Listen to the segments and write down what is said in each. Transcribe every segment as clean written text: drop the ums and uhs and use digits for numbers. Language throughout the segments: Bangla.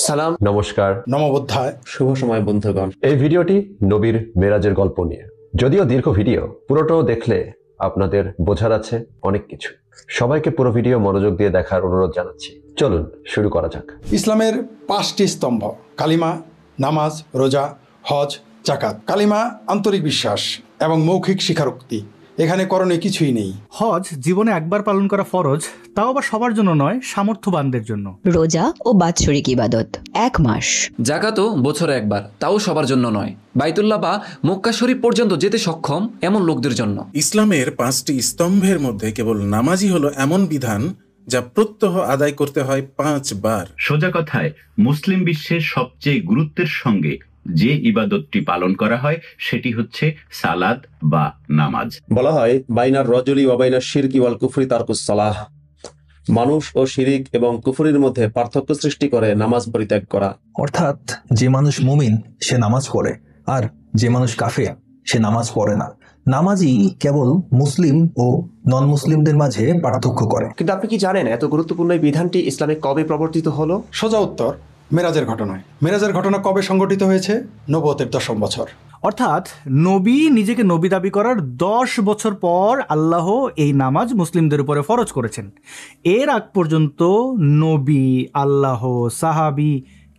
সালাম, নমস্কার, নমবোধ্যায়, শুভ সময় বন্ধুগণ। এই ভিডিওটি নবীর মেরাজের গল্প নিয়ে। যদিও দীর্ঘ ভিডিও, পুরোটাও দেখলে আপনাদের বোঝার আছে অনেক কিছু। সবাইকে পুরো ভিডিও মনোযোগ দিয়ে দেখার অনুরোধ জানাচ্ছি। চলুন শুরু করা যাক। ইসলামের 5টি স্তম্ভ: কালিমা, নামাজ, রোজা, হজ, জাকাত। কালিমা আন্তরিক বিশ্বাস এবং মৌখিক স্বীকারোক্তি, এখানে করণীয় কিছুই নেই। হজ জীবনে একবার পালন করা ফরজ, তাও আবার সবার জন্য নয়, সামর্থ্যবানদের জন্য। রোজা ও বাৎসরিক ইবাদত 1 মাস। জাকাতও বছরে একবার, তাও সবার জন্য নয়, বাইতুল্লাহ বা মক্কা শরীফ পর্যন্ত যেতে সক্ষম এমন লোকদের জন্য। ইসলামের 5টি স্তম্ভের মধ্যে কেবল নামাজই হলো এমন বিধান যা প্রত্যহ আদায় করতে হয় 5 বার। সোজা কথায় মুসলিম বিশ্বের সবচেয়ে গুরুত্বের সঙ্গে যে ইবাদতটি পালন করা হয় সেটি হচ্ছে সালাত বা নামাজ। বলা হয় বাইনার রজুলি ওয়া বাইনার শিরকি ওয়াল কুফরি তারকুস সালাহ। মানুষ ও শিরিক এবং কুফরির মধ্যে পার্থক্য সৃষ্টি করে নামাজ পরিত্যাগ করা। অর্থাৎ যে মানুষ মুমিন সে নামাজ পড়ে, আর যে মানুষ কাফের সে নামাজ পড়ে না। নামাজই কেবল মুসলিম ও নন মুসলিমদের মাঝে পার্থক্য করে। কিন্তু আপনি কি জানেন এত গুরুত্বপূর্ণ এই বিধানটি ইসলামে কবে প্রবর্তিত হলো? সোজা উত্তর মেরাজের ঘটনায়। মেরাজের ঘটনা কবে সংঘটিত হয়েছে? নবুয়তের 10ম বছর। অর্থাৎ নবী নিজেকে নবী দাবি করার 10 বছর পর আল্লাহ এই নামাজ মুসলিমদের উপরে ফরজ করেছেন। এর আগ পর্যন্ত নবী, আল্লাহ, সাহাবি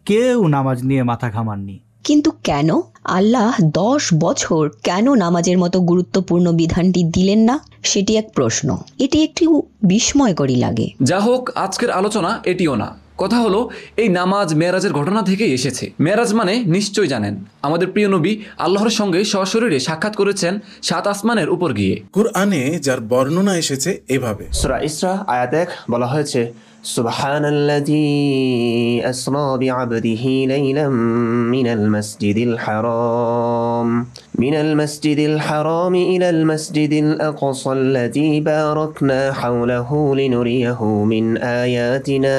কেউ নামাজ নিয়ে মাথা ঘামাননি। কিন্তু কেন আল্লাহ 10 বছর কেন নামাজের মতো গুরুত্বপূর্ণ বিধানটি দিলেন না, সেটি এক প্রশ্ন। এটি একটি বিস্ময়করই লাগে। যা হোক, আজকের আলোচনা এটিও না। কথা হলো, এই নামাজ মেরাজের ঘটনা থেকেই এসেছে। মেরাজ মানে নিশ্চয় জানেন, আমাদের প্রিয় নবী আল্লাহর সঙ্গে সশরীরে সাক্ষাৎ করেছেন 7 আসমানের উপর গিয়ে। কুরআনে যার বর্ণনা এসেছে এভাবে: সূরা ইসরা আয়াত 1 বলা হয়েছে, সুবহানাল্লাযী আসরা বিআবদিহি লাইলাম মিনাল মাসজিদিল হারাম ইলাল মাসজিদিল আকসা আল্লাযী বারাকনা হাওলাহু লিনুরিয়াহু মিন আয়াতিনা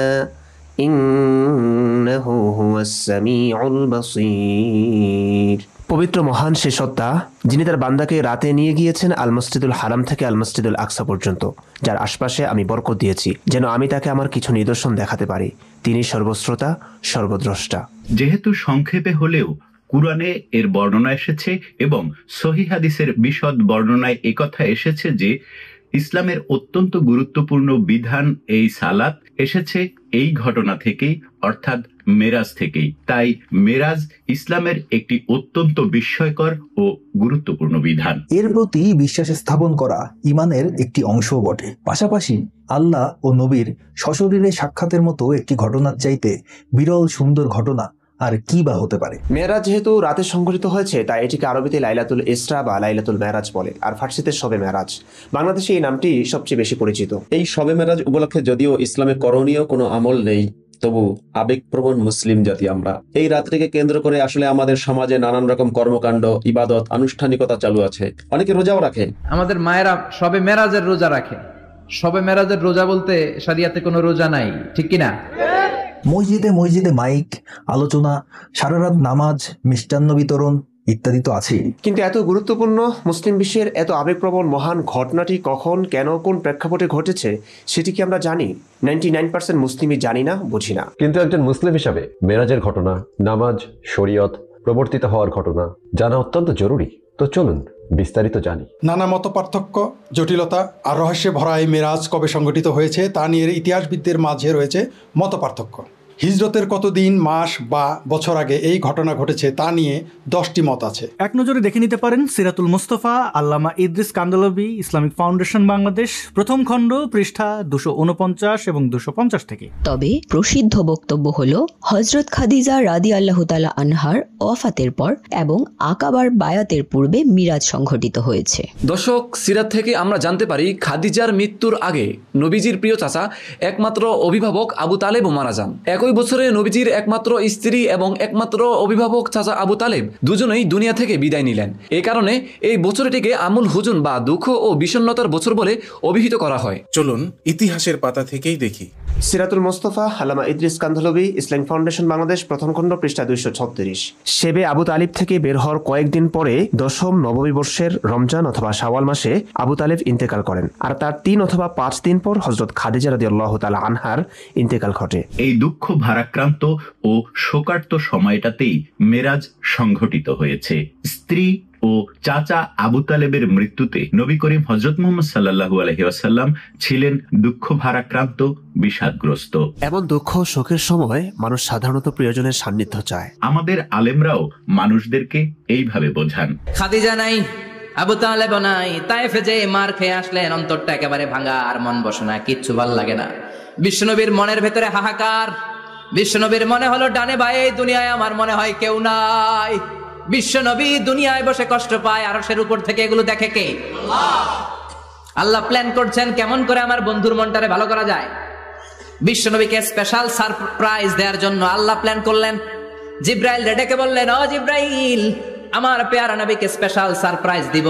ইন্নাহু হুয়াস সামিউল বাসীর। পবিত্র মহান সে সত্তা যিনি তার বান্দাকে রাতে নিয়ে গিয়েছেন আল মসজিদুল হারাম থেকে আল মসজিদুল আকসা পর্যন্ত, যার আশপাশে আমি বরকত দিয়েছি যেন আমি তাকে আমার কিছু নিদর্শন দেখাতে পারি। তিনি সর্বশ্রোতা, সর্বদ্রষ্টা। যেহেতু সংক্ষেপে হলেও কুরআনে এর বর্ণনা এসেছে এবং সহিহ হাদিসের বিশদ বর্ণনায় একথা এসেছে যে ইসলামের অত্যন্ত গুরুত্বপূর্ণ বিধান এই সালাত এসেছে এই ঘটনা থেকেই, অর্থাৎ মেরাজ থেকেই। তাই মেরাজ ইসলামের একটি অত্যন্ত বিস্ময়কর ও গুরুত্বপূর্ণ বিধান। এর প্রতি বিশ্বাস স্থাপন করা ঈমানের একটি অংশও বটে। পাশাপাশি আল্লাহ ও নবীর সশরীরে সাক্ষাতের মতো একটি ঘটনার চাইতে বিরল সুন্দর ঘটনা আর কি বা হতে পারে। মেরাজ যেহেতু রাতে সংঘটিত হয়েছে, তাই এটিকে আরবিতে লাইলাতুল ইসরা বা লাইলাতুল মেরাজ বলে, আর ফার্সিতে শবে মেরাজ। বাংলাদেশে এই নামটি সবচেয়ে বেশি পরিচিত। এই শবে মেরাজ উপলক্ষে যদিও ইসলামে করণীয় কোনো আমল নেই, তবু আবেগপ্রবণ মুসলিম জাতি আমরা। এই রাত্রিকে কেন্দ্র করে আসলে আমাদের সমাজে নানান রকম কর্মকাণ্ড, ইবাদত, আনুষ্ঠানিকতা চালু আছে। অনেকে রোজাও রাখে। আমাদের মায়েরা শবে মেরাজের রোজা রাখে। শবে মেরাজের রোজা বলতে শরিয়াতে কোনো রোজা নাই, ঠিক কিনা? মসজিদে মসজিদে মাইক, আলোচনা, সারা রাত নামাজ, মিষ্টান্ন বিতরণ ইত্যাদি তো আছেই। কিন্তু এত গুরুত্বপূর্ণ মুসলিম বিশ্বের এত আবেগপ্রবণ মহান ঘটনাটি কখন, কেন, কোন প্রেক্ষাপটে ঘটেছে সেটি কি আমরা জানি? 99% মুসলিমই জানি না, বুঝি না। কিন্তু একজন মুসলিম হিসাবে মেরাজের ঘটনা, নামাজ, শরীয়ত প্রবর্তিত হওয়ার ঘটনা জানা অত্যন্ত জরুরি। তো চলুন বিস্তারিত জানি। নানা মত পার্থক্য, জটিলতা আর রহস্যে ভরা এই মেরাজ কবে সংঘটিত হয়েছে তা নিয়ে ইতিহাসবিদদের মাঝে রয়েছে মত পার্থক্য। হিজরতের কতদিন, মাস বা বছর আগে এই ঘটনা ঘটেছে তা নিয়ে 10টি মত আছে। এক নজরে দেখে নিতে পারেন সিরাতুল মুস্তাফা, আল্লামা ইদ্রিস কান্দলবি, ইসলামিক ফাউন্ডেশন বাংলাদেশ, প্রথম খণ্ড, পৃষ্ঠা 249 এবং 250 থেকে। তবে প্রসিদ্ধ বক্তব্য হলো হযরত খাদিজা রাদিয়াল্লাহু তাআলা আনহার ওয়াফাতের পর এবং আকাবার বায়াতের পূর্বে মিরাজ সংঘটিত হয়েছে। দর্শক, সিরাত থেকে আমরা জানতে পারি খাদিজার মৃত্যুর আগে নবীজির প্রিয় চাচা, একমাত্র অভিভাবক আবু তালেবও মারা যান। একই বছরে নবীজির একমাত্র স্ত্রী এবং একমাত্র অভিভাবক চাচা আবু তালেব দুজনেই দুনিয়া থেকে বিদায় নিলেন। এই কারণে এই বছরটিকে আমুল হুজুন বা দুঃখ ও বিষণ্ণতার বছর বলে অভিহিত করা হয়। চলুন ইতিহাসের পাতা থেকেই দেখি। সিরাতুল মুস্তাফা, আল্লামা ইদ্রিস কান্দলবি, ইসলামিক ফাউন্ডেশন বাংলাদেশ, প্রথম খণ্ড, পৃষ্ঠা 236। শেবে আবু তালিব থেকে বের হওয়ার কয়েকদিন পরে 10ম নববী বর্ষের রমজান অথবা শাওয়াল মাসে আবু তালিব ইন্তেকাল করেন, আর তার 3 অথবা 5 দিন পর হযরত খাদিজা রাদিয়াল্লাহু তাআলা আনহার ইন্তেকাল ঘটে। এই দুঃখ ভারাক্রান্ত ও শোকার্ত সময়টাতেই মেরাজ সংঘটিত হয়েছে। স্ত্রী ও চাচা আবু তালেবের মৃত্যুতে নবী করিম হযরত মুহাম্মদ সাল্লাল্লাহু আলাইহি ওয়াসাল্লাম ছিলেন দুঃখ ভারাক্রান্ত, বিষাদগ্রস্ত। এমন দুঃখ শোকের সময় মানুষ সাধারণত প্রিয়জনের সান্নিধ্য চায়। আমাদের আলেমরাও মানুষদেরকে এইভাবে বোঝান। খাদিজা নাই, আবু তালেব নাই, তায়েফে যে মার খেয়ে আসলেন, অন্তরটা একেবারে ভাঙা, আর মন বসে না, কিচ্ছু ভাল লাগে না। বিশ্বনবীর মনের ভেতরে হাহাকার। বিশ্বনবীর মনে হলো ডানে বায়ে দুনিয়ায় আমার মনে হয় কেউ নাই। বিশ্বনবী দুনিয়ায় বসে কষ্ট পায়, আরশের উপর থেকে এগুলো দেখে কে? আল্লাহ প্ল্যান করছেন কেমন করে আমার বন্ধুর মনটারে ভালো করা যায়। বিশ্বনবীকে স্পেশাল সারপ্রাইজ দেওয়ার জন্য আল্লাহ প্ল্যান করলেন। জিব্রাইল ডেকে বললেন, ও জিব্রাইল, আমার পেয়ারা নবীকে স্পেশাল সারপ্রাইজ দিব,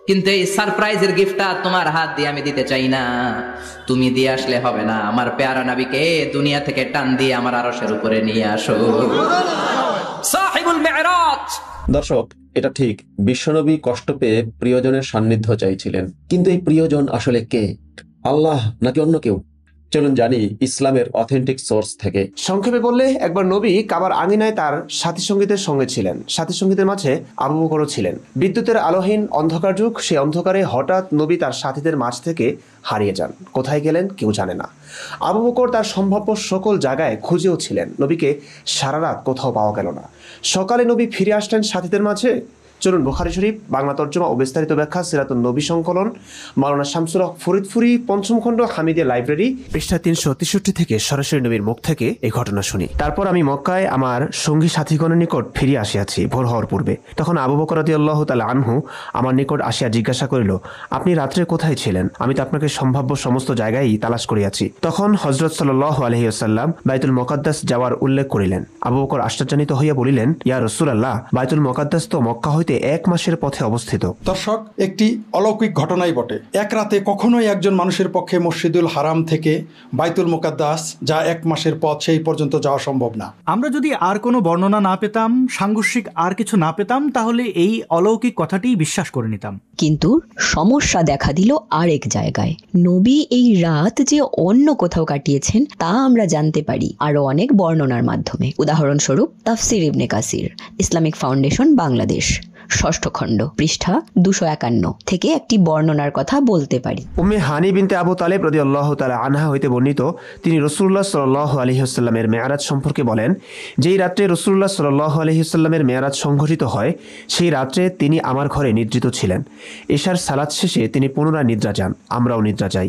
কিন্তু এই সারপ্রাইজের গিফটটা তোমার হাত দিয়ে আমি দিতে চাই না, তুমি দিয়ে আসলে হবে না। আমার পেয়ারা নবীকে দুনিয়া থেকে টান দিয়ে আমার আরশের উপরে নিয়ে আসো। সাহিবুল মিরাজ। দর্শক, এটা ঠিক, বিশ্বনবী কষ্ট পেয়ে প্রিয়জনের সান্নিধ্য চাইছিলেন, কিন্তু এই প্রিয়জন আসলে কে? আল্লাহ নাকি অন্য কেউ? চলুন জানি ইসলামের অথেন্টিক সোর্স থেকে। সংক্ষেপে বললে, একবার নবী কাবার আঙিনায় তার সাথী সঙ্গীদের সঙ্গে ছিলেন। সাথী সঙ্গীদের মাঝে আবু বকরও ছিলেন। বিদ্যুতের আলোহীন অন্ধকার যুগ, সেই অন্ধকারে হঠাৎ নবী তার সাথীদের মাঝ থেকে হারিয়ে যান। কোথায় গেলেন কেউ জানে না। আবু বকর তার সম্ভাব্য সকল জায়গায় খুঁজেও ছিলেন, নবীকে সারা রাত কোথাও পাওয়া গেল না। সকালে নবী ফিরে আসলেন সাথীদের মাঝে। চলুন বুখারী শরীফ বাংলা তর্জমা ও বিস্তারিত ব্যাখ্যা সিরাতুন নবী সংকলন, মাওলানা শামসুল হক ফরিদপুরি, পঞ্চম খণ্ড, হামিদিয়া লাইব্রেরি, পৃষ্ঠা 363 থেকে সরাসরি নবীর মুখ থেকে এই ঘটনা শুনি। তারপর আমি মক্কায় আমার সঙ্গী সাথীগণের নিকট ফিরে আসিয়াছি ভোর হওয়ার পূর্বে। তখন আবু বকর রাদিয়াল্লাহু তাআলা আনহু আমার নিকট আসিয়া জিজ্ঞাসা করিল, আপনি রাত্রে কোথায় ছিলেন? আমি তো আপনাকে সম্ভাব্য সমস্ত জায়গায় তালাশ করিয়াছি। তখন হযরত সাল্লাল্লাহু আলাইহি ওয়াসাল্লাম বাইতুল মুকাদ্দাস যাওয়ার উল্লেখ করিলেন। আবু বকর আশ্চর্যান্বিত হইয়া বলিলেন, ইয়া রাসূলুল্লাহ, বাইতুল মুকাদ্দাস তো মক্কা হইতে 1 মাসের পথে অবস্থিত। দর্শক, একটি অলৌকিক ঘটনাই বটে। এক রাতে কখনোই একজন মানুষের পক্ষে মসজিদুল হারাম থেকে বাইতুল মুকাদ্দাস, যা 1 মাসের পথ, সেই পর্যন্ত যাওয়া সম্ভব না। আমরা যদি আর কোনো বর্ণনা না পেতাম, সাংঘর্ষিক আর কিছু না পেতাম, তাহলে এই অলৌকিক কথাটি বিশ্বাস করে নিতাম। কিন্তু সমস্যা দেখা দিল আরেক জায়গায়। নবী এই রাত যে অন্য কোথাও কাটিয়েছেন তা আমরা জানতে পারি আরো অনেক বর্ণনার মাধ্যমে। উদাহরণস্বরূপ তাফসির ইবনে কাসির, ইসলামিক ফাউন্ডেশন বাংলাদেশ, 6ষ্ঠ খণ্ড, পৃষ্ঠা 251 থেকে একটি বর্ণনার কথা বলতে পারি। উম্মে হানি বিনতে আবু তালেব রাদিয়াল্লাহু তাআলা আনহা হইতে বর্ণিত, তিনি রাসূলুল্লাহ সাল্লাল্লাহু আলাইহি ওয়াসাল্লামের মেরাজ সম্পর্কে বলেন, যেই রাত্রে রাসূলুল্লাহ সাল্লাল্লাহু আলাইহি ওয়াসাল্লামের মেরাজ সংঘটিত হয়, সেই রাত্রে তিনি আমার ঘরে নিদ্রিত ছিলেন। এশার সালাত শেষে তিনি পুনরায় নিদ্রা যান, আমরাও নিদ্রা যাই।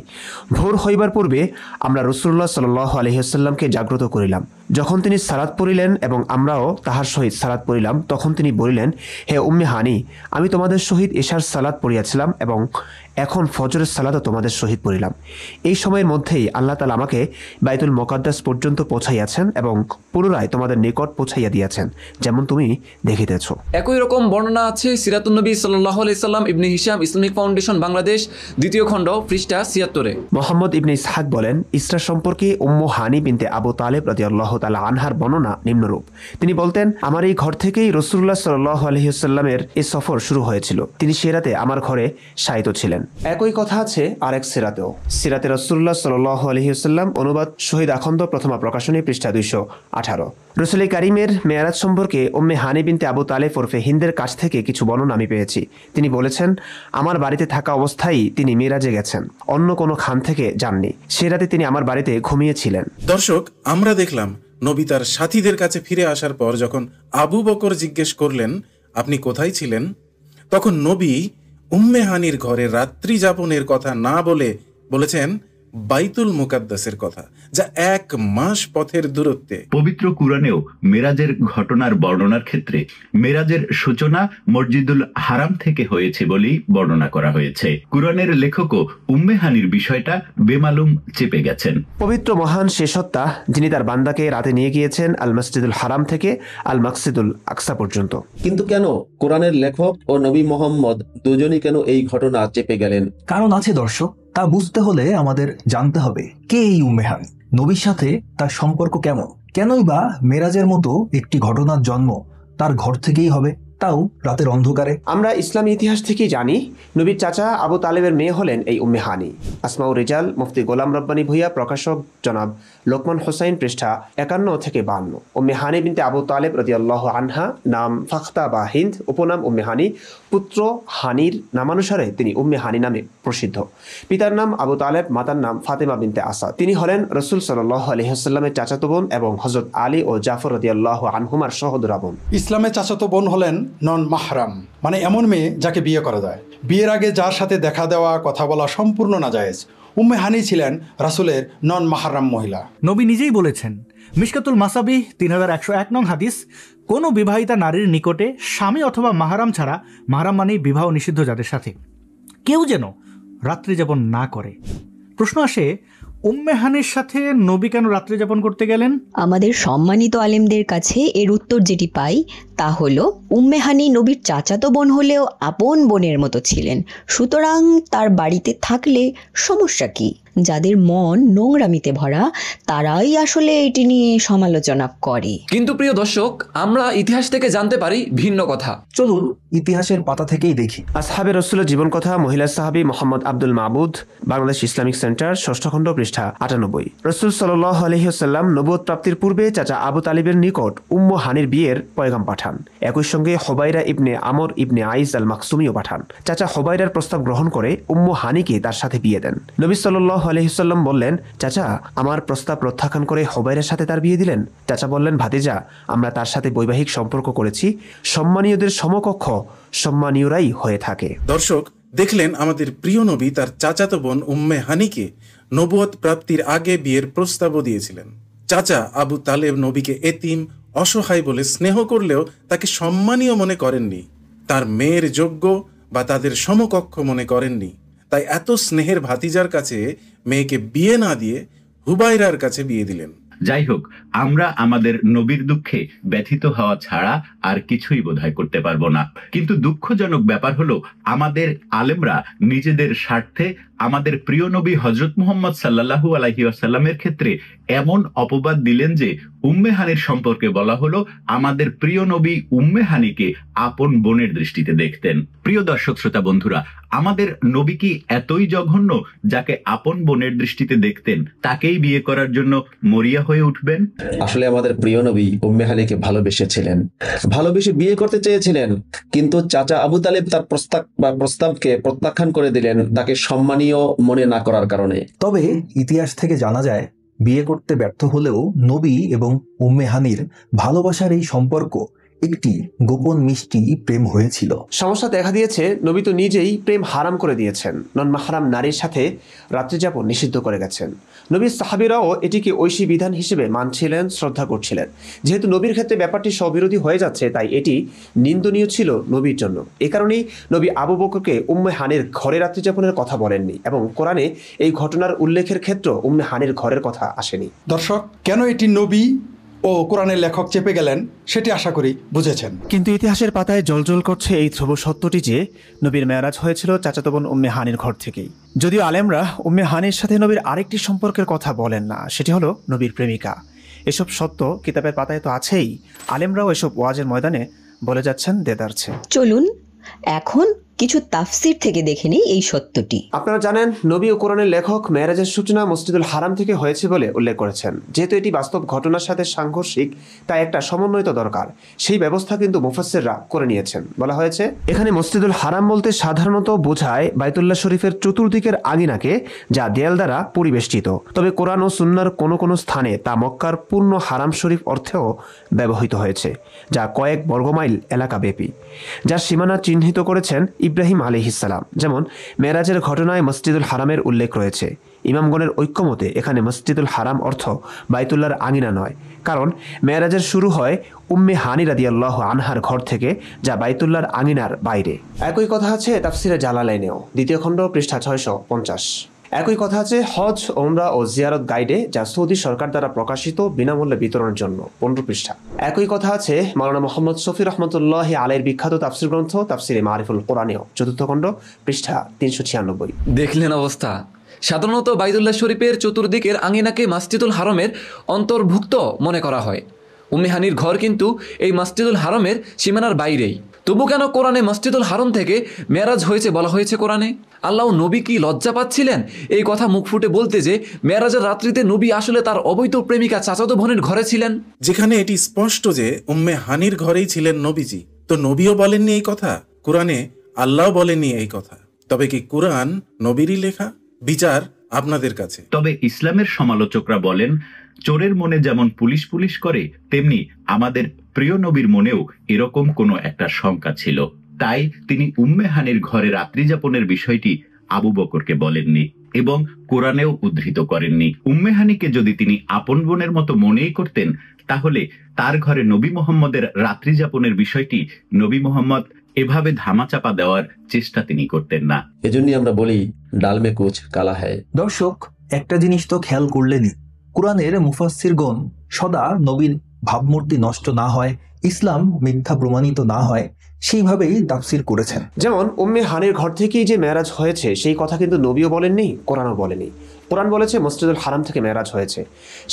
ভোর হইবার পূর্বে আমরা রাসূলুল্লাহ সাল্লাল্লাহু আলাইহি ওয়াসাল্লামকে জাগ্রত করিলাম। যখন তিনি সালাত পড়িলেন এবং আমরাও তাহার সহিত সালাত পড়িলাম, তখন তিনি বলিলেন, হে উম্মে হানি, আমি তোমাদের সহিত এশার সালাত পড়িয়াছিলাম এবং এখন ফজরের সালাতও তোমাদের সহিত পড়িলাম। এই সময়ের মধ্যেই আল্লাহ তাআলা আমাকে বাইতুল মুকাদ্দাস পর্যন্ত পৌঁছাইয়াছেন এবং পুনরায় তোমাদের নিকট পৌঁছাইয়া দিয়াছেন, যেমন তুমি দেখিতেছ। একই রকম বর্ণনা আছে সিরাতুন নবী সাল্লাল্লাহু আলাইহি সাল্লাম, ইবনে হিশাম, ইসলামিক ফাউন্ডেশন বাংলাদেশ, 2য় খণ্ড, পৃষ্ঠা 76-এ। মোহাম্মদ ইবনে ইসহাক বলেন, ইসরা সম্পর্কে উম্মু হানি বিনতে আবু তালেব রাদিয়াল্লাহু তাআলা আনহার বর্ণনা নিম্নরূপ। তিনি বলতেন, আমার এই ঘর থেকেই রাসূলুল্লাহ সাল্লাল্লাহু আলাইহি ওয়াসাল্লামের এই সফর শুরু হয়েছিল। তিনি সে রাতে আমার ঘরে শায়িত ছিলেন। একই কথা আছে আরেক সিরাতেও। সিরাতে রাসূলুল্লাহ সাল্লাল্লাহু আলাইহি ওয়াসাল্লাম, অনুবাদ শহীদ আখন্দ, প্রথমা প্রকাশনী, পৃষ্ঠা 218। রাসূল কারীমের মেরাজ সম্পর্কে উম্মে হানি বিনতে আবু তালেব ওরফে হিন্দের কাছ থেকে কিছু বর্ণনা আমি পেয়েছি। তিনি বলেছেন, আমার বাড়িতে থাকা অবস্থায় তিনি মিরাজে গেছেন, অন্য কোনো খান থেকে যাননি। সে রাতে তিনি আমার বাড়িতে ঘুমিয়েছিলেন। দর্শক, আমরা দেখলাম নবী তার সাথীদের কাছে ফিরে আসার পর যখন আবু বকর জিজ্ঞেস করলেন, আপনি কোথায় ছিলেন, তখন নবী উম্মে হানির ঘরে রাত্রি যাপনের কথা না বলে বলেছেন বাইতুল মুকাদ্দাসের কথা, যা 1 মাস পথের দূরত্বে। পবিত্র কুরআনেও মেরাজের ঘটনার বর্ণনার ক্ষেত্রে মেরাজের সূচনা মসজিদুল হারাম থেকে হয়েছে বলেই বর্ণনা করা হয়েছে। কুরআনের লেখকও উম্মে হানির বিষয়টা বেমালুম চেপে গেছেন। পবিত্র মহান সে সত্তা, যিনি তার বান্দাকে রাতে নিয়ে গিয়েছেন আল মসজিদুল হারাম থেকে আল মাকসিদুল আকসা পর্যন্ত। কিন্তু কেন কোরআনের লেখক ও নবী মুহাম্মদ দুজনই কেন এই ঘটনা চেপে গেলেন? কারণ আছে দর্শক, তা বুঝতে হলে আমাদের জানতে হবে কে এই উম্মে হানি, নবীর সাথে তার সম্পর্ক কেমন, কেনই বা মেরাজের মতো একটি ঘটনার জন্ম তার ঘর থেকেই হবে, তাও রাতের অন্ধকারে। আমরা ইসলামী ইতিহাস থেকেই জানি নবীর চাচা আবু তালেবের মেয়ে হলেন এই উম্মে হানি। আসমাউর রিজাল, মুফতি গোলাম রব্বানী ভূঁইয়া, প্রকাশক জনাব লোকমান হোসাইন পৃষ্ঠা 51-52। উম্মে হানি বিনতে আবু তালেব রাদিয়াল্লাহু আনহা, নাম ফাখতা বা হিন্দ, উপনাম উম্মে হানি, পুত্র হানির নামানুসারে তিনি উম্মে হানি নামে প্রসিদ্ধ। পিতার নাম আবু তালেব, মাতার নাম ফাতেমা বিনতে আসাদ। তিনি হলেন রাসূল সাল্লাল্লাহু আলাইহি ওয়াসাল্লামের চাচাতো বোন এবং হযরত আলী ও জাফর রাদিয়াল্লাহু আনহুমার সহোদরা বোন। ইসলামের চাচাতো বোন হলেন নন মাহরাম, মানে এমন মেয়ে যাকে বিয়ে করা যায়। বিয়ের আগে যার সাথে দেখা দেওয়া, কথা বলা সম্পূর্ণ নাজায়েজ। উম্মে হানি ছিলেন রাসূলের নন মাহরাম মহিলা। নবী নিজেই বলেছেন, মিশকাতুল মাসাবিহ 3101 নং হাদিস, কোনো বিবাহিতা নারীর নিকটে স্বামী অথবা মাহারাম ছাড়া, মাহারাম মানেই বিবাহ নিষিদ্ধ যাদের সাথে, কেউ যেন রাত্রি যাপন না করে। প্রশ্ন আসে, উম্মে হানির সাথে নবী কেন রাত্রি যাপন করতে গেলেন? আমাদের সম্মানিত আলেমদের কাছে এর উত্তর যেটি পাই তা হলো, উম্মে হানি নবীর চাচাতো বোন হলেও আপন বোনের মতো ছিলেন, সুতরাং তার বাড়িতে থাকলে সমস্যা কি? যাদের মন নোংরামিতে ভরা তারাই আসলে এটি নিয়ে সমালোচনা করে। কিন্তু প্রিয় দর্শক, আমরা ইতিহাস থেকে জানতে পারি ভিন্ন কথা। চলুন ইতিহাসের পাতা থেকেই দেখি। আসহাবে রাসূলের জীবন কথা, মহিলা সাহাবী মোহাম্মদ আব্দুল মাবুদ, বাংলাদেশ ইসলামিক সেন্টার, 6ষ্ঠ খণ্ড, পৃষ্ঠা 98। রাসূল সাল্লাল্লাহু আলাইহি ওয়াসাল্লাম নবুয়ত প্রাপ্তির পূর্বে চাচা আবু তালিবের নিকট উম্মু হানির বিয়ের পয়গাম পাঠান। একই সঙ্গে হুবাইরা ইবনে আমর ইবনে আইস আল মাকসুমিও পাঠান। চাচা হুবাইরার প্রস্তাব গ্রহণ করে উম্মু হানিকে তার সাথে বিয়ে দেন। নবী সাল্লাল্লাহু আলাইহি ওয়াসাল্লাম বললেন, চাচা আমার প্রস্তাব প্রত্যাখ্যান করে হুবাইরার সাথে তার বিয়ে দিলেন। চাচা বললেন, ভাতিজা, আমরা তার সাথে বৈবাহিক সম্পর্ক করেছি, সম্মানীয়দের সমকক্ষ সম্মানীয়রাই হয়ে থাকে। দর্শক দেখলেন, আমাদের প্রিয় নবী তার চাচাতো বোন উম্মে হানিকে নবুয়ত প্রাপ্তির আগে বিয়ের প্রস্তাবও দিয়েছিলেন। চাচা আবু তালেব নবীকে এতিম, অসহায় বলে স্নেহ করলেও তাকে সম্মানীয় মনে করেননি, তার মেয়ের যোগ্য বা তাদের সমকক্ষ মনে করেননি। তাই এত স্নেহের ভাতিজার কাছে মেয়েকে বিয়ে না দিয়ে হুবাইরার কাছে বিয়ে দিলেন। যাই হোক, আমরা আমাদের নবীর দুঃখে ব্যথিত হওয়া ছাড়া আর কিছুই বোধহয় করতে পারবো না। কিন্তু দুঃখজনক ব্যাপার হলো, আমাদের আলেমরা নিজেদের স্বার্থে আমাদের প্রিয় নবী হযরত মুহাম্মদ সাল্লাল্লাহু আলাইহি ওয়াসাল্লামের ক্ষেত্রে এমন অপবাদ দিলেন যে উম্মে হানির সম্পর্কে বলা হলো, আমাদের প্রিয় নবী উম্মে হানিকে আপন বোনের দৃষ্টিতে দেখতেন। প্রিয় দর্শক শ্রোতা বন্ধুরা, আমাদের নবী কি এতই জঘন্য যাকে আপন বোনের দৃষ্টিতে দেখতেন তাকেই বিয়ে করার জন্য মরিয়া হয়ে উঠবেন? আসলে আমাদের প্রিয় নবী উম্মে হানিকে ভালোবেসেছিলেন, ভালোবেসে বিয়ে করতে চেয়েছিলেন, কিন্তু চাচা আবু তালেব তার প্রস্তাবকে প্রত্যাখ্যান করে দিলেন তাকে সম্মানীয় মনে না করার কারণে। তবে ইতিহাস থেকে জানা যায়, বিয়ে করতে ব্যর্থ হলেও নবী এবং উম্মে হানির ভালোবাসার এই সম্পর্ক একটি গোপন মিষ্টি প্রেম হয়েছিল। সমস্যা দেখা দিয়েছে, নবী তো নিজেই প্রেম হারাম করে দিয়েছেন, নন মাহরাম নারীর সাথে রাত্রিযাপন নিষিদ্ধ করে গেছেন। নবীর সাহাবীরাও এটিকে ঐশী বিধান হিসেবে মানছিলেন, শ্রদ্ধা করছিলেন। যেহেতু নবীর ক্ষেত্রে ব্যাপারটি স্ববিরোধী হয়ে যাচ্ছে, তাই এটি নিন্দনীয় ছিল নবীর জন্য। এ কারণেই নবী আবু বকরকে উম্মে হানির ঘরে রাত্রিযাপনের কথা বলেননি এবং কোরআনে এই ঘটনার উল্লেখের ক্ষেত্রে উম্মে হানির ঘরের কথা আসেনি। দর্শক, কেন এটি নবী ও কোরআনের লেখক চেপে গেলেন সেটি আশা করি বুঝেছেন। কিন্তু ইতিহাসের পাতায় জলজল করছে এই ধ্রুব সত্যটি যে নবীর মেরাজ হয়েছিল চাচাতো বোন উম্মে হানির ঘর থেকেই। যদিও আলেমরা উম্মে হানির সাথে নবীর আরেকটি সম্পর্কের কথা বলেন না, সেটি হলো নবীর প্রেমিকা। এসব সত্য কিতাবের পাতায় তো আছেই, আলেমরাও এসব ওয়াজের ময়দানে বলে যাচ্ছেন দেদারছে। চলুন এখন কিছু তাফসির থেকে দেখে নিই এই সত্যটি। আপনারা জানেন, নবী ও কোরআনের লেখক মেরাজের সূচনা মসজিদুল হারাম থেকে হয়েছে বলে উল্লেখ করেছেন। যেহেতু এটি বাস্তব ঘটনার সাথে সাংঘর্ষিক, তাই একটা সমন্বয় তো দরকার। সেই ব্যবস্থা কিন্তু মুফাসসিররা করে নিয়েছেন। বলা হয়েছে, এখানে মসজিদুল হারাম বলতে সাধারণত বোঝায় বাইতুল্লাহ শরীফের চতুর্দিকের আঙিনাকে, যা দেয়াল দ্বারা পরিবেষ্টিত। তবে কোরআন ও সুন্নাহর কোনো কোনো স্থানে তা মক্কার পূর্ণ হারাম শরীফ অর্থেও ব্যবহৃত হয়েছে, যা কয়েক বর্গমাইল এলাকাব্যাপী, যার সীমানা চিহ্নিত করেছেন ইব্রাহিম আলাইহিসসালাম। যেমন মেরাজের ঘটনায় মসজিদুল হারামের উল্লেখ রয়েছে। ইমামগণের ঐক্যমতে এখানে মসজিদুল হারাম অর্থ বাইতুল্লাহর আঙিনা নয়, কারণ মেরাজের শুরু হয় উম্মে হানি রাদিয়াল্লাহু আনহার ঘর থেকে, যা বাইতুল্লাহর আঙিনার বাইরে। একই কথা আছে তাফসিরে জালালাইনেও, 2য় খণ্ড, পৃষ্ঠা 650। একই কথা আছে হজ, ওমরা ও জিয়ারত গাইডে, যা সৌদি সরকার দ্বারা প্রকাশিত বিনামূল্যে বিতরণের জন্য, 15 পৃষ্ঠা। একই কথা আছে মাওলানা মোহাম্মদ শফি রহমতুল্লাহ আলাইহির বিখ্যাত তাফসির গ্রন্থ তাফসিরে মারিফুল কোরআনেও, 4th খণ্ড, পৃষ্ঠা 396। দেখলেন অবস্থা। সাধারণত বাইতুল্লাহ শরীফের চতুর্দিকের আঙিনাকে মসজিদুল হারামের অন্তর্ভুক্ত মনে করা হয়। উম্মে হানির ঘর কিন্তু এই মসজিদুল হারামের সীমানার বাইরেই। তো তবু কেন কোরআনে মসজিদুল হারাম থেকে মেরাজ হয়েছে বলা হয়েছে কোরআনে? আল্লাহ নবী কি লজ্জা পাচ্ছিলেন এই কথা মুখ ফুটে বলতে যে মেরাজের রাত্রিতে নবী আসলে তার অবৈধ প্রেমিকা চাচাতো বোনের ঘরে ছিলেন? যেখানে এটি স্পষ্ট যে উম্মে হানির ঘরেই ছিলেন নবীজি, তো নবীও বলেননি এই কথা, কোরআনে আল্লাহ বলেননি এই কথা। তবে কি কোরআন নবীরই লেখা? বিচার আপনাদের কাছে। তবে ইসলামের সমালোচকরা বলেন, চোরের মনে যেমন পুলিশ পুলিশ করে, তেমনি আমাদের প্রিয় নবীর মনেও এরকম কোনো একটা শঙ্কা ছিল। তাই তিনি উম্মে হানির ঘরে রাত্রি যাপনের বিষয়টি আবু বকরকে বলেননি এবং কোরআনেও উদ্ধৃত করেননি। উম্মে হানিকে যদি তিনি আপন বোনের মতো মনেই করতেন, তাহলে তার ঘরে নবী মোহাম্মদের রাত্রি যাপনের বিষয়টি নবী মোহাম্মদ এভাবে ধামাচাপা দেওয়ার চেষ্টা তিনি করতেন না। এজন্যই আমরা বলি ডাল মে কুচ কালা হ্যায়। দর্শক, একটা জিনিস তো খেয়াল করলেনই, কোরআনের মুফাসসিরগণ সদা নবীর ভাবমূর্তি নষ্ট না হয়, ইসলাম মিথ্যা প্রমাণিত না হয়, সেইভাবেই তাফসির করেছেন। যেমন উম্মে হানির ঘর থেকেই যে মেরাজ হয়েছে সেই কথা কিন্তু নবীও বলেননি, কোরআনও বলেনি। কোরআন বলেছে মসজিদুল হারাম থেকে মেরাজ হয়েছে।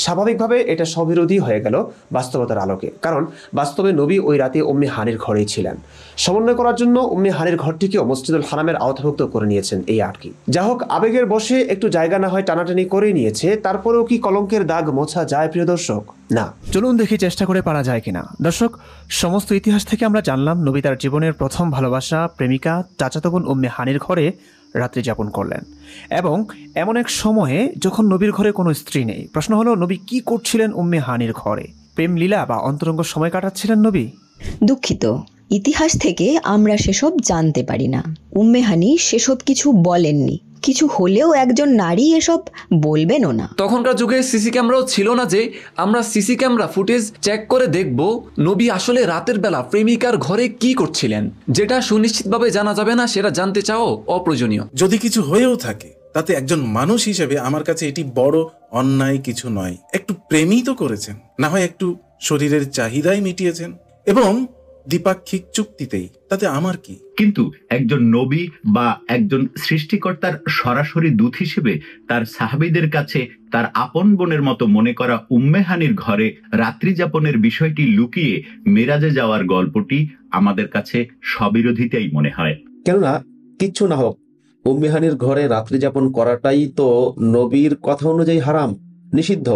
স্বাভাবিকভাবে এটা স্ববিরোধী হয়ে গেল বাস্তবতার আলোকে, কারণ বাস্তবে নবী ওই রাতে উম্মে হানির ঘরেই ছিলেন। সমন্বয় করার জন্য উম্মে হানির ঘরটিকেও মসজিদুল হারামের আওতাভুক্ত করে নিয়েছেন, এই আর কি। যা হোক, আবেগের বসে একটু জায়গা না হয় টানাটানি করে নিয়েছে, তারপরেও কি কলঙ্কের দাগ মোছা যায় প্রিয় দর্শক? না। চলুন দেখি চেষ্টা করে পারা যায় কিনা। দর্শক, সমস্ত ইতিহাস থেকে আমরা জানলাম নবী তার জীবনের প্রথম ভালোবাসা প্রেমিকা চাচাতো বোন উম্মে হানির ঘরে রাত্রি যাপন করলেন, এবং এমন এক সময়ে যখন নবীর ঘরে কোনো স্ত্রী নেই। প্রশ্ন হলো, নবী কি করছিলেন উম্মে হানির ঘরে? প্রেম লীলা বা অন্তরঙ্গ সময় কাটাচ্ছিলেন নবী? দুঃখিত, ইতিহাস থেকে আমরা সেসব জানতে পারি না। উম্মে হানি সেসব কিছু বলেননি, কিছু হলেও একজন নারী এসব বলবেনও না। তখনকার যুগে সিসি ক্যামেরাও ছিল না যে আমরা সিসি ক্যামেরা ফুটেজ চেক করে দেখব নবী আসলে রাতের বেলা প্রেমিকার ঘরে কি করছিলেন। যেটা সুনিশ্চিতভাবে জানা যাবে না সেটা জানতে চাও অপ্রয়োজনীয়। যদি কিছু হয়েও থাকে তাতে একজন মানুষ হিসেবে আমার কাছে এটি বড় অন্যায় কিছু নয়। একটু প্রেমই তো করেছেন, না হয় একটু শরীরের চাহিদাই মিটিয়েছেন, এবং দ্বিপাক্ষিক চুক্তিতেই, তাতে আমার কি? কিন্তু একজন নবী বা একজন সৃষ্টিকর্তার সরাসরি দূত হিসেবে তার সাহাবীদের কাছে তার আপন বোনের মতো মনে করা উম্মে হানির ঘরে রাত্রি যাপনের বিষয়টি লুকিয়ে মেরাজে যাওয়ার গল্পটি আমাদের কাছে স্ববিরোধিতাই মনে হয়। কেননা কিচ্ছু না হোক, উম্মে হানির ঘরে রাত্রি যাপন করাটাই তো নবীর কথা অনুযায়ী হারাম, নিষিদ্ধ।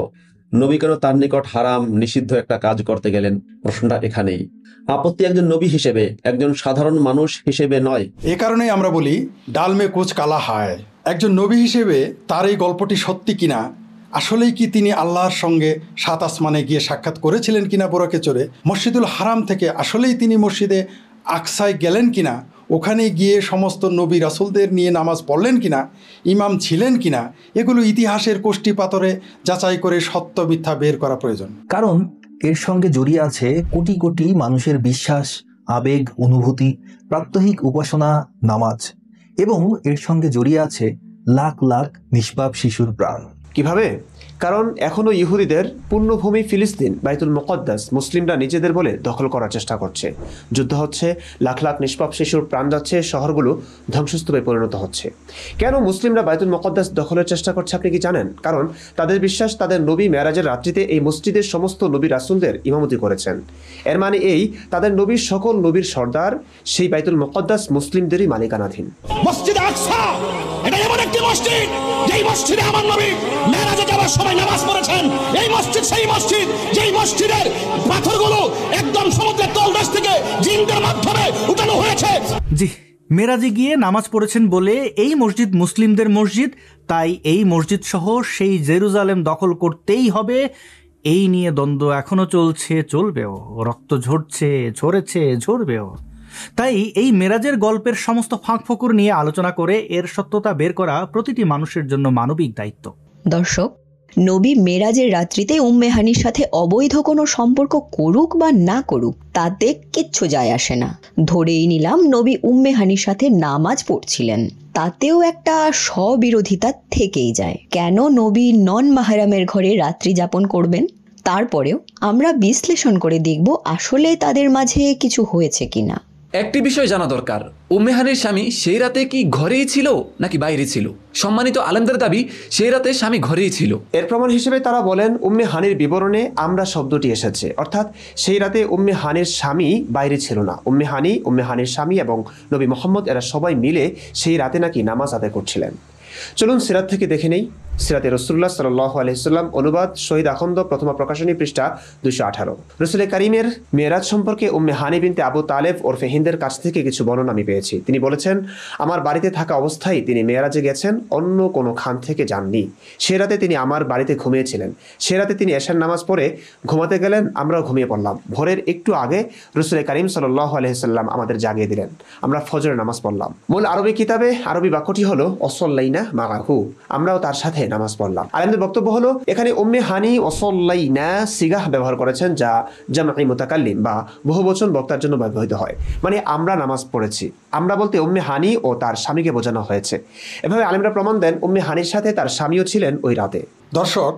নবী কেন তার নিকট হারাম নিষিদ্ধ একটা কাজ করতে গেলেন? প্রশ্নটা এখানেই। আপত্তি একজন নবী হিসেবে, একজন সাধারণ মানুষ হিসেবে নয়। এ কারণেই আমরা বলি ডাল মে কুচ কালা হায়। একজন নবী হিসেবে তার এই গল্পটি সত্যি কিনা, আসলেই কি তিনি আল্লাহর সঙ্গে সাত আসমানে গিয়ে সাক্ষাৎ করেছিলেন কিনা বোরাকে চড়ে, মসজিদুল হারাম থেকে আসলেই তিনি মসজিদে আকসায় গেলেন কিনা, ওখানে গিয়ে সমস্ত নবী রাসূলদের নিয়ে নামাজ পড়লেন কিনা, ইমাম ছিলেন কিনা, এগুলো ইতিহাসের কোষ্ঠী পাথরে যাচাই করে সত্য মিথ্যা বের করা প্রয়োজন। কারণ এর সঙ্গে জড়িয়ে আছে কোটি কোটি মানুষের বিশ্বাস, আবেগ, অনুভূতি, প্রাত্যহিক উপাসনা, নামাজ, এবং এর সঙ্গে জড়িয়ে আছে লাখ লাখ নিষ্পাপ শিশুর প্রাণ। কিভাবে? কারণ এখনো ইহুদিদের পূর্ণভূমি ফিলিস্তিন, বাইতুল মুকদ্দাস মুসলিমরা নিজেদের বলে দখল করার চেষ্টা করছে। যুদ্ধ হচ্ছে, লাখ লাখ নিষ্পাপ শিশুর প্রাণ যাচ্ছে, শহরগুলো ধ্বংসস্তূপে পরিণত হচ্ছে। কেন মুসলিমরা বাইতুল মুকদ্দাস দখলের চেষ্টা করছে আপনি কি জানেন? কারণ তাদের বিশ্বাস তাদের নবী মেরাজের রাত্রিতে এই মসজিদের সমস্ত নবী রাসূলদের ইমামতি করেছেন। এর মানে এই, তাদের নবীর সকল নবীর সর্দার সেই বাইতুল মুকদ্দাস মুসলিমদেরই মালিকানাধীন। মসজিদ আকসা এটা এমন একটি মসজিদ যেই মসজিদে আমার নবী মেরাজে যাওয়ার সময় নামাজ পড়েছেন। এই মসজিদ সেই মসজিদ যেই মসজিদের পাথরগুলো একদম সমুদ্রের তলদেশ থেকে জিনদের মাধ্যমে উঠানো হয়েছে। জি, মেরাজে গিয়ে নামাজ পড়েছেন বলে এই মসজিদ মুসলিমদের মসজিদ, তাই এই মসজিদ সহ সেই জেরুজালেম দখল করতেই হবে। এই নিয়ে দ্বন্দ্ব এখনো চলছে, চলবেও, রক্ত ঝরছে, ঝরেছে, ঝরবেও। তাই এই মেরাজের গল্পের সমস্ত ফাঁকফোকর নিয়ে আলোচনা করে এর সত্যতা বের করা প্রতিটি মানুষের জন্য মানবিক দায়িত্ব। দর্শক, নবী মেরাজের রাত্রিতে উম্মে হানির সাথে অবৈধ কোনো সম্পর্ক করুক বা না করুক তাতে কিচ্ছু যায় আসে না। ধরেই নিলাম নবী উম্মে হানির সাথে নামাজ পড়ছিলেন, তাতেও একটা স্ববিরোধিতা থেকেই যায়। কেন নবী নন মাহরামের ঘরে রাত্রি যাপন করবেন? তারপরেও আমরা বিশ্লেষণ করে দেখব আসলে তাদের মাঝে কিছু হয়েছে কিনা। একটি বিষয় জানা দরকার, উম্মে হানির স্বামী সেই রাতে কি ঘরেই ছিল নাকি বাইরে ছিল? সম্মানিত আলেমদের দাবি সেই রাতে স্বামী ঘরেই ছিল। এর প্রমাণ হিসেবে তারা বলেন উম্মে হানির বিবরণে আমরা শব্দটি এসেছে, অর্থাৎ সেই রাতে উম্মে হানির স্বামী বাইরে ছিল না। উম্মে হানি, উম্মে হানির স্বামী এবং নবী মুহাম্মদ এরা সবাই মিলে সেই রাতে নাকি নামাজ আদায় করছিলেন। চলুন সিরাত থেকে দেখে নেই। সিরাতে রাসূলুল্লাহ সাল্লাল্লাহু আলাইহি ওয়াসাল্লাম অনুবাদ শহীদ আখন্দ প্রথম প্রকাশনী পৃষ্ঠা 218। রাসূল কারীমের মেরাজ সম্পর্কে উম্মে হানি বিনতে আবু তালেব ওরফে হিন্দের কাছ থেকে কিছু বর্ণনা আমি পেয়েছি। তিনি বলেছেন, আমার বাড়িতে থাকা অবস্থায় তিনি মেরাজে গেছেন, অন্য কোনো খান থেকে যাননি। সে রাতে তিনি আমার বাড়িতে ঘুমিয়েছিলেন। সে রাতে তিনি এশার নামাজ পড়ে ঘুমাতে গেলেন, আমরাও ঘুমিয়ে পড়লাম। ভোরের একটু আগে রাসূল কারীম সাল্লাল্লাহু আলাইহি ওয়াসাল্লাম আমাদের জাগিয়ে দিলেন, আমরা ফজরের নামাজ পড়লাম। মূল আরবি কিতাবে আরবি বাক্যটি হলো অসল্লাইনা মাআহু, আমরাও তার সাথে নামাজ পড়লাম। আলেমদের বক্তব্য হলো এখানে উম্মে হানি ওয়াসাল্লাইনা সিগাহ ব্যবহার করেছেন, যা জামঈ মুতাকাল্লিম বা বহুবচন বক্তার জন্য ব্যবহৃত হয়। মানে আমরা নামাজ পড়েছি। আমরা বলতে উম্মে হানি ও তার স্বামীকে বোঝানো হয়েছে। এভাবে আলেমরা প্রমাণ দেন উম্মে হানির সাথে তার স্বামীও ছিলেন ওই রাতে। দর্শক,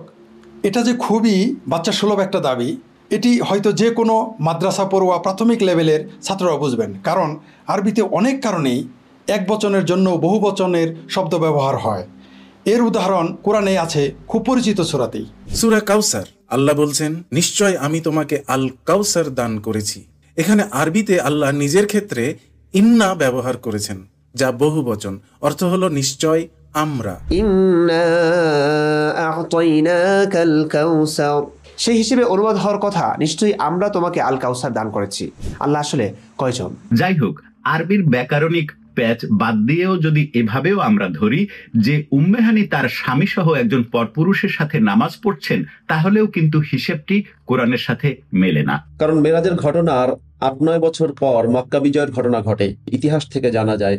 এটা যে খুবই বাচ্চা সুলভ একটা দাবি, এটি হয়তো যে কোনো মাদ্রাসা পড়ুয়া প্রাথমিক লেভেলের ছাত্ররা বুঝবেন, কারণ আরবিতে অনেক কারণেই এক বচনের জন্য বহু বচনের শব্দ ব্যবহার হয়। এর উদাহরণ কোরআনে আছে খুব পরিচিত সূরাতেই। সূরা কাউসার, আল্লাহ বলছেন, নিশ্চয় আমি তোমাকে আল কাউসার দান করেছি। এখানে আরবিতে আল্লাহ নিজের ক্ষেত্রে ইন্না ব্যবহার করেছেন, যা বহু বচন। অর্থ হলো নিশ্চয় আমরা। ইন্না আ'তাইনাকাল কাউসার, সেই হিসেবে অনুবাদ হওয়ার কথা নিশ্চয়ই আমরা তোমাকে আল কাউসার দান করেছি। আল্লাহ আসলে কয়জন? যাই হোক, আরবির ব্যাকরণিক প্যাচ বাদ দিয়েও যদি এভাবেও আমরা ধরি যে উম্মে হানি তার স্বামী সহ একজন পরপুরুষের সাথে নামাজ পড়ছেন, তাহলেও কিন্তু হিসেবটি কোরআনের সাথে মেলে না। কারণ মেরাজের ঘটনার 8-9 বছর পর মক্কা বিজয়ের ঘটনা ঘটে। ইতিহাস থেকে জানা যায়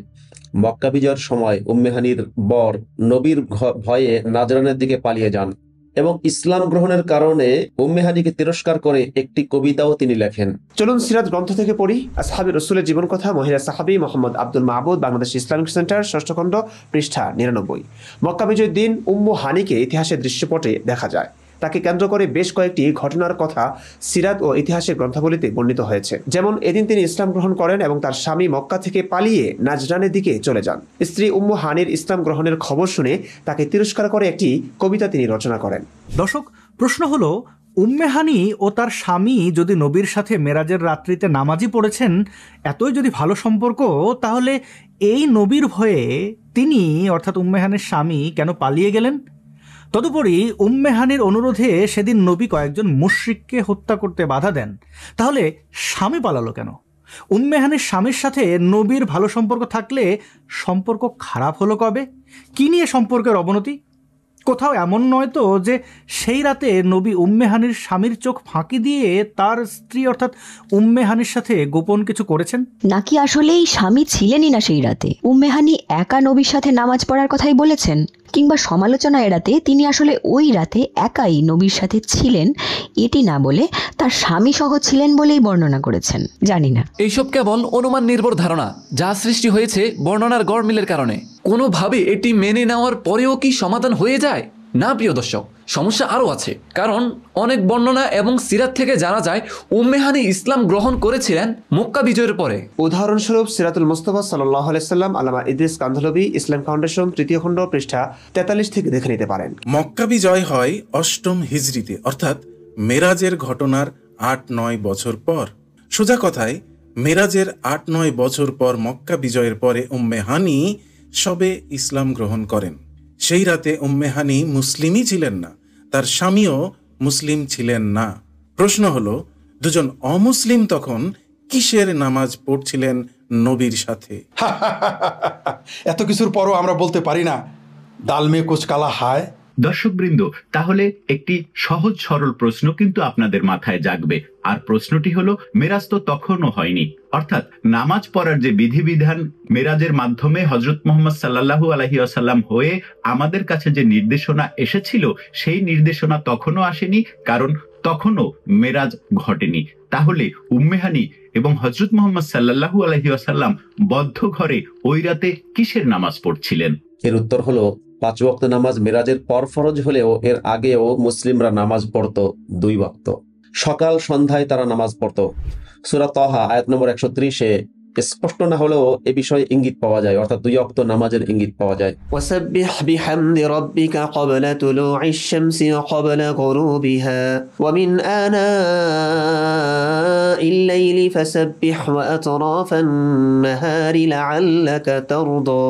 মক্কা বিজয়ের সময় উম্মে হানির বর নবীর ভয়ে নাজরানের দিকে পালিয়ে যান এবং ইসলাম গ্রহণের কারণে উম্মে হানিকে তিরস্কার করে একটি কবিতাও তিনি লেখেন। চলুন সিরাত গ্রন্থ থেকে পড়ি। আসহাবে রাসূলের জীবন কথা, মহিলা সাহাবী মোহাম্মদ আব্দুল মাহবুদ, বাংলাদেশ ইসলামিক সেন্টার, 6ষ্ঠ খণ্ড, পৃষ্ঠা 99। মক্কা বিজয়ের দিন উম্মু হানিকে ইতিহাসের দৃশ্যপটে দেখা যায়। তাকে কেন্দ্র করে বেশ কয়েকটি ঘটনার কথা সিরাত ও ইতিহাসের গ্রন্থাবলীতে বর্ণিত হয়েছে। যেমন এদিন তিনি ইসলাম গ্রহণ করেন এবং তার স্বামী মক্কা থেকে পালিয়ে নাজরানের দিকে চলে যান। স্ত্রী উম্মু হানির ইসলাম গ্রহণের খবর শুনে তাকে তিরস্কার করে একটি কবিতা তিনি রচনা করেন। দর্শক, প্রশ্ন হলো, উম্মে হানি ও তার স্বামী যদি নবীর সাথে মেরাজের রাত্রিতে নামাজই পড়েছেন, এতই যদি ভালো সম্পর্ক, তাহলে এই নবীর ভয়ে তিনি অর্থাৎ উম্মে হানির স্বামী কেন পালিয়ে গেলেন? তদুপরি উম্মে হানির অনুরোধে সেদিন নবী কয়েকজন মুশরিককে হত্যা করতে বাধা দেন, তাহলে স্বামী পালালো কেন? উম্মে হানির স্বামীর সাথে নবীর ভালো সম্পর্ক থাকলে সম্পর্ক খারাপ হলো কবে? কি নিয়ে সম্পর্কের অবনতি? কোথাও এমন নয় তো যে সেই রাতে নবী উম্মে হানির স্বামীর চোখ ফাঁকি দিয়ে তার স্ত্রী অর্থাৎ উম্মে হানির সাথে গোপন কিছু করেছেন? নাকি আসলেই স্বামী ছিলেনই না সেই রাতে? উম্মে হানি একা নবীর সাথে নামাজ পড়ার কথাই বলেছেন, কিংবা সমালোচনা এড়াতে তিনি আসলে ওই রাতে একাই নবীর সাথে ছিলেন, এটি না বলে তার স্বামী সহ ছিলেন বলেই বর্ণনা করেছেন? জানি না। এইসব কেবল অনুমান নির্ভর ধারণা, যা সৃষ্টি হয়েছে বর্ণনার গড়মিলের কারণে। কোনোভাবে এটি মেনে নেওয়ার পরেও কি সমাধান হয়ে যায়? না প্রিয় দর্শক, সমস্যা আরও আছে। কারণ অনেক বর্ণনা এবং সিরাত থেকে জানা যায় উম্মে হানি ইসলাম গ্রহণ করেছিলেন মক্কা বিজয়ের পরে। উদাহরণস্বরূপ সিরাতুল মুস্তাফা সাল্লাল্লাহু আলাইহি সাল্লাম, আল্লামা ইদ্রিস কান্ধলভি, ইসলাম ফাউন্ডেশন, 3য় খণ্ড, পৃষ্ঠা 43 থেকে দেখে নিতে পারেন। মক্কা বিজয় হয় 8ম হিজরিতে, অর্থাৎ মেরাজের ঘটনার 8-9 বছর পর। সোজা কথায় মেরাজের 8-9 বছর পর মক্কা বিজয়ের পরে উম্মে হানি সবে ইসলাম গ্রহণ করেন। সেই রাতে উম্মে হানি মুসলিমই ছিলেন না, তার স্বামীও মুসলিম ছিলেন না। প্রশ্ন হলো, দুজন অমুসলিম তখন কিসের নামাজ পড়ছিলেন নবীর সাথে? এত কিছুর পরও আমরা বলতে পারি না দাল মে কুছ কালা হায়? দর্শকবৃন্দ, তাহলে একটি সহজ সরল প্রশ্ন কিন্তু আপনাদের মাথায় জাগবে। আর প্রশ্নটি হলো, মেরাজ তো তখনও হয়নি, অর্থাৎ নামাজ পড়ার যে বিধিবিধান মেরাজের মাধ্যমে হযরত মুহাম্মদ সাল্লাল্লাহু আলাইহি ওয়াসাল্লাম হয়ে আমাদের কাছে যে নির্দেশনা এসেছিল, সেই নির্দেশনা তখনও আসেনি, কারণ তখনও মেরাজ ঘটেনি। তাহলে উম্মে হানি এবং হযরত মুহাম্মদ সাল্লাল্লাহু আলাইহি ওয়াসাল্লাম বদ্ধ ঘরে ওই রাতে কিসের নামাজ পড়ছিলেন? এর উত্তর হলো 5 ওয়াক্ত নামাজ মেরাজের পর ফরজ হলেও এর আগেও মুসলিমরা নামাজ পড়তো 2 ওয়াক্ত। সকাল সন্ধ্যায় তারা নামাজ পড়তো। সূরা তাহা আয়াত নম্বর 130-এ স্পষ্ট না হলেও এ বিষয়ে ইঙ্গিত পাওয়া যায়, অর্থাৎ 2 ওয়াক্ত নামাজের ইঙ্গিত পাওয়া যায়। ওয়াসাব্বিহ বিহামদি রাব্বিকা ক্বাবলা তুলুইশ শামসি ওয়া ক্বাবলা গুরুবিহা ওয়া মিন আনাইল লাইলি ফাসাব্বিহ ওয়া আতরাফান নাহারি লাআল্লাকা তারদা।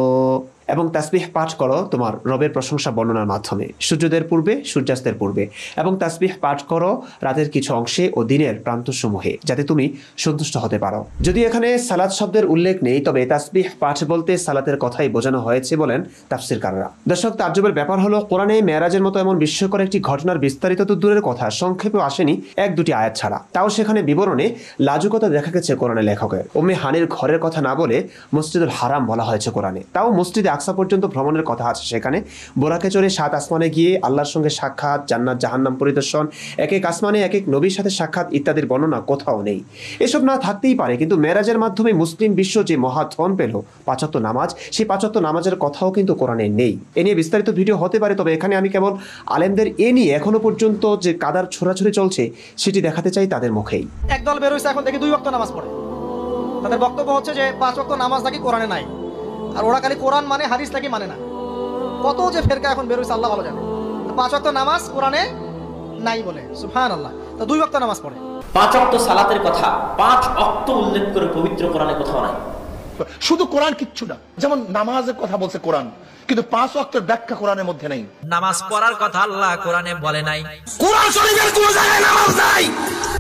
এবং তাসবিহ পাঠ করো তোমার রবের প্রশংসা বর্ণনার মাধ্যমে সূর্যোদয়ের পূর্বে, সূর্যাস্তের পূর্বে, এবং তাসবিহ পাঠ করো রাতের কিছু অংশে ও দিনের প্রান্তসমূহে, যাতে তুমি সন্তুষ্ট হতে পারো। যদি এখানে সালাত শব্দের উল্লেখ নেই, তবে তাসবিহ পাঠ বলতে সালাতের কথাই বোঝানো হয়েছে বলেন তাফসীরকাররা। দর্শক, তাজ্জুবের ব্যাপার হলো কোরআনে মেরাজের মতো এমন বিস্ময়কর একটি ঘটনার বিস্তারিত তো দূরের কথা, সংক্ষেপেও আসেনি 1-2টি আয়াত ছাড়া। তাও সেখানে বিবরণে লাজুকতা দেখা গেছে কোরআনের লেখকের। উম্মে হানির ঘরের কথা না বলে মসজিদুল হারাম বলা হয়েছে কোরআনে। তাও মসজিদে আকসা পর্যন্ত ভ্রমণের কথা আছে সেখানে। বোরাকে চড়ে 7 আসমানে গিয়ে আল্লাহর সঙ্গে সাক্ষাৎ, জান্নাত জাহান্নাম পরিদর্শন, এক এক আসমানে এক এক নবীর সাথে সাক্ষাৎ ইত্যাদির বর্ণনা কোথাও নেই। এসব না থাকতেই পারে, কিন্তু মেরাজের মাধ্যমে মুসলিম বিশ্ব যে মহাধন পেল 5 ওয়াক্ত নামাজ, সেই 5 ওয়াক্ত নামাজের কথাও কিন্তু কোরআনে নেই। এ নিয়ে বিস্তারিত ভিডিও হতে পারে, তবে এখানে আমি কেবল আলেমদের এ নিয়ে এখনো পর্যন্ত যে কাদার ছোড়াছুড়ি চলছে সেটি দেখাতে চাই তাদের মুখেই। একদল বের হইছে এখন দেখি 2 ওয়াক্ত নামাজ পড়ে। তাদের বক্তব্য হচ্ছে যে 5 ওয়াক্ত নামাজ নাকি কোরআনে নাই, আর ওরা খালি কোরআন মানে হাদিস নাকি মানে না। কত যে ফেরকা এখন বের হইছে আল্লাহ ভালো জানে। 5 ওয়াক্ত নামাজ কোরআনে নাই বলে, সুবহানাল্লাহ। তো 2 ওয়াক্ত নামাজ পড়ে। 5 ওয়াক্ত সালাতের কথা 5 ওয়াক্ত উল্লেখ করে পবিত্র কোরআনে কোথাও নাই। শুধু কোরআন কিচ্ছু না, যেমন নামাজের কথা বলছে কোরআন, কিন্তু 5 ওয়াক্তের ব্যাখ্যা কোরআনের মধ্যে নেই। নামাজ পড়ার কথা আল্লাহ কোরআনে বলে নাই। কোরআন শরীফের কোন জায়গায় নামাজ নাই।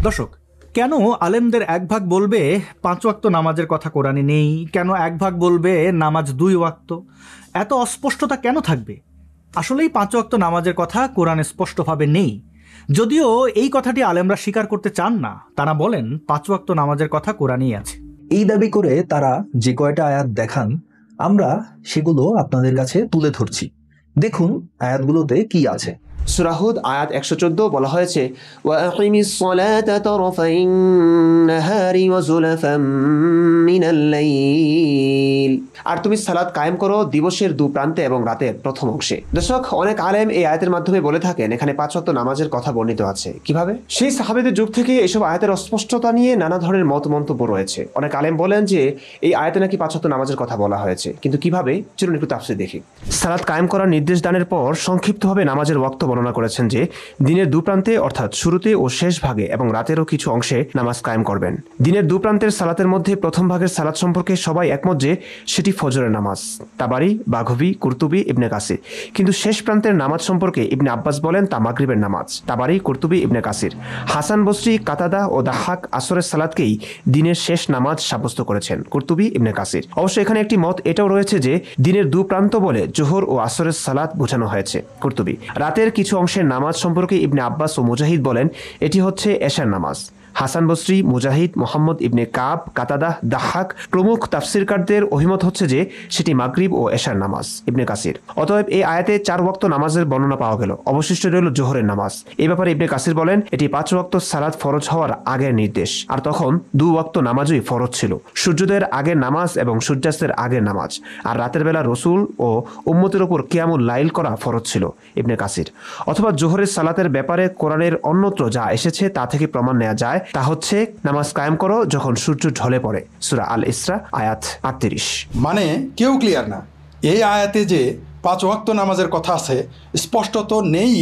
দর্শক, কেন আলেমদের 1 ভাগ বলবে 5 ওয়াক্ত নামাজের কথা কোরআনে নেই, কেন 1 ভাগ বলবে নামাজ 2 ওয়াক্ত? এত অস্পষ্টতা কেন থাকবে? আসলেই 5 ওয়াক্ত নামাজের কথা কোরআনে স্পষ্টভাবে নেই। যদিও এই কথাটি আলেমরা স্বীকার করতে চান না, তারা বলেন 5 ওয়াক্ত নামাজের কথা কোরআনেই আছে। এই দাবি করে তারা যে কয়টা আয়াত দেখান, আমরা সেগুলো আপনাদের কাছে তুলে ধরছি। দেখুন আয়াতগুলোতে কি আছে। সূরা হুদ আয়াত 114 বলা হয়েছে, ওয়া আকিমিস সালাতা তারফাইন নাহারি ওয়া যুলাফাম মিনাল লাইল। আর তুমি সালাত কায়েম করো দিবসের 2 প্রান্তে এবং রাতের প্রথম অংশে। দর্শক, অনেক আলেম এই আয়াতের মাধ্যমে বলে থাকেন এখানে 5 ওয়াক্ত নামাজের কথা বর্ণিত আছে। কিভাবে? সেই সাহাবীদের যুগ থেকে এসব আয়াতের অস্পষ্টতা নিয়ে নানা ধরনের মন্তব্য রয়েছে। অনেক আলেম বলেন যে এই আয়াতে নাকি 5 ওয়াক্ত নামাজের কথা বলা হয়েছে, কিন্তু কিভাবে? চলুন একটু তাফসীর দেখি। সালাত কায়েম করার নির্দেশ দানের পর সংক্ষিপ্তভাবে নামাজের ওয়াক্ত বর্ণনা করেছেন যে দিনের 2 প্রান্তে, অর্থাৎ শুরুতে ও শেষ ভাগে এবং রাতেরও কিছু অংশে নামাজ কায়েম করবেন। দিনের 2 প্রান্তের সালাতের মধ্যে প্রথম ভাগের সালাত সম্পর্কে সবাই একমত যে সেটি ফজরের নামাজ, তাবারি, বাঘবি, কুরতুবি, ইবনে কাসির। কিন্তু শেষ প্রান্তের নামাজ সম্পর্কে ইবনে আব্বাস বলেন তা মাগরিবের নামাজ, তাবারি, কুরতুবি, ইবনে কাসির। হাসান বসরি, কাতাদা ও দাহাক আসরের সালাতকেই দিনের শেষ নামাজ সাব্যস্ত করেছেন, কুরতুবি, ইবনে কাসির। অবশ্য এখানে একটি মত এটাও রয়েছে যে দিনের 2 প্রান্ত বলে জোহর ও আসরের সালাত বোঝানো হয়েছে, কুরতুবি। রাতের কিছু অংশের নামাজ সম্পর্কে ইবনে আব্বাস ও মুজাহিদ বলেন এটি হচ্ছে এশার নামাজ। হাসান বসরি, মুজাহিদ, মোহাম্মদ ইবনে কাব, কাতাদা, দাহাক প্রমুখ তাফসীরকারদের অভিমত হচ্ছে যে সেটি মাগরিব ও এশার নামাজ, ইবনে কাসির। অতএব এই আয়াতে 4 ওয়াক্ত নামাজের বর্ণনা পাওয়া গেল, অবশিষ্ট রইল জোহরের নামাজ। এই ব্যাপারে ইবনে কাসির বলেন এটি 5 ওয়াক্ত সালাত ফরজ হওয়ার আগের নির্দেশ, আর তখন 2 ওয়াক্ত নামাজই ফরজ ছিল, সূর্যোদয়ের আগের নামাজ এবং সূর্যাস্তের আগের নামাজ। আর রাতের বেলা রসুল ও উম্মতের উপর কিয়ামুল লাইল করা ফরজ ছিল, ইবনে কাসির। অথবা জোহরের সালাতের ব্যাপারে কোরআনের অন্যত্র যা এসেছে তা থেকে প্রমাণ নেওয়া যায়, তা হচ্ছে নামাজ কায়েম করো যখন সূর্য ঢলে পড়ে, সূরা আল ইসরা আয়াত 38। মানে কেউ ক্লিয়ার না এই আয়াতে যে 5 ওয়াক্ত নামাজের কথা আছে, স্পষ্ট তো নেই,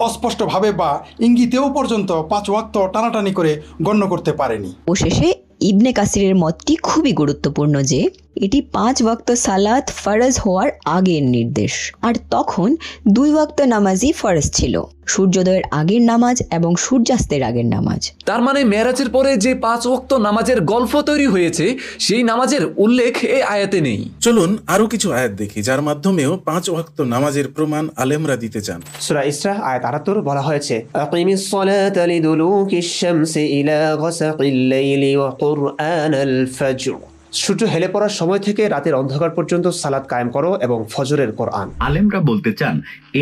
অস্পষ্টভাবে বা ইঙ্গিতেও পর্যন্ত 5 ওয়াক্ত টানাটানি করে গণ্য করতে পারেনি। অবশেষে ইবনে কাসিরের মতটি খুবই গুরুত্বপূর্ণ যে এটি 5 ওয়াক্ত সালাত ফরজ হওয়ার আগের নির্দেশ, আর তখন 2 ওয়াক্ত নামাজই ফরজ ছিল, সূর্যোদয়ের আগের নামাজ এবং সূর্যাস্তের আগের নামাজ। তার মানে মেরাজের পরে যে 5 ওয়াক্ত নামাজের গল্প তৈরি হয়েছে সেই নামাজের উল্লেখ এই আয়াতে নেই। চলুন আরো কিছু আয়াত দেখি যার মাধ্যমেও 5 ওয়াক্ত নামাজের প্রমাণ আলেমরা দিতে চান। সূরা ইসরা আয়াত 78 বলা হয়েছে, আকিমিস সালাতা লিদুলুকিশ শামসি ইলা গাসাকিল লাইলি ওয়া কুরআনাল ফজর। সূর্য হেলে পড়ার সময় থেকে রাতের অন্ধকার পর্যন্ত সালাত কায়েম করো এবং ফজরের কোরআন। আলেমরা বলতে চান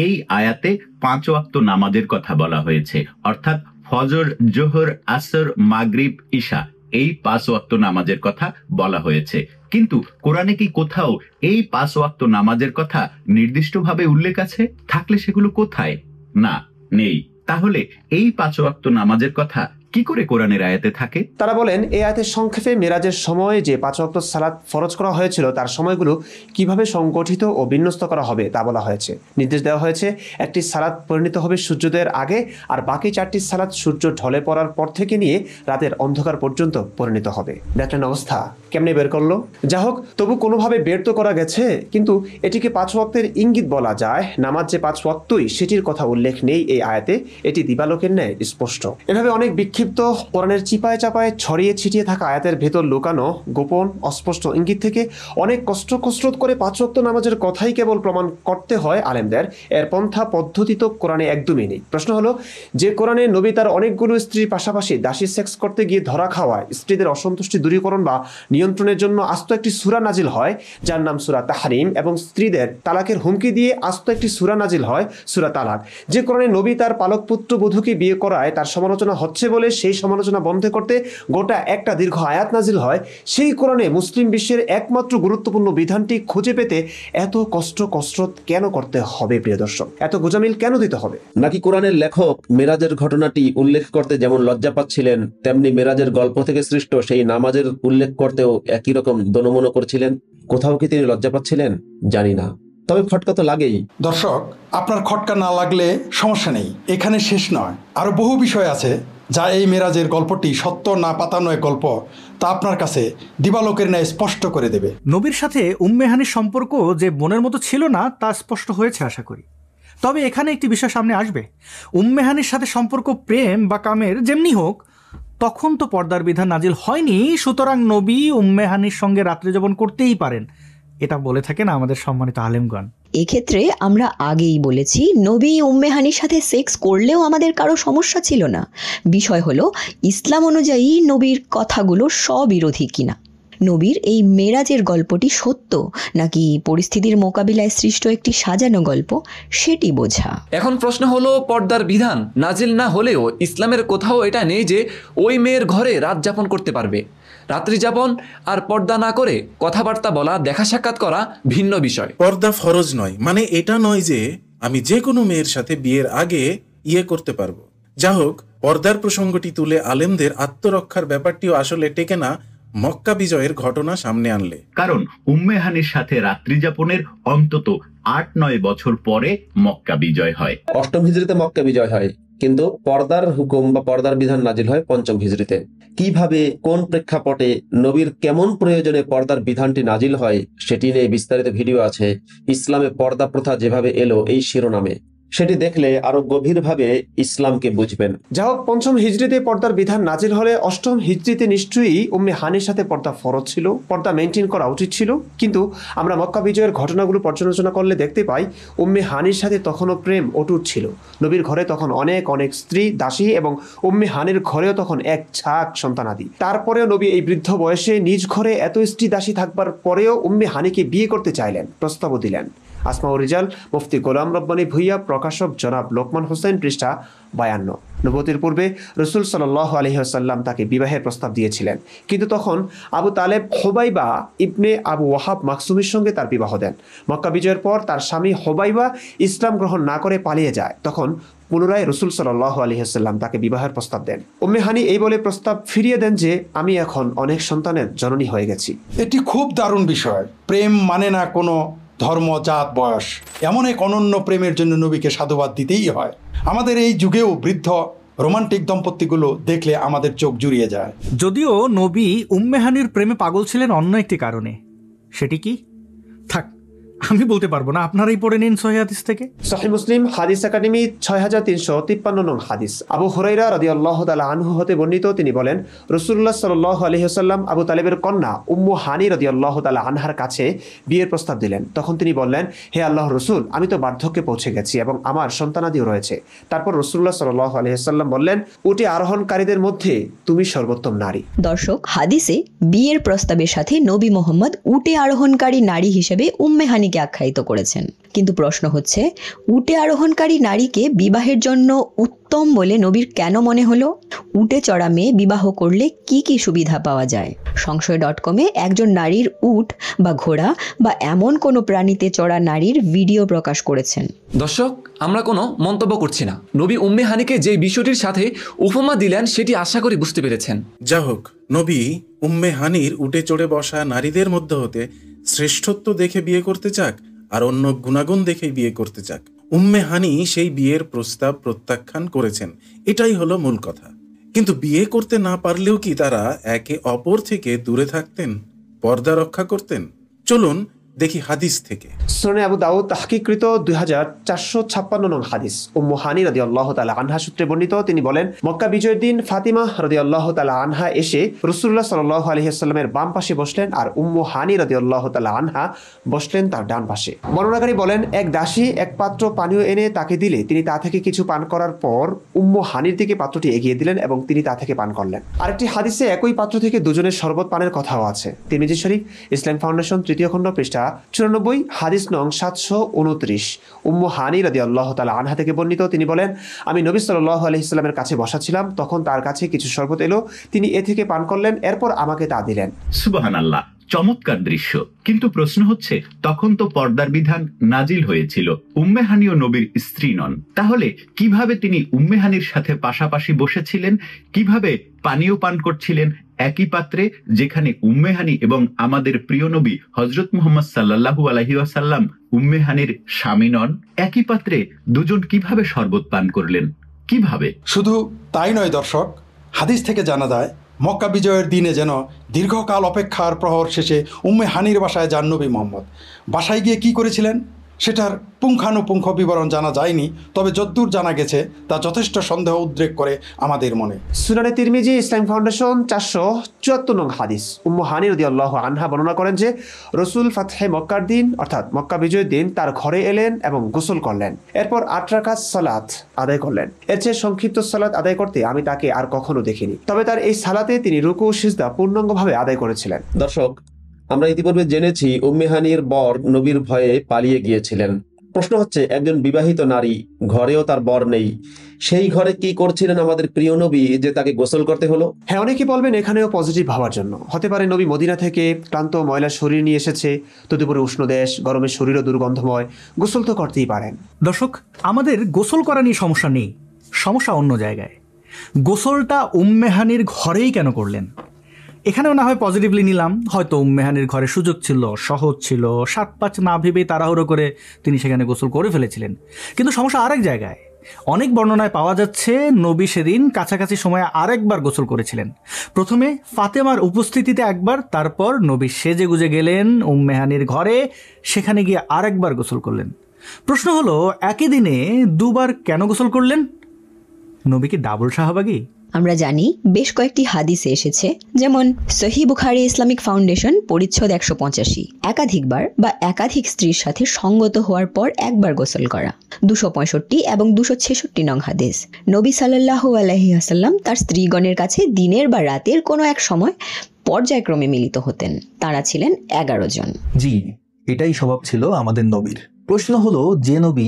এই আয়াতে 5 ওয়াক্ত নামাজের কথা বলা হয়েছে, অর্থাৎ ফজর, জোহর, আসর, মাগরিব, ইশা, এই 5 ওয়াক্ত নামাজের কথা বলা হয়েছে। কিন্তু কোরআনে কি কোথাও এই 5 ওয়াক্ত নামাজের কথা নির্দিষ্টভাবে উল্লেখ আছে? থাকলে সেগুলো কোথায়? না, নেই। তাহলে এই 5 ওয়াক্ত নামাজের কথা কি করে কোরআনের আয়াতে থাকে? তারা বলেন এই আয়াতের সংক্ষেপে মেরাজের সময় যে 5 ওয়াক্ত সালাত ফরজ করা হয়েছিল তার সময়গুলো কিভাবে সংগঠিত ও বিন্যস্ত করা হবে তা বলা হয়েছে। নির্দেশ দেওয়া হয়েছে একটি সালাত পরিণত হবে সূর্যোদয়ের আগে, আর বাকি 4টি সালাত সূর্য ঢলে পড়ার পর থেকে নিয়ে রাতের অন্ধকার পর্যন্ত পরিণত হবে। দেখলেন অবস্থা কেমনে বের করলো? যা হোক, তবু কোনোভাবে বের তো করা গেছে, কিন্তু এটিকে 5 ওয়াক্তের ইঙ্গিত বলা যায়। নামাজ যে 5 ওয়াক্তই সেটির কথা উল্লেখ নেই এই আয়াতে, এটি দিবালোকের ন্যায় স্পষ্ট। এভাবে অনেক বিক্ষিপ্ত কোরআনের চিপায় চাপায় ছড়িয়ে ছিটিয়ে থাকা আয়াতের ভেতর লুকানো গোপন অস্পষ্ট ইঙ্গিত থেকে অনেক কসরত করে 5 ওয়াক্ত নামাজের কথাই কেবল প্রমাণ করতে হয় আলেমদের। এর পন্থা পদ্ধতি তো কোরআনে একদমই নেই। প্রশ্ন হলো, যে কোরআনে নবী তার অনেকগুলো স্ত্রীর পাশাপাশি দাসী সেক্স করতে গিয়ে ধরা খাওয়ায়, স্ত্রীদের অসন্তুষ্টি দূরীকরণ বা নিয়ন্ত্রণের জন্য আস্ত একটি সূরা নাজিল হয় যার নাম সূরা তাহরিম, এবং স্ত্রীদের তালাকের হুমকি দিয়ে আস্ত একটি সূরা নাজিল হয় সূরা তালাক। যে কোরআনে নবী তার পালক পুত্র বধূকে বিয়ে করায় তার সমালোচনা হচ্ছে বলে সেই সমালোচনা বন্ধ করতে গোটা একটা দীর্ঘ আয়াত নাজিল হয়, সেই কোরআনে মুসলিম বিশ্বের একমাত্র গুরুত্বপূর্ণ বিধানটি খুঁজে পেতে এত কসরত কেন করতে হবে? প্রিয় দর্শক, এত গোজামিল কেন দিতে হবে? নাকি কোরআনের লেখক মেরাজের ঘটনাটি উল্লেখ করতে যেমন লজ্জা পাচ্ছিলেন, তেমনি মেরাজের গল্প থেকে সৃষ্ট সেই নামাজের উল্লেখ করতেও একই রকম দনমন করছিলেন? কোথাও কি তিনি লজ্জা পাচ্ছিলেন? জানি না, তবে খটকা তো লাগেই। দর্শক, আপনার খটকা না লাগলে সমস্যা নেই, এখানে শেষ নয়, আরো বহু বিষয় আছে যা এই মেরাজের গল্পটি সত্য না পাতানো এক গল্প তা আপনার কাছে দিবালোকের ন্যায় স্পষ্ট করে দেবে। নবীর সাথে উম্মে হানির সম্পর্ক যে বোনের মতো ছিল না তা স্পষ্ট হয়েছে আশা করি। তবে এখানে একটি বিষয় সামনে আসবে, উম্মে হানির সাথে সম্পর্ক প্রেম বা কামের যেমনি হোক, তখন তো পর্দার বিধান নাজিল হয়নি, সুতরাং নবী উম্মে হানির সঙ্গে রাত্রি যাপন করতেই পারেন, এটা বলে থাকেন আমাদের সম্মানিত আলেমগণ। এক্ষেত্রে আমরা আগেই বলেছি নবী উম্মে হানির সাথে সেক্স করলেও আমাদের কারো সমস্যা ছিল না। বিষয় হলো ইসলাম অনুযায়ী নবীর কথাগুলো স্ববিরোধী কিনা, নবীর এই মেরাজের গল্পটি সত্য নাকি পরিস্থিতির মোকাবিলায় সৃষ্ট একটি সাজানো গল্প, সেটি বোঝা। এখন প্রশ্ন হলো, পর্দার বিধান নাজিল না হলেও ইসলামের কোথাও এটা নেই যে ওই মেয়ের ঘরে রাত যাপন করতে পারবে। রাত্রি যাপন আর পর্দা না করে কথাবার্তা বলা, দেখা সাক্ষাৎ করা ভিন্ন বিষয়। পর্দা ফরজ নয় মানে এটা নয় যে আমি যে কোনো মেয়ের সাথে বিয়ের আগে করতে পারবো। যা হোক, পর্দার প্রসঙ্গটি তুলে আলেমদের আত্মরক্ষার ব্যাপারটিও আসলে টেকে না মক্কা বিজয়ের ঘটনা সামনে আনলে। কারণ উম্মে হানির সাথে রাত্রি যাপনের অন্তত 8-9 বছর পরে মক্কা বিজয় হয়। 8ম হিজরিতে মক্কা বিজয় হয়, কিন্তু পর্দার হুকুম বা পর্দার বিধান নাজিল হয় 5ম হিজরিতে। কিভাবে, কোন প্রেক্ষাপটে, নবীর কেমন প্রয়োজনে পর্দার বিধানটি নাজিল হয় সেটি নিয়ে বিস্তারিত ভিডিও আছে ইসলামে পর্দা প্রথা যেভাবে এলো এই শিরোনামে। সেটি দেখলে আরো গভীরভাবে ইসলামকে বুঝবেন। যা হোক, 5ম হিজরিতে পর্দার বিধান নাজিল হলে 8ম হিজরিতে নিশ্চয়ই উম্মে হানির সাথে পর্দা ফরজ ছিল, পর্দা মেনটেন করা উচিত ছিল। কিন্তু আমরা মক্কা বিজয়ের ঘটনাগুলো পর্যালোচনা করলে দেখতে পাই উম্মে হানির সাথে তখনও প্রেম অটুট ছিল। নবীর ঘরে তখন অনেক স্ত্রী দাসী, এবং উম্মে হানির ঘরেও তখন এক ঝাঁক সন্তানাদি। তারপরেও নবী এই বৃদ্ধ বয়সে নিজ ঘরে এত স্ত্রী দাসী থাকবার পরেও উম্মে হানিকে বিয়ে করতে চাইলেন, প্রস্তাবও দিলেন। আসমাউর রিজাল, মুফতি গোলাম রব্বানী ভুইয়া, প্রকাশক জনাব লোকমান হোসেন, পৃষ্ঠা 52। নবুয়তের পূর্বে রাসূল সাল্লাল্লাহু আলাইহি ওয়াসাল্লাম তাকে বিবাহের প্রস্তাব দিয়েছিলেন, কিন্তু তখন আবু তালেব হুবাইবা ইবনে আবু ওয়াহাব মাকসুমের সঙ্গে তার বিবাহ দেন। মক্কা বিজয়ের পর তার স্বামী হুবাইবা ইসলাম গ্রহণ না করে পালিয়ে যায়। তখন পুনরায় রাসূল সাল্লাল্লাহু আলাইহি ওয়াসাল্লাম তাকে বিবাহের প্রস্তাব দেন। উম্মে হানি এই বলে প্রস্তাব ফিরিয়ে দেন যে আমি এখন অনেক সন্তানের জননী হয়ে গেছি। এটি খুব দারুণ বিষয়। প্রেম মানে না কোনো ধর্ম, জাত, বয়স। এমন এক অনন্য প্রেমের জন্য নবীকে সাধুবাদ দিতেই হয়। আমাদের এই যুগেও বৃদ্ধ রোমান্টিক দম্পতিগুলো দেখলে আমাদের চোখ জুড়িয়ে যায়। যদিও নবী উম্মে হানির প্রেমে পাগল ছিলেন অন্য একটি কারণে, সেটি কি? থাক, আমি বলতে পারবো না, আপনারাই পড়ে নিন সহিহ হাদিস থেকে। সহিহ মুসলিম হাদিস একাডেমি 6353 নং হাদিস। আবু হুরায়রা রাদিয়াল্লাহু তাআলা আনহু হতে বর্ণিত, তিনি বলেন রাসূলুল্লাহ সাল্লাল্লাহু আলাইহি ওয়াসাল্লাম আবু তালেবের কন্যা উম্মু হানি রাদিয়াল্লাহু তাআলা আনহার কাছে বিয়ের প্রস্তাব দিলেন। তখন তিনি বললেন, হে আল্লাহর রাসূল, আমি তো বার্ধক্যে পৌঁছে গেছি এবং আমার সন্তানাদিও রয়েছে। তারপর রাসূলুল্লাহ সাল্লাল্লাহু আলাইহি ওয়াসাল্লাম বললেন, উটে আরোহণকারীদের মধ্যে তুমি সর্বোত্তম নারী। দর্শক, হাদিসে বিয়ের প্রস্তাবের সাথে নবী মোহাম্মদ উটে আরোহণকারী নারী হিসেবে উম্মে হানিকে নারীকে আখ্যায়িত করেছেন। কিন্তু প্রশ্ন হচ্ছে, উটে আরোহণকারী নারীকে বিবাহের জন্য উত্তম বলে নবীর কেন মনে হলো? উটে চড়া মেয়ে বিবাহ করলে কি কি সুবিধা পাওয়া যায়? সংশয়.com-এ একজন নারীর উট বা ঘোড়া বা এমন কোনো প্রাণীতে চড়া নারীর ভিডিও প্রকাশ করেছেন। দর্শক, আমরা কোনো মন্তব্য করছি না। নবী উম্মে হানিকে যে বিষয়টির সাথে উপমা দিলেন সেটি আশা করি বুঝতে পেরেছেন। যা হোক, নবী উম্মে হানির উটে চড়ে বসা নারীদের মধ্যে হতে শ্রেষ্ঠত্ব দেখে বিয়ে করতে চাক আর অন্য গুণাগুণ দেখে বিয়ে করতে চাক, উম্মে হানি সেই বিয়ের প্রস্তাব প্রত্যাখ্যান করেছেন। এটাই হলো মূল কথা। কিন্তু বিয়ে করতে না পারলেও কি তারা একে অপর থেকে দূরে থাকতেন, পর্দা রক্ষা করতেন? চলুন দেখি হাদিস থেকে। সুনানে আবু দাউদ তাহকিকৃত 2456 নং হাদিস উম্মু হানি রাদিয়াল্লাহু তাআলা আনহা সূত্রে বর্ণিত। তিনি বলেন, মক্কা বিজয়ের দিন ফাতিমা রাদিয়াল্লাহু তাআলা আনহা এসে রাসূলুল্লাহ সাল্লাল্লাহু আলাইহি ওয়াসাল্লামের বাম পাশে বসলেন আর উম্মু হানি রাদিয়াল্লাহু তাআলা আনহা বসলেন তার ডান পাশে। বর্ণনাকারী বলেন, এক দাসী এক পাত্র পানীয় এনে তাকে দিলে তিনি তা থেকে কিছু পান করার পর উম্মু হানির দিকে পাত্রটি এগিয়ে দিলেন এবং তিনি তা থেকে পান করলেন। আরেকটি হাদিসে একই পাত্র থেকে দুজনের শরবত পানের কথাও আছে। তিরমিজি শরীফ ইসলাম ফাউন্ডেশন 3য় খণ্ড পৃষ্ঠা 94, হাদিস নং 729, উম্মু হানি রাদিয়াল্লাহু তাআলা আনহা থেকে বর্ণিত। তিনি বলেন, আমি নবী সাল্লাল্লাহু আলাইহি সাল্লামের কাছে বসা ছিলাম, তখন তার কাছে কিছু শরবত এলো, তিনি এ থেকে পান করলেন, এরপর আমাকে তা দিলেন। সুবহানাল্লাহ, চমৎকার দৃশ্য। কিন্তু প্রশ্ন হচ্ছে, তখন তো পর্দার বিধান নাজিল হয়েছিল, উম্মে হানিও নবীর স্ত্রী নন, তাহলে কিভাবে তিনি উম্মে হানির সাথে পাশাপাশি বসেছিলেন? কিভাবে পানীয় পান করছিলেন একই পাত্রে, যেখানে উম্মে হানি এবং আমাদের প্রিয় নবী হযরত মুহাম্মদ সাল্লাল্লাহু আলাইহি ওয়াসাল্লাম উম্মে হানির স্বামী নন? একই পাত্রে দুজন কিভাবে শরবত পান করলেন? কিভাবে? শুধু তাই নয় দর্শক, হাদিস থেকে জানা যায় মক্কা বিজয়ের দিনে যেন দীর্ঘকাল অপেক্ষার প্রহর শেষে উম্মে হানির বাসায় যান নবী মোহাম্মদ। বাসায় গিয়ে কি করেছিলেন সেটার পুঙ্খানুপুঙ্খ বিবরণ জানা যায়নি, তবে যদ্দূর জানা গেছে তা যথেষ্ট সন্দেহ উদ্রেক করে আমাদের মনে। সুনানে তিরমিজি ইসলাম ফাউন্ডেশন 474 নং হাদিস উম্মু হানি রাদিয়াল্লাহু আনহা বর্ণনা করেন যে রাসূল ফাতহে মক্কার দিন অর্থাৎ মক্কা বিজয়ের দিন তার ঘরে এলেন এবং গোসল করলেন, এরপর 8 রাকাত সালাত আদায় করলেন। এর চেয়ে সংক্ষিপ্ত সালাত আদায় করতে আমি তাকে আর কখনো দেখিনি, তবে তার এই সালাতে তিনি রুকু ও সিজদা পূর্ণাঙ্গভাবে আদায় করেছিলেন। দর্শক, আমরা ইতিপূর্বে জেনেছি উম্মে হানির বর নবীর ভয়ে পালিয়ে গিয়েছিলেন। প্রশ্ন হচ্ছে, একজন বিবাহিত নারী, ঘরেও তার বর নেই, সেই ঘরে কি করছিলেন আমাদের প্রিয় নবী যে তাকে গোসল করতে হলো? হ্যাঁ, অনেকে বলবেন এখানেও পজিটিভ ভাবার জন্য হতে পারে নবী মদিনা থেকে ক্লান্ত ময়লা শরীর নিয়ে এসেছে, তদুপরি উষ্ণ দেশ, গরমের শরীরও দুর্গন্ধময়, গোসল তো করতেই পারেন। দর্শক, আমাদের গোসল করা নিয়ে সমস্যা নেই, সমস্যা অন্য জায়গায়। গোসলটা উম্মে হানির ঘরেই কেন করলেন? এখানেও না হয় পজিটিভলি নিলাম, হয়তো উম্মে হানির ঘরে সুযোগ ছিল, সহজ ছিল, 7-5 না ভেবে তাড়াহুড়ো করে তিনি সেখানে গোসল করে ফেলেছিলেন। কিন্তু সমস্যা আরেক জায়গায়। অনেক বর্ণনায় পাওয়া যাচ্ছে নবী সেদিন কাছাকাছি সময়ে আরেকবার গোসল করেছিলেন। প্রথমে ফাতেমার উপস্থিতিতে একবার, তারপর নবী সেজে গুজে গেলেন উম্মে হানির ঘরে, সেখানে গিয়ে আরেকবার গোসল করলেন। প্রশ্ন হলো, একই দিনে দুবার কেন গোসল করলেন? নবী কি ডাবল শাহবাগী? আমরা জানি বেশ কয়েকটি হাদিসে এসেছে, যেমন সহিহ বুখারী ইসলামিক ফাউন্ডেশন পরিচ্ছদ 185, একাধিকবার বা একাধিক স্ত্রীর সাথে সঙ্গত হওয়ার পর একবার গোসল করা, 265 এবং 266 নং হাদিস। নবী সাল্লাল্লাহু আলাইহি ওয়াসাল্লাম তার স্ত্রীগণের কাছে দিনের বা রাতের কোনো এক সময় পর্যায়ক্রমে মিলিত হতেন। তারা ছিলেন 11 জন। জি, এটাই স্বভাব ছিল আমাদের নবীর। প্রশ্ন হলো, যে নবী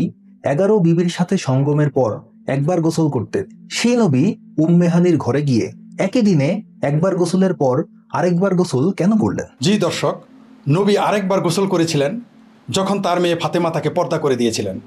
11 বিবির সাথে সঙ্গমের পর একবার গোসল করতেন, সেই নবী উম্মে হানির ঘরে গিয়ে একই দিনে একবার গোসলের পর আরেকবার গোসল কেন করলেন? জি দর্শক, নবী আরেকবার গোসল করেছিলেন যখন তার মেয়ে ফাতেমা তাকে পর্দা করে দিয়েছিলেন।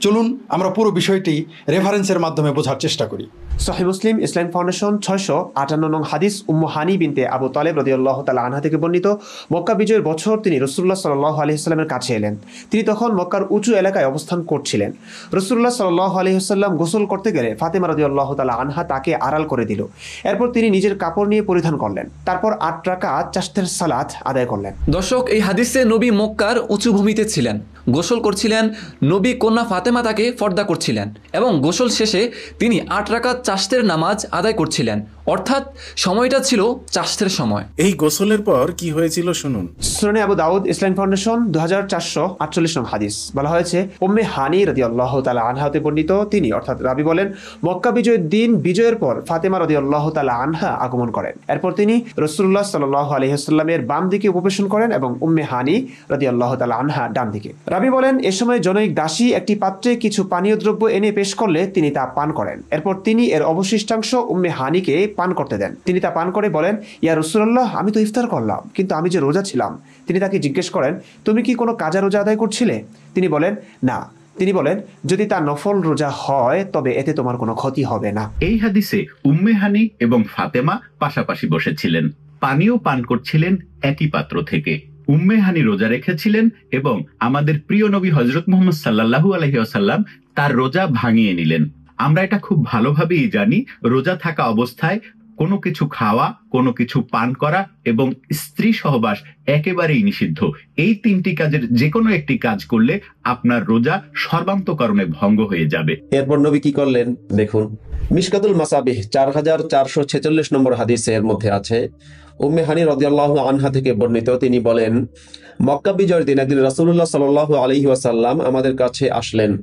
চলুন আমরা পুরো বিষয়টি রেফারেন্সের মাধ্যমে বোঝার চেষ্টা করি। সহিহ মুসলিম ইসলাম ফাউন্ডেশন 658 নং হাদিস উম্মু হানি বিনতে আবু তালেব রাদিয়াল্লাহু তাআলা আনহা থেকে বর্ণিত। মক্কা বিজয়ের বছর তিনি রাসূলুল্লাহ সাল্লাল্লাহু আলাইহি ওয়াসাল্লামের কাছে এলেন। তিনি তখন মক্কার উঁচু এলাকায় অবস্থান করছিলেন। রাসূলুল্লাহ সাল্লাল্লাহু আলাইহি ওয়াসাল্লাম গোসল করতে গেলে ফাতেমা রাদিয়াল্লাহু তাআলা আনহা তাকে আড়াল করে দিল। এরপর তিনি নিজের কাপড় নিয়ে পরিধান করলেন, তারপর 8 রাকাত চাশতের সালাত আদায় করলেন। দর্শক, এই হাদিসে নবী মক্কার উঁচু ভূমিতে ছিলেন, গোসল করছিলেন, নবী কন্যা ফাতেমা তাকে পর্দা করছিলেন এবং গোসল শেষে তিনি 8 রাকাত চাশতের নামাজ আদায় করছিলেন। অর্থাৎ সময়টা ছিল চাষের সময়। এই গোসলের পর কি হয়েছিল শুনুন। সুনানে আবু দাউদ ইসলামিক ফাউন্ডেশন 2448 নং হাদিস বলা হয়েছে, উম্মে হানি রাদিয়াল্লাহু তাআলা আনহা হতে বর্ণিত, তিনি অর্থাৎ রাবি বলেন, মক্কা বিজয়ের দিন বিজয়ের পর ফাতেমা রাদিয়াল্লাহু তাআলা আনহা আগমন করেন। এরপর তিনি রাসূলুল্লাহ সাল্লাল্লাহু আলাইহি ওয়াসাল্লামের বাম দিকে উপবেশন করেন এবং উম্মে হানি রাদিয়াল্লাহু তাআলা আনহা ডান দিকে। রাবি বলেন, এ সময় জনৈক দাসী একটি পাত্রে কিছু পানীয় দ্রব্য এনে পেশ করলে তিনি তা পান করেন। এরপর তিনি এর অবশিষ্টাংশ উম্মে হানিকে পান করতে দেন। তিনি তা পান করে বলেন, ইয়া রাসূলুল্লাহ, আমি তো ইফতার করলাম, কিন্তু আমি যে রোজা ছিলাম। তিনি তাকে জিজ্ঞেস করেন, তুমি কি কোনো কাজা রোজা আদায় করছিলে? তিনি বলেন, না। তিনি বলেন, যদি তা নফল রোজা হয় তবে এতে তোমার কোনো ক্ষতি হবে না। এই হাদিসে উম্মে হানি এবং ফাতেমা পাশাপাশি বসেছিলেন, পানিও পান করছিলেন একই পাত্র থেকে। উম্মে হানি রোজা রেখেছিলেন এবং আমাদের প্রিয় নবী হযরত মুহাম্মদ সাল্লাল্লাহু আলাইহি ওয়াসাল্লাম তার রোজা ভাঙিয়ে নিলেন। আমরা এটা খুব ভালোভাবেই জানি, রোজা থাকা অবস্থায় কোনো কিছু খাওয়া, কোনো কিছু পান করা এবং স্ত্রী সহবাস একেবারেই নিষিদ্ধ। এই তিনটি কাজের যে কোনো একটি কাজ করলে আপনার রোজা সর্বান্তকরণে ভঙ্গ হয়ে যাবে। এরপর নবী কি করলেন দেখুন। মিশকাতুল মাসাবিহ 4446 নম্বর হাদিসের মধ্যে আছে, উম্মে হানি রাদিয়াল্লাহু আনহা থেকে বর্ণিত, তিনি বলেন, মক্কা বিজয়ের দিন একদিন রাসূলুল্লাহ সাল্লাল্লাহু আলাইহি ওয়াসাল্লাম আমাদের কাছে আসলেন।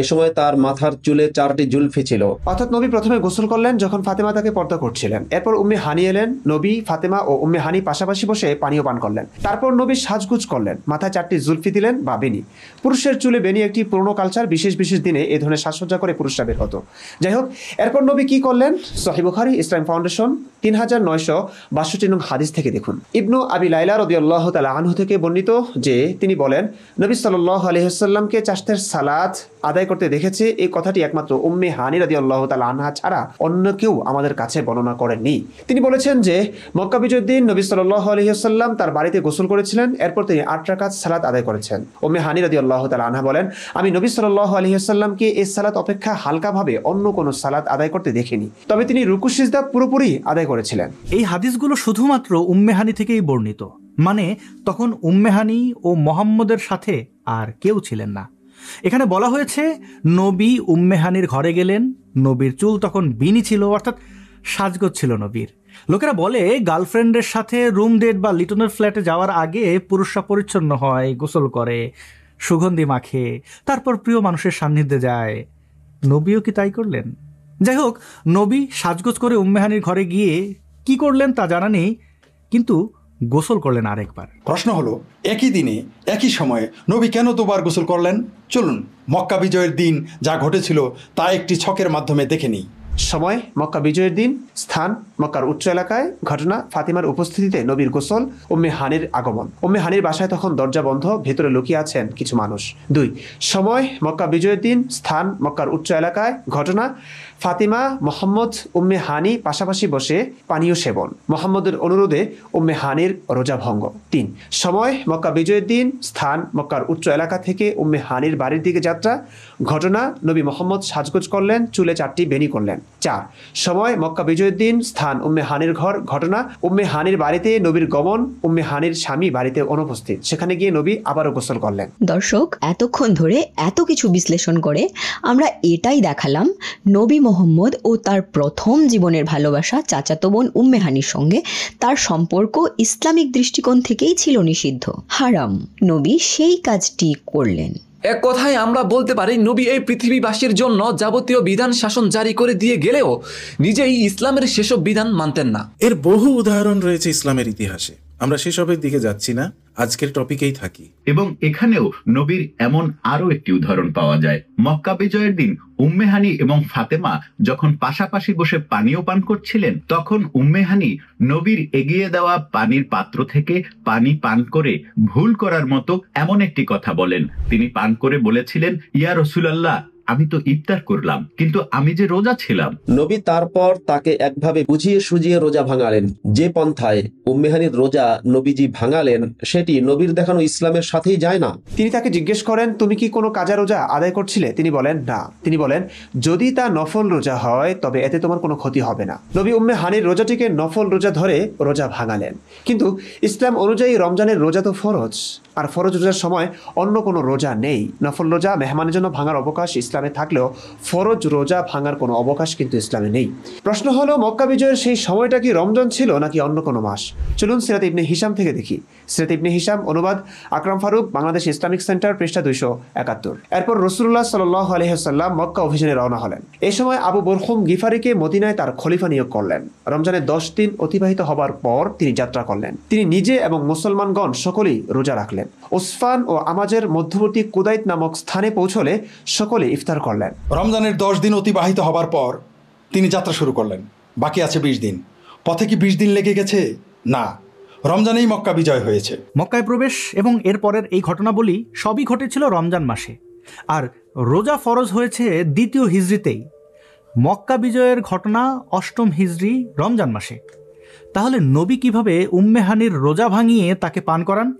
এ সময় তার মাথার চুলে 4টি জুলফি ছিল। অর্থাৎ নবী প্রথমে গোসল করলেন যখন ফাতেমা তাকে পর্দা করছিলেন। এরপর উম্মে হানি এলেন। নবী, ফাতেমা ও উম্মে হানি পাশাপাশি বসে পানীয় পান করলেন। তারপর নবী সাজগুজ করলেন, মাথায় 4টি জুলফি দিলেন বা বেনি। পুরুষের চুলে বেনি একটি পুরনো কালচার, বিশেষ বিশেষ দিনে এই ধরনের সাজসজ্জা করে পুরুষরা বের হতো। যাই হোক, এরপর নবী কি করলেন? সহিহ বুখারী ইসলাম ফাউন্ডেশন 3962 নং হাদিস থেকে দেখুন। ইবনু আবি লাইলা রাদিয়াল্লাহু তাআলা আনহু থেকে বর্ণিত যে তিনি বলেন, নবী সাল্লাল্লাহু আলাইহি ওয়াসাল্লামকে চাষতের সালাত আদায় করতে দেখেছে। এই কথাটি একমাত্র উম্মে হানি রাদিয়াল্লাহু তাআলা আনহা ছাড়া অন্য কেউ আমাদের কাছে বর্ণনা করেননি। তিনি বলেছেন যে মক্কা বিজয়ের দিন নবী সাল্লাল্লাহু আলাইহি ওয়াসাল্লাম তার বাড়িতে গোসল করেছিলেন। এরপর তিনি 8 রাকাত সালাত আদায় করেছেন। উম্মে হানি রাদিয়াল্লাহু তাআলা আনহা বলেন, আমি নবী সাল্লাল্লাহু আলাইহি ওয়াসাল্লামকে এই সালাত অপেক্ষা হালকাভাবে অন্য কোনো সালাত আদায় করতে দেখিনি, তবে তিনি রুকু সিজদা পুরোপুরি আদায় করেছিলেন। এই হাদিসগুলো শুধুমাত্র উম্মে হানি থেকেই বর্ণিত, মানে তখন উম্মে হানি ও মোহাম্মদের সাথে আর কেউ ছিলেন না। এখানে বলা হয়েছে নবী উম্মে হানির ঘরে গেলেন। নবীর চুল তখন বিনি ছিল, অর্থাৎ সাজগোজ ছিল নবীর। লোকেরা বলে গার্লফ্রেন্ডের সাথে রুম ডেট বা লিটনের ফ্ল্যাটে যাওয়ার আগে পুরুষরা পরিচ্ছন্ন হয়, গোসল করে, সুগন্ধি মাখে, তারপর প্রিয় মানুষের সান্নিধ্যে যায়। নবীও কি তাই করলেন? যাই হোক, নবী সাজগোজ করে উম্মে হানির ঘরে গিয়ে কি করলেন তা জানা নেই, কিন্তু গোসল করলেন আরেকবার। প্রশ্ন হলো, একই দিনে একই সময়ে নবী কেন দুবার গোসল করলেন? চলুন মক্কা বিজয়ের দিন যা ঘটেছিল তা একটি ছকের মাধ্যমে দেখে নিই। সময় মক্কা বিজয়ের দিন, স্থান মক্কার উচ্চ এলাকায়, ঘটনা ফাতিমার উপস্থিতিতে নবীর গোসল, উম্মে হানির আগমন। উম্মে হানির বাসায় তখন দরজা বন্ধ, ভেতরে লুকিয়ে আছেন কিছু মানুষ। 2 সময় মক্কা বিজয়ের দিন, স্থান মক্কার উচ্চ এলাকায়, ঘটনা ফাতিমা, মোহাম্মদ, উম্মে হানি পাশাপাশি বসে পানীয় সেবন, মোহাম্মদের অনুরোধে উম্মে হানির রোজা ভঙ্গ। 3 সময় মক্কা বিজয়ের দিন, স্থান মক্কার উচ্চ এলাকা থেকে উম্মে হানির বাড়ির দিকে যাত্রা, ঘটনা নবী মোহাম্মদ সাজগোজ করলেন, চুলে 4টি বেনি করলেন। 4 সময় মক্কা বিজয়ের দিন, স্থান উম্মে হানির ঘর, ঘটনা উম্মে হানির বাড়িতে নবীর গমন, উম্মে হানির স্বামী বাড়িতে অনুপস্থিত, সেখানে গিয়ে নবী আবারও গোসল করলেন। দর্শক, এতক্ষণ ধরে এত কিছু বিশ্লেষণ করে আমরা এটাই দেখালাম নবী মোহাম্মদ ও তার প্রথম জীবনের ভালোবাসা চাচাতো বোন উম্মে হানির সঙ্গে তার সম্পর্ক ইসলামিক দৃষ্টিকোণ থেকেই ছিল নিষিদ্ধ, হারাম। নবী সেই কাজটি করলেন। এক কথায় আমরা বলতে পারি, নবী এই পৃথিবীবাসীর জন্য যাবতীয় বিধান শাসন জারি করে দিয়ে গেলেও নিজেই ইসলামের সেসব বিধান মানতেন না। এর বহু উদাহরণ রয়েছে ইসলামের ইতিহাসে। আমরা সেসবের দিকে যাচ্ছি না, আজকের টপিকেই থাকি। এবং এখানেও নবীর এমন আরো একটি উদাহরণ পাওয়া যায়। মক্কা বিজয়ের দিন উম্মে হানি এবং ফাতেমা যখন পাশাপাশি বসে পানীয় পান করছিলেন, তখন উম্মে হানি নবীর এগিয়ে দেওয়া পানির পাত্র থেকে পানি পান করে ভুল করার মতো এমন একটি কথা বলেন। তিনি পান করে বলেছিলেন, ইয়া রাসূলুল্লাহ, আমি তো ইফতার করলাম, কিন্তু আমি যে রোজা ছিলাম। নবী তারপর তাকে একভাবে বুঝিয়ে সুজিয়ে রোজা ভাঙালেন। যে পন্থায় উম্মে হানির রোজা নবীজি ভাঙালেন সেটি নবীর দেখানো ইসলামের সাথেই যায় না। তিনি তাকে জিজ্ঞেস করেন, তুমি কি কোনো কাজা রোজা আদায় করছিলে? তিনি বলেন, না। তিনি বলেন, যদি তা নফল রোজা হয় তবে এতে তোমার কোনো ক্ষতি হবে না। নবী উম্মে হানির রোজাটিকে নফল রোজা ধরে রোজা ভাঙালেন। কিন্তু ইসলাম অনুযায়ী রমজানের রোজা তো ফরজ, আর ফরজ রোজার সময় অন্য কোনো রোজা নেই। নফল রোজা মেহমানের জন্য ভাঙার অবকাশ ইসলামে থাকলেও ফরজ রোজা ভাঙার কোনো অবকাশ কিন্তু ইসলামে নেই। প্রশ্ন হলো, মক্কা বিজয়ের সেই সময়টা কি রমজান ছিল নাকি অন্য কোনো মাস? চলুন সিরাত ইবনে হিশাম থেকে দেখি। সিরাত ইবনে হিশাম, অনুবাদ আকরাম ফারুক, বাংলাদেশ ইসলামিক সেন্টার, পৃষ্ঠা 271। এরপর রাসূলুল্লাহ সাল্লাল্লাহু আলাইহি ওয়াসাল্লাম মক্কা অভিযানে রওনা হলেন। এই সময় আবু বরহুম গিফারিকে মদিনায় তার খলিফা নিয়োগ করলেন। রমজানের 10 দিন অতিবাহিত হবার পর তিনি যাত্রা করলেন। তিনি নিজে এবং মুসলমানগণ সকলেই রোজা রাখলেন। উসফান ও আমাজের মধ্যবর্তী কুদাইত নামক স্থানে পৌঁছলে সকলে ইফতার করলেন। রমজানের 10 দিন অতিবাহিত হবার পর তিনি যাত্রা শুরু করলেন। বাকি আছে 20 দিন। পথে কি 20 দিন লেগে গেছে? না, রমজানেই মক্কা বিজয় হয়েছে। মক্কায় প্রবেশ এবং এর পরের এই ঘটনাবলী সবই ঘটেছিল রমজান মাসে, আর রোজা ফরজ হয়েছে 2য় হিজরিতেই। মক্কা বিজয়ের ঘটনা 8ম হিজরি রমজান মাসে। তাহলে নবী কিভাবে উম্মে হানির রোজা ভাঙিয়ে তাকে পান করান?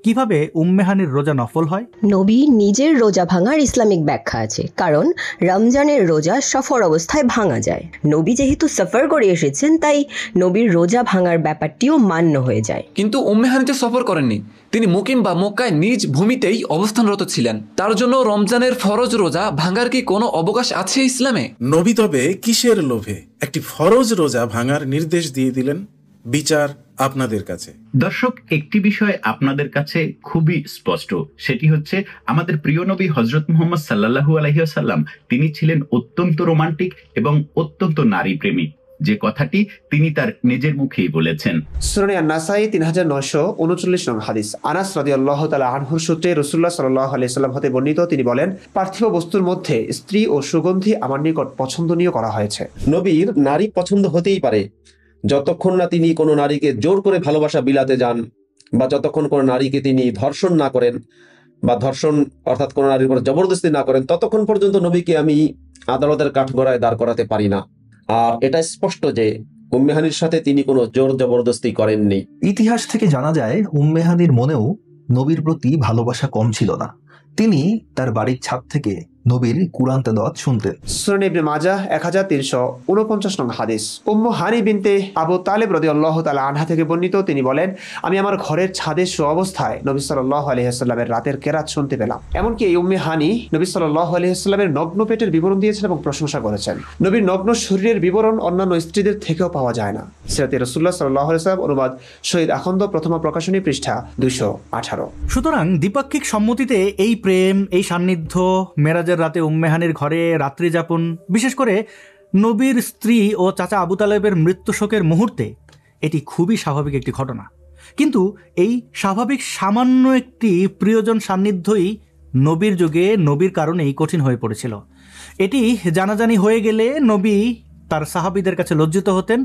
কিভাবে উম্মে হানির রোজা নফল হয়? নবী নিজের রোজা ভাঙার ইসলামিক ব্যাখ্যা আছে, কারণ রমজানের রোজা সফর অবস্থায় ভাঙা যায়। নবী যেহেতু সফর করে এসেছেন, তাই নবীর রোজা ভাঙার ব্যাপারটিও মান্য হয়ে যায়। কিন্তু উম্মে হানি তো সফর করেননি, তিনি মুকিম বা মক্কায় নিজ ভূমিতেই অবস্থানরত ছিলেন। তার জন্য রমজানের ফরজ রোজা ভাঙার কি কোনো অবকাশ আছে ইসলামে? নবী তবে কিসের লোভে একটি ফরজ রোজা ভাঙার নির্দেশ দিয়ে দিলেন? বিচার আপনাদের কাছে। দর্শক, একটি বিষয় আপনাদের কাছে খুবই স্পষ্ট, সেটি হচ্ছে আমাদের প্রিয় নবী হযরত মুহাম্মদ সাল্লাল্লাহু আলাইহি ওয়াসাল্লাম তিনি ছিলেন অত্যন্ত রোমান্টিক এবং অত্যন্ত নারী প্রেমী, যে কথাটি তিনি তার নিজের মুখেই বলেছেন। সুনানে আন-নাসাই 3939 নং হাদিস। আনাস রাদিয়াল্লাহু তাআলা আনহুর সূত্রে রাসূলুল্লাহ সাল্লাল্লাহু আলাইহি ওয়াসাল্লাম হতে বর্ণিত, তিনি বলেন, পার্থিব বস্তুর মধ্যে স্ত্রী ও সুগন্ধি আমার নিকট পছন্দনীয় করা হয়েছে। নবীর নারী পছন্দ হতেই পারে যতক্ষণ না তিনি কোনো নারীকে জোর করে ভালোবাসা বিলাতে যান, বা যতক্ষণ কোনো নারীকে তিনি ধর্ষণ না করেন, বা ধর্ষণ অর্থাৎ কোনো নারীর উপর জবরদস্তি না করেন, ততক্ষণ পর্যন্ত নবীকে আমি আদালতের কাঠগড়ায় দাঁড় করাতে পারি না। আর এটা স্পষ্ট যে উম্মে হানির সাথে তিনি কোনো জোর জবরদস্তি করেননি। ইতিহাস থেকে জানা যায় উম্মে হানির মনেও নবীর প্রতি ভালোবাসা কম ছিল না। তিনি তার বাড়ির ছাদ থেকে নবীর কুরআন তেলাওয়াত শুনতেন। সুনান ইবনে মাজাহ 1349 নং হাদিস। উম্মু হানি বিনতে আবু তালেব রাদিয়াল্লাহু তাআলা আনহা থেকে বর্ণিত, তিনি বলেন, আমি আমার ঘরের ছাদে শোয়া অবস্থায় নবী সাল্লাল্লাহু আলাইহি ওয়াসাল্লামের রাতের কেরাত শুনতে পেলাম। এমনকি এই উম্মে হানি নবী সাল্লাল্লাহু আলাইহি ওয়াসাল্লামের নগ্ন পেটের বিবরণ দিয়েছেন এবং প্রশংসা করেছেন। নবীর নগ্ন শরীরের বিবরণ অন্যান্য স্ত্রীদের থেকেও পাওয়া যায় না। সিরাতে রাসূলুল্লাহ সাল্লাল্লাহু আলাইহি ওয়াসাল্লাম, অনুবাদ শহীদ আখন্দ, প্রথম প্রকাশনী, পৃষ্ঠা 218। সুতরাং দ্বিপাক্ষিক সম্মতিতে এই প্রেম, এই সান্নিধ্য, মেরাজের রাতে উম্মে হানির ঘরে রাত্রি যাপন, বিশেষ করে নবীর স্ত্রী ও চাচা আবু তালেবের মৃত্যু শোকের মুহূর্তে, এটি খুবই স্বাভাবিক একটি ঘটনা। কিন্তু এই স্বাভাবিক সামান্য একটি প্রিয়জন সান্নিধ্যই নবীর যুগে নবীর কারণেই কঠিন হয়ে পড়েছিল। এটি জানাজানি হয়ে গেলে নবী তার সাহাবীদের কাছে লজ্জিত হতেন।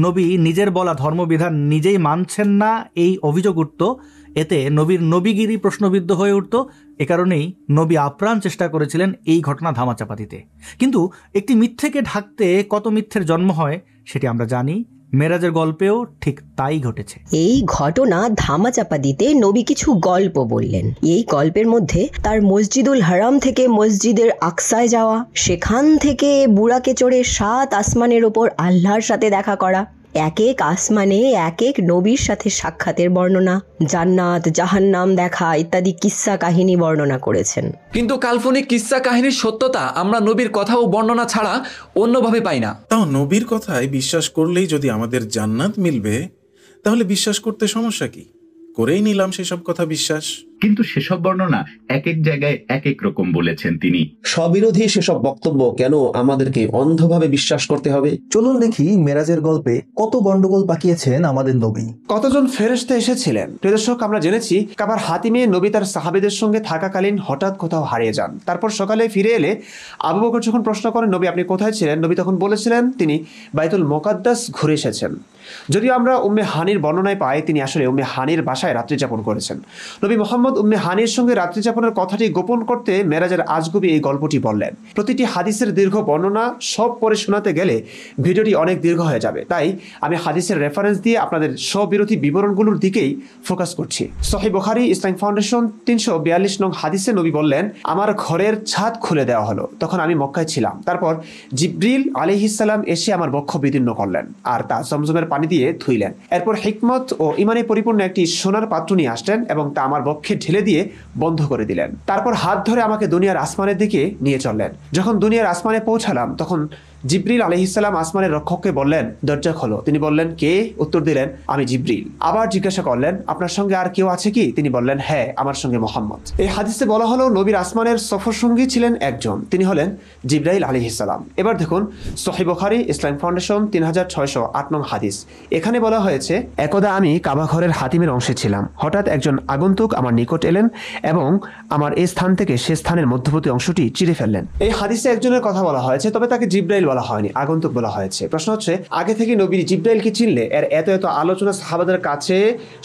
নবী নিজের বলা ধর্মবিধান নিজেই মানছেন না, এই অভিযোগ উঠত। এতে নবীর নবীগিরি প্রশ্নবিদ্ধ হয়ে উঠত। এ কারণেই নবী আপ্রাণ চেষ্টা করেছিলেন এই ঘটনা ধামাচাপা দিতে। কিন্তু একটি মিথ্যেকে ঢাকতে কত মিথ্যের জন্ম হয় সেটি আমরা জানি। মেরাজের গল্পেও ঠিক তাই ঘটেছে। এই ঘটনা ধামাচাপা দিতে নবী কিছু গল্প বললেন। এই গল্পের মধ্যে তার মসজিদুল হারাম থেকে মসজিদের আকসায় যাওয়া, সেখান থেকে বুরাকে চড়ে 7 আসমানের ওপর আল্লাহর সাথে দেখা করা, এক এক আসমানে এক এক নবীর সাথে সাক্ষাতের বর্ণনা, জান্নাত জাহান্নাম দেখা ইত্যাদি কিস্সা কাহিনী বর্ণনা করেছেন। কিন্তু কাল্পনিক কিস্সা কাহিনীর সত্যতা আমরা নবীর কথা ও বর্ণনা ছাড়া অন্যভাবে পাই না। তাও নবীর কথায় বিশ্বাস করলেই যদি আমাদের জান্নাত মিলবে, তাহলে বিশ্বাস করতে সমস্যা কি? করেই নিলাম সেসব কথা বিশ্বাস। কিন্তু সেসব বর্ণনা এক এক জায়গায় এক এক রকম বলেছেন তিনি। স্ববিরোধী সেসব বক্তব্য কেন আমাদেরকে অন্ধভাবে বিশ্বাস করতে হবে? চলুন দেখি মেরাজের গল্পে কত গন্ডগোল পাকিয়েছেন আমাদের নবী। কতজন ফেরেশতা এসেছিলেন। প্রিয় দর্শক, আমরা জেনেছি কাবার হাতিমে নবী তার সাহাবীদের সঙ্গে থাকাকালীন হঠাৎ কোথাও হারিয়ে যান। তারপর সকালে ফিরে এলে আবু বকর যখন প্রশ্ন করেন, নবী আপনি কোথায় ছিলেন, নবী তখন বলেছিলেন তিনি বাইতুল মুকাদ্দাস ঘুরে এসেছেন। যদিও আমরা উম্মে হানির বর্ণনায় পাই তিনি আসলে উম্মে হানির বাসায় রাত্রি যাপন করেছেন। নবী মুহাম্মদ উম্মে হানির সঙ্গে রাত্রি যাপনের কথাটি গোপন করতে মেরাজের আজগুবি এই গল্পটি বললেন। প্রতিটি হাদিসের দীর্ঘ বর্ণনা সব পরে শোনাতে গেলে ভিডিওটি অনেক দীর্ঘ হয়ে যাবে, তাই আমি হাদিসের রেফারেন্স দিয়ে আপনাদের স্ববিরোধী বিবরণগুলোর দিকেই ফোকাস করছি। সহিহ বুখারী ইসলামিক ফাউন্ডেশন 342 নং হাদিসে নবী বললেন, আমার ঘরের ছাদ খুলে দেওয়া হলো, তখন আমি মক্কায় ছিলাম। তারপর জিবরিল আলাইহিস সালাম এসে আমার বক্ষ বিদীর্ণ করলেন আর তা জমজমের পানি দিয়ে ধুইলেন। এরপর হিকমত ও ইমানে পরিপূর্ণ একটি সোনার পাত্র নিয়ে আসলেন এবং তা আমার বক্ষে ঢেলে দিয়ে বন্ধ করে দিলেন। তারপর হাত ধরে আমাকে দুনিয়ার আসমানের দিকে নিয়ে চললেন। যখন দুনিয়ার আসমানে পৌঁছালাম তখন জিব্রিল আলাইহিসসালাম আসমানের রক্ষককে বললেন, দরজা খোলো। তিনি বললেন, কে? উত্তর দিলেন, আমি জিব্রিল। আবার জিজ্ঞাসা করলেন, আপনার সঙ্গে আর কেউ আছে কি? তিনি বললেন, হ্যাঁ, আমার সঙ্গে মোহাম্মদ। এই হাদিসে বলা হলো নবীর আসমানের সফর সঙ্গী ছিলেন একজন, তিনি হলেন জিব্রাইল আলাইহিসসালাম। এবার দেখুন সহিহ বুখারী ইসলাম ফাউন্ডেশন 3608 নং হাদিস। এখানে বলা হয়েছে, একদা আমি কাবা ঘরের হাতিমের অংশে ছিলাম। হঠাৎ একজন আগন্তুক আমার নিকট এলেন এবং আমার এই স্থান থেকে সে স্থানের মধ্যবর্তী অংশটি চিরে ফেললেন। এই হাদিসে একজনের কথা বলা হয়েছে, তবে তাকে জিব্রাইল বলা হয়নি, আগন্তুক বলা হয়েছে। প্রশ্ন হচ্ছে, আগে থেকে নবী জিব্রাইলকে চিনলে, এর এত এত আলোচনা সাহাবাদের কাছে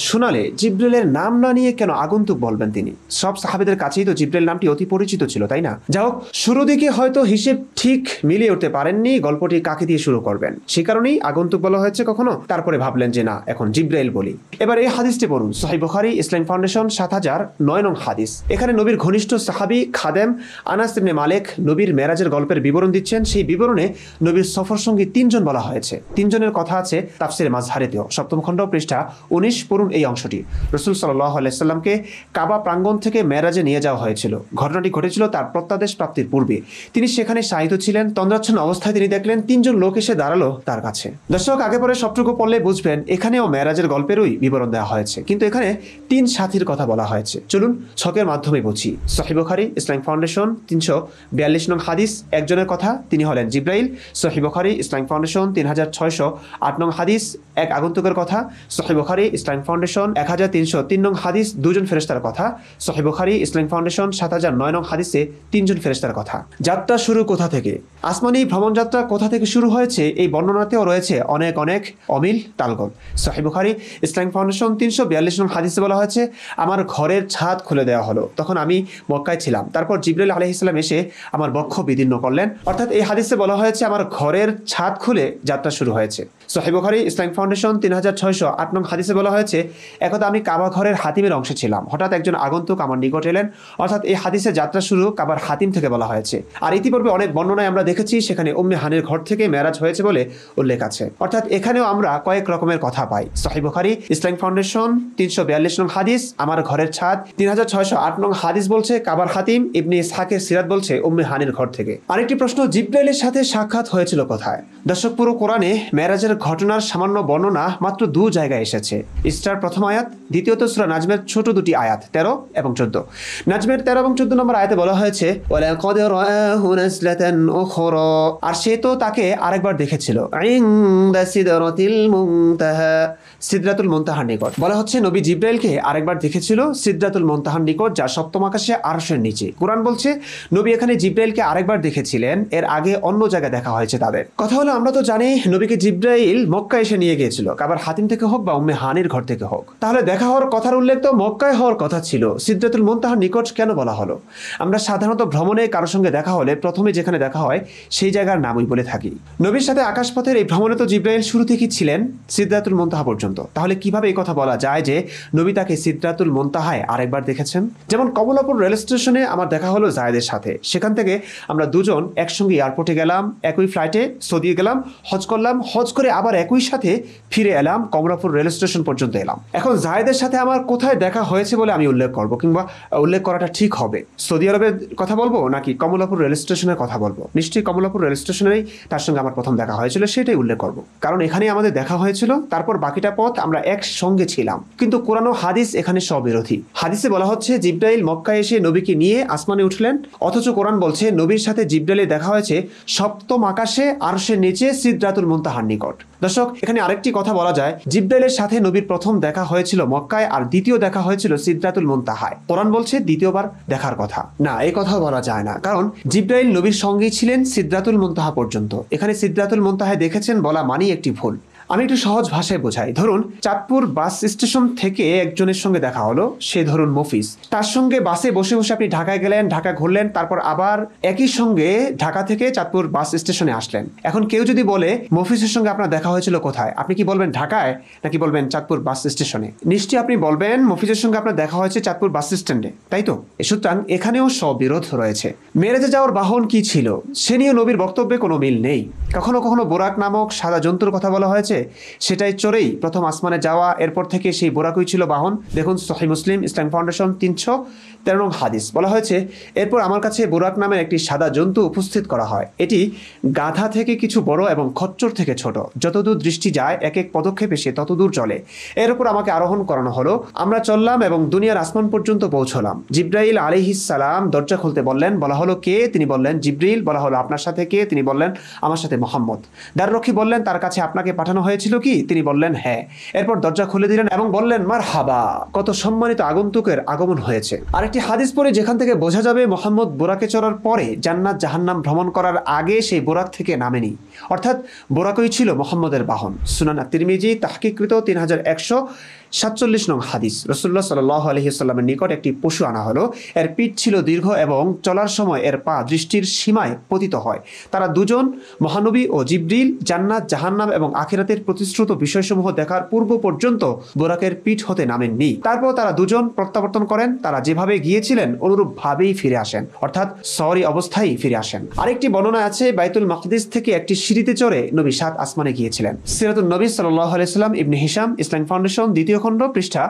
শোনালে জিব্রাইলের নাম না নিয়ে কেন আগন্তুক বলবেন তিনি? সব সাহাবাদের কাছেই তো জিব্রাইল নামটি অতি পরিচিত ছিল, তাই না? যাই হোক, শুরু দিকে হয়তো হিসেব ঠিক মিলিয়ে উঠতে পারেননি গল্পটি কাকে দিয়ে শুরু করবেন, সে কারণেই আগন্তুক বলা হয়েছে কখনো। তারপরে ভাবলেন যে না, এখন জিব্রাইল বলি। এবার এই হাদিসটি পড়ুন, সহিহ বুখারী ইসলাম ফাউন্ডেশন 7009 নং হাদিস। এখানে নবীর ঘনিষ্ঠ সাহাবী খাদেম আনাস ইবনে মালিক নবীর মেরাজের গল্পের বিবরণ দিচ্ছেন। সেই বিবরণে নবীর সফর সঙ্গী 3 জন বলা হয়েছে। 3 জনের কথা আছে তাফসিরে মাজহারিতেও, 7ম খণ্ড পৃষ্ঠা 19 পড়ুন এই অংশটি। রাসূল সাল্লাল্লাহু আলাইহি সাল্লামকে কাবা প্রাঙ্গণ থেকে মেরাজে নিয়ে যাওয়া হয়েছিল। ঘটনাটি ঘটেছিল তার প্রত্যাদেশ প্রাপ্তির পূর্বে। তিনি সেখানে শায়িত ছিলেন। তন্দ্রাচ্ছন্ন অবস্থায় তিনি দেখলেন 3 জন লোক এসে দাঁড়ালো তার কাছে। দর্শক, আগে পরে সবটুকু পড়লে বুঝবেন এখানেও মেরাজের গল্পেরই বিবরণ দেওয়া হয়েছে, কিন্তু এখানে 3 সাথীর কথা বলা হয়েছে। চলুন ছকের মাধ্যমে বুঝি। সহিহ বুখারী ইসলাম ফাউন্ডেশন 342 নং হাদিস, একজনের কথা, তিনি হলেন জিব্রাইল। সহিহ বুখারী ইসলাম ফাউন্ডেশন 3608 নং হাদিস, এক আগন্তুকের কথা। সহিহ বুখারী ইসলাম ফাউন্ডেশন 1303 নং হাদিস, 2 জন ফেরেশতার কথা। সহিহ বুখারী ইসলাম ফাউন্ডেশন 7009 নং হাদিসে 3 জন ফেরেশতার কথা। যাত্রা শুরু কোথা থেকে, আসমানি ভ্রমণ যাত্রা কোথা থেকে শুরু হয়েছে, এই বর্ণনাতেও রয়েছে অনেক অনেক অমিল তালগোল। সহিহ বুখারী ইসলাম ফাউন্ডেশন 342 নং হাদিসে বলা হয়েছে, আমার ঘরের ছাদ খুলে দেওয়া হলো, তখন আমি মক্কায় ছিলাম। তারপর জিবরাইল আলাইহিস সালাম এসে আমার বক্ষ বিদীর্ণ করলেন। অর্থাৎ এই হাদিসে বলা হয়েছে আমার ঘরের ছাদ খুলে যাত্রা শুরু হয়েছে। সহিহ বুখারী ইসলাম ফাউন্ডেশন 3608 নং হাদিসে বলা হয়েছে, একদা আমি কাবা ঘরের হাতিমের অংশে ছিলাম। হঠাৎ একজন আগন্তুক আমার নিকট এলেন। অর্থাৎ এই হাদিসে যাত্রা শুরু কাবার হাতিম থেকে বলা হয়েছে। আর ইতিপূর্বে অনেক বর্ণনায় আমরা দেখেছি সেখানে উম্মে হানির ঘর থেকে মেরাজ হয়েছে বলে উল্লেখ আছে। অর্থাৎ এখানেও আমরা কয়েক রকমের কথা পাই। সহিহ বুখারী ইসলাম ফাউন্ডেশন 342 নং হাদিস, আমার ঘরের ছাদ। 3608 নং হাদিস বলছে কাবার হাতিম। ইবনে ইসহাকের সিরাত বলছে উম্মে হানির ঘর থেকে। আরেকটি প্রশ্ন, জিব্রাইলের সাথে সাক্ষাৎ হয়েছিল কোথায়? দর্শক, পুরো কোরআনে মেরাজের ঘটনার সামান্য বর্ণনা মাত্র 2 জায়গায় এসেছে। ইসরার প্রথম আয়াত, দ্বিতীয়ত সূরা নাজমের ছোট 2টি আয়াত 13 এবং 14। নাজমের 13 এবং 14 নম্বর আয়াতে বলা হয়েছে, ওয়ালাকাদ রাআহু নাজলাতান উখরা, আর সে তো তাকে আরেকবার দেখেছিল ইনদা সিদরাতিল মুনতাহা, সিদরাতুল মুনতাহার নিকট। বলা হচ্ছে নবী জিব্রাইলকে আরেকবার দেখেছিল সিদরাতুল মুনতাহার নিকট, যা সপ্তম আকাশে আরশের নিচে। কোরআন বলছে নবী এখানে জিব্রাইলকে আরেকবার দেখেছিলেন, এর আগে অন্য জায়গায় দেখা হয়েছে তাদের। কথা হলো, আমরা তো জানি নবীকে জিব্রাইল মক্কা এসে নিয়ে গিয়েছিল, কাবার হাতিম থেকে হোক বা উম্মে হানির ঘর থেকে হোক। তাহলে দেখা হওয়ার কথার উল্লেখ তো মক্কায় হওয়ার কথা ছিল, সিদরাতুল মুনতাহার নিকট কেন বলা হলো? আমরা সাধারণত ভ্রমণে কারোর সঙ্গে দেখা হলে প্রথমে যেখানে দেখা হয় সেই জায়গার নামই বলে থাকি। নবীর সাথে আকাশপথের এই ভ্রমণে তো জিব্রাইল শুরু থেকেই ছিলেন সিদরাতুল মুনতাহা পর্যন্ত। তাহলে কিভাবে এই কথা বলা যায় যে নবী তাকে সিদরাতুল মুনতাহায় আরেকবার দেখেছেন? যেমন কমলাপুর রেল স্টেশনে আমার দেখা হলো জায়েদের সাথে, সেখান থেকে আমরা দুজন একসঙ্গে এয়ারপোর্টে গেলাম, একই ফ্লাইটে সৌদি গেলাম, হজ করলাম, হজ করে আবার একই সাথে ফিরে এলাম, কমলাপুর রেল স্টেশন পর্যন্ত এলাম। এখন জায়েদের সাথে আমার কোথায় দেখা হয়েছে বলে আমি উল্লেখ করব, কিংবা উল্লেখ করাটা ঠিক হবে? সৌদি আরবের কথা বলবো নাকি কমলাপুর রেল স্টেশনের কথা বলবো? নিশ্চয়ই কমলাপুর রেল স্টেশনেই তার সঙ্গে আমার প্রথম দেখা হয়েছিল, সেটাই উল্লেখ করব, কারণ এখানেই আমাদের দেখা হয়েছিল। তারপর বাকিটা পথ আমরা একসঙ্গে ছিলাম। কিন্তু কোরআন ও হাদিস এখানে স্ববিরোধী। হাদিসে বলা হচ্ছে জিব্রাইল মক্কায় এসে নবীকে নিয়ে আসমানে উঠলেন, অথচ কোরআন বলছে নবীর সাথে জিব্রাইলের দেখা হয়েছে সপ্তম আকাশে আরশের নিচে সিদরাতুল মুনতাহার নিকট। দর্শক, এখানে আরেকটি কথা বলা যায়, জিব্রাইলের সাথে নবীর প্রথম দেখা হয়েছিল মক্কায়, আর দ্বিতীয় দেখা হয়েছিল সিদরাতুল মুনতাহায়। কোরআন বলছে দ্বিতীয়বার দেখার কথা। না, এই কথা বলা যায় না, কারণ জিব্রাইল নবীর সঙ্গেই ছিলেন সিদরাতুল মুনতাহা পর্যন্ত। এখানে সিদরাতুল মুনতাহায় দেখেছেন বলা মানেই একটি ভুল। আমি একটু সহজ ভাষায় বোঝাই। ধরুন চাঁদপুর বাস স্টেশন থেকে একজনের সঙ্গে দেখা হলো, সে ধরুন মফিজ। তার সঙ্গে বাসে বসে বসে আপনি ঢাকায় গেলেন, ঢাকা ঘুরলেন, তারপর আবার একই সঙ্গে ঢাকা থেকে চাঁদপুর বাস স্টেশনে আসলেন। এখন কেউ যদি বলে মফিজের সঙ্গে আপনার দেখা হয়েছিল কোথায়, আপনি কি বলবেন ঢাকায় নাকি বলবেন চাঁদপুর বাস স্টেশনে? নিশ্চয়ই আপনি বলবেন মফিজের সঙ্গে আপনার দেখা হয়েছে চাঁদপুর বাস স্ট্যান্ডে, তাই তো? সুতরাং এখানেও স্ববিরোধ রয়েছে। মেরাজে যাওয়ার বাহন কি ছিল সে নিয়ে নবীর বক্তব্যে কোনো মিল নেই। কখনো কখনো বোরাক নামক সাদা জন্তুর কথা বলা হয়েছে, হয়েছে সেটাই চড়েই প্রথম আসমানে যাওয়া, এরপর থেকে সেই বোরাকই ছিল বাহন। দেখুন সহিহ মুসলিম ইসলাম ফাউন্ডেশন 313 নং হাদিস, বলা হয়েছে এরপর আমার কাছে বোরাক নামের একটি সাদা জন্তু উপস্থিত করা হয়। এটি গাধা থেকে কিছু বড় এবং খচ্চর থেকে ছোট, যতদূর দৃষ্টি যায় এক এক পদক্ষেপে সে ততদূর চলে। এর উপর আমাকে আরোহণ করানো হলো। আমরা চললাম এবং দুনিয়ার আসমান পর্যন্ত পৌঁছলাম। জিব্রাইল আলাইহিস সালাম দরজা খুলতে বললেন, বলা হলো কে? তিনি বললেন জিব্রিল। বলা হলো আপনার সাথে কে? তিনি বললেন আমার সাথে মোহাম্মদ। দ্বাররক্ষী বললেন তার কাছে আপনাকে পাঠানো হয়েছিল কি? তিনি বললেন হ্যাঁ। এরপর দরজা খুলে দিলেন এবং বললেন মারহাবা, কত সম্মানিত আগন্তুকের আগমন হয়েছে। আরেকটি হাদিস পড়ে যেখান থেকে বোঝা যাবে মোহাম্মদ বোরাকে চড়ার পরে জান্নাত জাহান্নাম ভ্রমণ করার আগে সেই বোরাক থেকে নামেনি, অর্থাৎ বোরাকই ছিল মোহাম্মদের বাহন। সুনান তিরমিজি তাহকিকৃত 3147 নং হাদিস, রাসূলুল্লাহ সাল্লাল্লাহু আলাইহি ওয়াসাল্লামের নিকট একটি পশু আনা হলো। এর পিঠ ছিল দীর্ঘ এবং চলার সময় এর পা দৃষ্টির সীমায় পতিত হয়। তারা দুজন মহানবী ও জিবরিল জান্নাত জাহান্নাম এবং আখিরাতের প্রতিশ্রুত বিষয়সমূহ দেখার পূর্ব পর্যন্ত বোরাকের পিঠ হতে নামেননি। তারপর তারা দুজন প্রত্যাবর্তন করেন। তারা যেভাবে গিয়েছিলেন অনুরূপ ভাবেই ফিরে আসেন, অর্থাৎ সওয়ারি অবস্থায় ফিরে আসেন। আরেকটি বর্ণনা আছে বাইতুল মাকদিস থেকে একটি সিঁড়িতে চড়ে নবী 7 আসমানে গিয়েছিলেন। সিরাতুন নবী সাল্লাল্লাহু আলাইহি ওয়াসাল্লাম ইবনে হিশাম ইসলাম ফাউন্ডেশন 2য় খণ্ড পৃষ্ঠা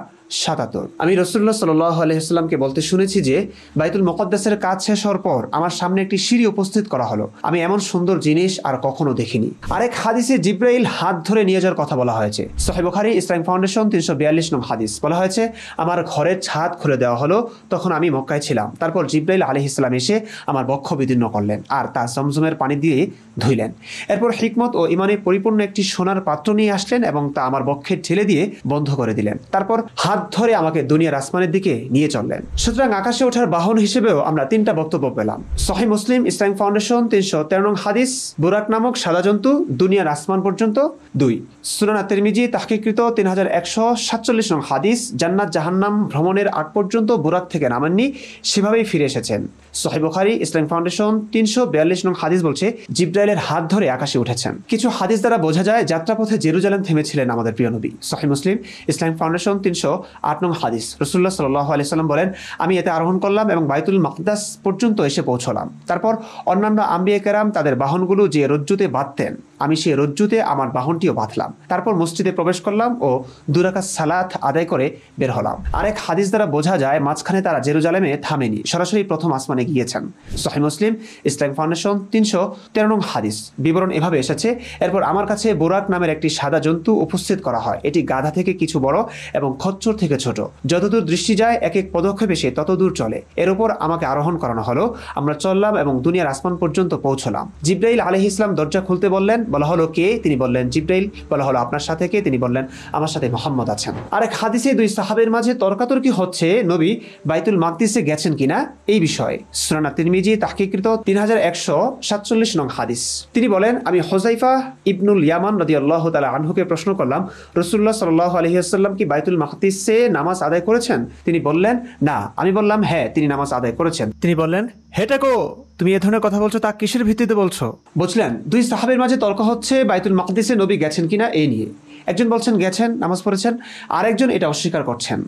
77। আমি রাসূলুল্লাহ সাল্লাল্লাহু আলাইহি ওয়াসাল্লামকে বলতে শুনেছি যে বাইতুল মুকদ্দাসের কাজ শেষ হওয়ার পর আমার সামনে একটি সিঁড়ি উপস্থিত করা হলো। আমি এমন সুন্দর জিনিস আর কখনো দেখিনি। আরেক হাদিসে জিব্রাইল হাত ধরে নিয়ে যাওয়ার কথা বলা হয়েছে। সহিহ বুখারী ইসলাম ফাউন্ডেশন 342 নং হাদিস, বলা হয়েছে আমার ঘরের ছাদ খুলে দেওয়া হলো, তখন আমি মক্কায় ছিলাম। তারপর জিব্রাইল আলাইহিস সালাম এসে আমার বক্ষ বিদীর্ণ করলেন আর তা জমজমের পানি দিয়ে ধুইলেন। এরপর হিকমত ও ইমানে পরিপূর্ণ একটি সোনার পাত্র নিয়ে আসলেন এবং তা আমার বক্ষে ঢেলে দিয়ে বন্ধ করে দিলেন। তারপর হাত ধরে আমাকে দুনিয়ার আসমানের দিকে নিয়ে চললেন। সুতরাং আকাশে ওঠার বাহন হিসেবেও আমরা 3টা বক্তব্য পেলাম। সহিহ মুসলিম ইসলাম ফাউন্ডেশন 313 নং হাদিস, বুরাক নামক সাদা জন্তু দুনিয়ার আসমান পর্যন্ত 2। সুনান তিরমিজি তাহকিকৃত 3147 নং হাদিস, জান্নাত জাহান্নাম ভ্রমণের আগ পর্যন্ত বুরাক থেকে নামেননি, সেভাবেই ফিরে এসেছেন। সহিহ বুখারী ইসলাম ফাউন্ডেশন 342 নং হাদিস বলছে জিব্রাইলের হাত ধরে আকাশে উঠেছেন। কিছু হাদিস দ্বারা বোঝা যায় যাত্রাপথে জেরুজালেম থেমেছিলেন আমাদের প্রিয় নবী। সহিহ মুসলিম ইসলাম ফাউন্ডেশন 308 নং হাদিস, রাসূলুল্লাহ সাল্লাল্লাহু আলাইহি সাল্লাম বলেন আমি এতে আরোহণ করলাম এবং বাইতুল মাকদাস পর্যন্ত এসে পৌঁছলাম। তারপর অন্যান্য আম্বিয়া কেরাম তাদের বাহনগুলো যে রজ্জুতে বাঁধতেন, আমি সেই রজ্জুতে আমার বাহনটিও বাঁধলাম। তারপর মসজিদে প্রবেশ করলাম ও 2 রাকাত সালাত আদায় করে বের হলাম। আরেক হাদিস দ্বারা বোঝা যায় মাঝখানে তারা জেরুজালেমে থামেনি, সরাসরি প্রথম আসমানে গিয়েছেন। সহিহ মুসলিম ইসলাম ফাউন্ডেশন 313 নং হাদিস, বিবরণ এভাবে এসেছে এরপর আমার কাছে বোরাক নামের একটি সাদা জন্তু উপস্থিত করা হয়। এটি গাধা থেকে কিছু বড় এবং খচ্চর থেকে ছোট, যতদূর দৃষ্টি যায় এক এক পদক্ষেপে সে ততদূর চলে। এর উপর আমাকে আরোহণ করানো হলো। আমরা চললাম এবং দুনিয়ার আসমান পর্যন্ত পৌঁছলাম। জিব্রাইল আলাইহিস সালাম দরজা খুলতে বললেন, বলা হলো কে? তিনি বললেন জিব্রাইল। বলা হলো আপনার সাথে কে? তিনি বললেন আমার সাথে মুহাম্মদ আছেন। আরেক হাদিসে 2 সাহাবের মাঝে তর্কাতর্কি হচ্ছে নবী বাইতুল মাকদিসে গেছেন কিনা এই বিষয়ে। সুনান তিরমিজি তাহকিকৃত 3147 নং হাদিস, তিনি বলেন আমি হুযায়ফা ইবনুল ইয়ামান রাদিয়াল্লাহু তাআলা আনহুকে প্রশ্ন করলাম রাসূলুল্লাহ সাল্লাল্লাহু আলাইহি ওয়াসাল্লাম কি বাইতুল মাকদিসে নামাজ আদায় করেছেন? তিনি বললেন না। আমি বললাম হ্যাঁ, তিনি নামাজ আদায় করেছেন। তিনি বললেন হেটাকো, তুমি এ ধরনের কথা বলছো তা কিসের ভিত্তিতে বলছো? বুঝলেন, 2 সাহাবের মাঝে তর্ক হচ্ছে বাইতুল মাকদিসে নবী গেছেন কিনা এই নিয়ে। একজন বলছেন গেছেন, নামাজ পড়েছেন, আরেকজন এটা অস্বীকার করছেন।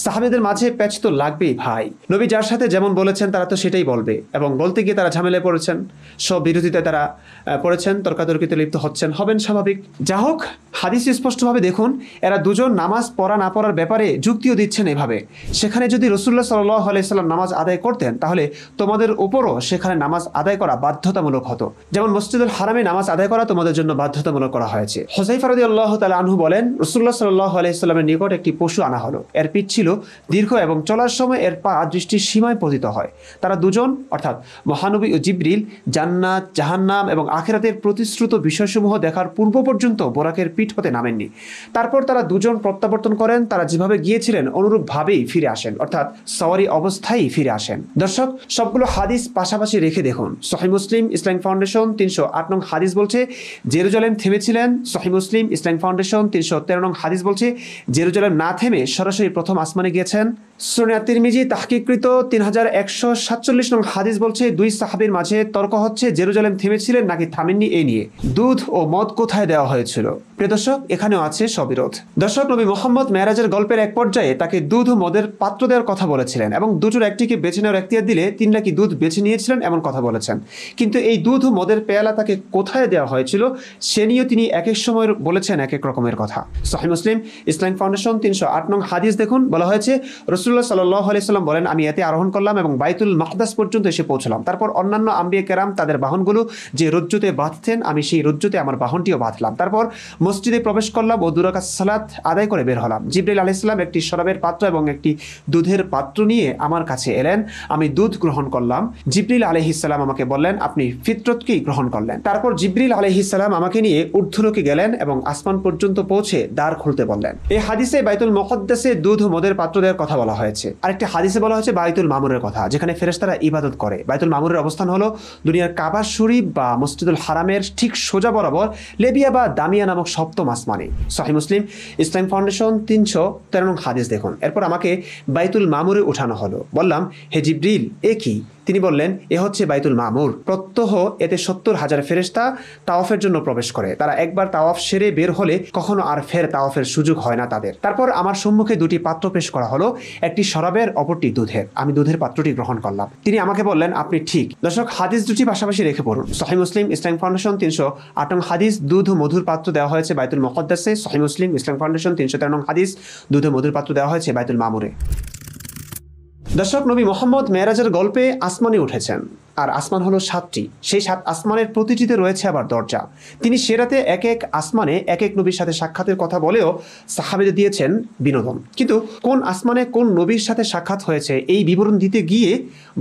সাহাবেদের মাঝে প্যাচ তো লাগবেই ভাই। নবী যার সাথে যেমন বলেছেন তারা তো সেটাই বলবে, এবং বলতে গিয়ে তারা ঝামেলায় পড়েছেন, সব বিরোধিতায় তারা পড়েছেন, তর্কাতর্কিতে লিপ্ত হবেন স্বাভাবিক। যা হোক, হাদিস স্পষ্টভাবে দেখুন এরা দুজন নামাজ পড়া না পড়ার ব্যাপারে যুক্তিও দিচ্ছেন এভাবে। সেখানে যদি রাসূলুল্লাহ সাল্লাল্লাহু আলাইহি সাল্লাম নামাজ আদায় করতেন তাহলে তোমাদের উপরও সেখানে নামাজ আদায় করা বাধ্যতামূলক হতো, যেমন মসজিদুল হারামে নামাজ আদায় করা তোমাদের জন্য বাধ্যতামূলক করা হয়েছে। হুযায়ফা রাদিয়াল্লাহু তাআলা আনহু বলেন রাসূলুল্লাহ সাল্লাল্লাহু আলাইহি সাল্লামের নিকট একটি পশু আনা হলো। এর পিঠ ছিল দীর্ঘ এবং চলার সময় এর পা দৃষ্টির সীমায় পতিত হয়। তারা দুজন অর্থাৎ মহানবী ও জিবরিল জান্নাত জাহান্নাম এবং আখিরাতের প্রতিশ্রুত বিষয়সমূহ দেখার পূর্ব পর্যন্ত বোরাকের পিঠ হতে নামেননি। তারপর তারা দুজন প্রত্যাবর্তন করেন, তারা যেভাবে গিয়েছিলেন অনুরূপ ভাবেই ফিরে আসেন, অর্থাৎ সওয়ারি অবস্থায় ফিরে আসেন। দর্শক, সবগুলো হাদিস পাশাপাশি রেখে দেখুন। সহিহ মুসলিম ইসলাম ফাউন্ডেশন 308 নং হাদিস বলছে জেরুজালেম থেমেছিলেন। সহিহ মুসলিম ইসলাম ফাউন্ডেশন 313 নং হাদিস বলছে জেরুজালেম না থেমে সরাসরি প্রথম আসমানে গিয়েছেন। সুনান তিরমিজি তাহকিকৃত 3147 নং হাদিস বলছে, দুই সাহাবীর মাঝে তর্ক হচ্ছে জেরুজালেম থেমেছিলেন নাকি থামেননি এই নিয়ে। দুধ ও মদ কোথায় দেওয়া হয়েছিল? প্রিয় দর্শক, এখানেও আছে সবিরোধ। দর্শক, নবী মুহাম্মদ মেরাজের গল্পের এক পর্যায়ে তাকে দুধ ও মদের পাত্র দেওয়ার কথা বলেছিলেন এবং দুটোর একটিকে বেছে নেওয়ার এখতিয়ার দিলে তিনি নাকি দুধ বেছে নিয়েছিলেন এমন কথা বলেছেন। কিন্তু এই দুধ ও মদের পেয়ালা তাকে কোথায় দেওয়া হয়েছিল সে নিয়েও তিনি এক এক সময় বলেছেন এক এক রকমের কথা। সহিহ মুসলিম ইসলামিক ফাউন্ডেশন 308 নং হাদিস দেখুন, বলা হয়েছে রাসূলুল্লাহ সাল্লাল্লাহু আলাইহি সাল্লাম বলেন, আমি এতে আরোহণ করলাম এবং বাইতুল মাকদাস পর্যন্ত এসে পৌঁছলাম। তারপর অন্যান্য আম্বিয়া কেরাম তাদের বাহনগুলো যে রজ্জুতে বাঁধতেন আমি সেই রজ্জুতে আমার বাহনটিও বাঁধলাম। তারপর মসজিদে প্রবেশ করলাম ও 2 রাকাত সালাত আদায় করে বের হলাম। জিবরাইল আলাইহিস সালাম একটি শরাবের পাত্র এবং একটি দুধের পাত্র নিয়ে আমার কাছে এলেন। আমি দুধ গ্রহণ করলাম। জিবরিল আলাইহিস সালাম আমাকে বললেন, আপনি ফিতরতকেই গ্রহণ করলেন। তারপর জিবরিল আলাইহিস সালাম আমাকে নিয়ে ঊর্ধ্বলোকে গেলেন এবং আসমান পর্যন্ত পৌঁছে দ্বার খুলতে বললেন। এই হাদিসে বাইতুল মুকদ্দাসে দুধ ও মদের পাত্র দেওয়ার কথা বলা হয়েছে। আরেকটি হাদিসে বলা হয়েছে বাইতুল মামুরের কথা, যেখানে ফেরেশতারা ইবাদত করে। বাইতুল মামুরের অবস্থান হলো দুনিয়ার কাবা শরীফ বা মসজিদুল হারামের ঠিক সোজা বরাবর লেবিয়া বা দামিয়া নামক সপ্তম আসমানে। সহিহ মুসলিম ইসলামিক ফাউন্ডেশন 313 নং হাদিস দেখুন। এরপর আমাকে বাইতুল মামুরে উঠানো হলো। বললাম, হে জিবরিল, এ কি? তিনি বললেন, এ হচ্ছে বাইতুল মামুর। প্রত্যহ এতে 70,000 ফেরেশতা তাওয়াফের জন্য প্রবেশ করে। তারা একবার তাওয়াফ সেরে বের হলে কখনো আর ফের তাওয়াফের সুযোগ হয় না তাদের। তারপর আমার সম্মুখে 2টি পাত্র পেশ করা হলো, একটি শরাবের, অপরটি দুধের। আমি দুধের পাত্রটি গ্রহণ করলাম। তিনি আমাকে বললেন, আপনি ঠিক। দর্শক, হাদিস দুটি পাশাপাশি রেখে পড়ুন। সহিহ মুসলিম ইসলামিক ফাউন্ডেশন 308 নং হাদিস, দুধ ও মধুর পাত্র দেওয়া হয়েছে বাইতুল মুকদ্দাসে। সহিহ মুসলিম ইসলামিক ফাউন্ডেশন 313 নং হাদিস, দুধ ও মধুর পাত্র দেওয়া হয়েছে বাইতুল মামুরে। দর্শক, নবী মুহাম্মদ মেরাজের গল্পে আসমানে উঠেছেন, আর আসমান হলো 7টি। সেই 7 আসমানের প্রতিটিতে রয়েছে আবার দরজা। তিনি সেরাতে এক এক আসমানে এক এক নবীর সাথে সাক্ষাতের কথা বলেও সাহাবীদের দিয়েছেন বিনোদন। কিন্তু কোন আসমানে কোন নবীর সাথে সাক্ষাৎ হয়েছে এই বিবরণ দিতে গিয়ে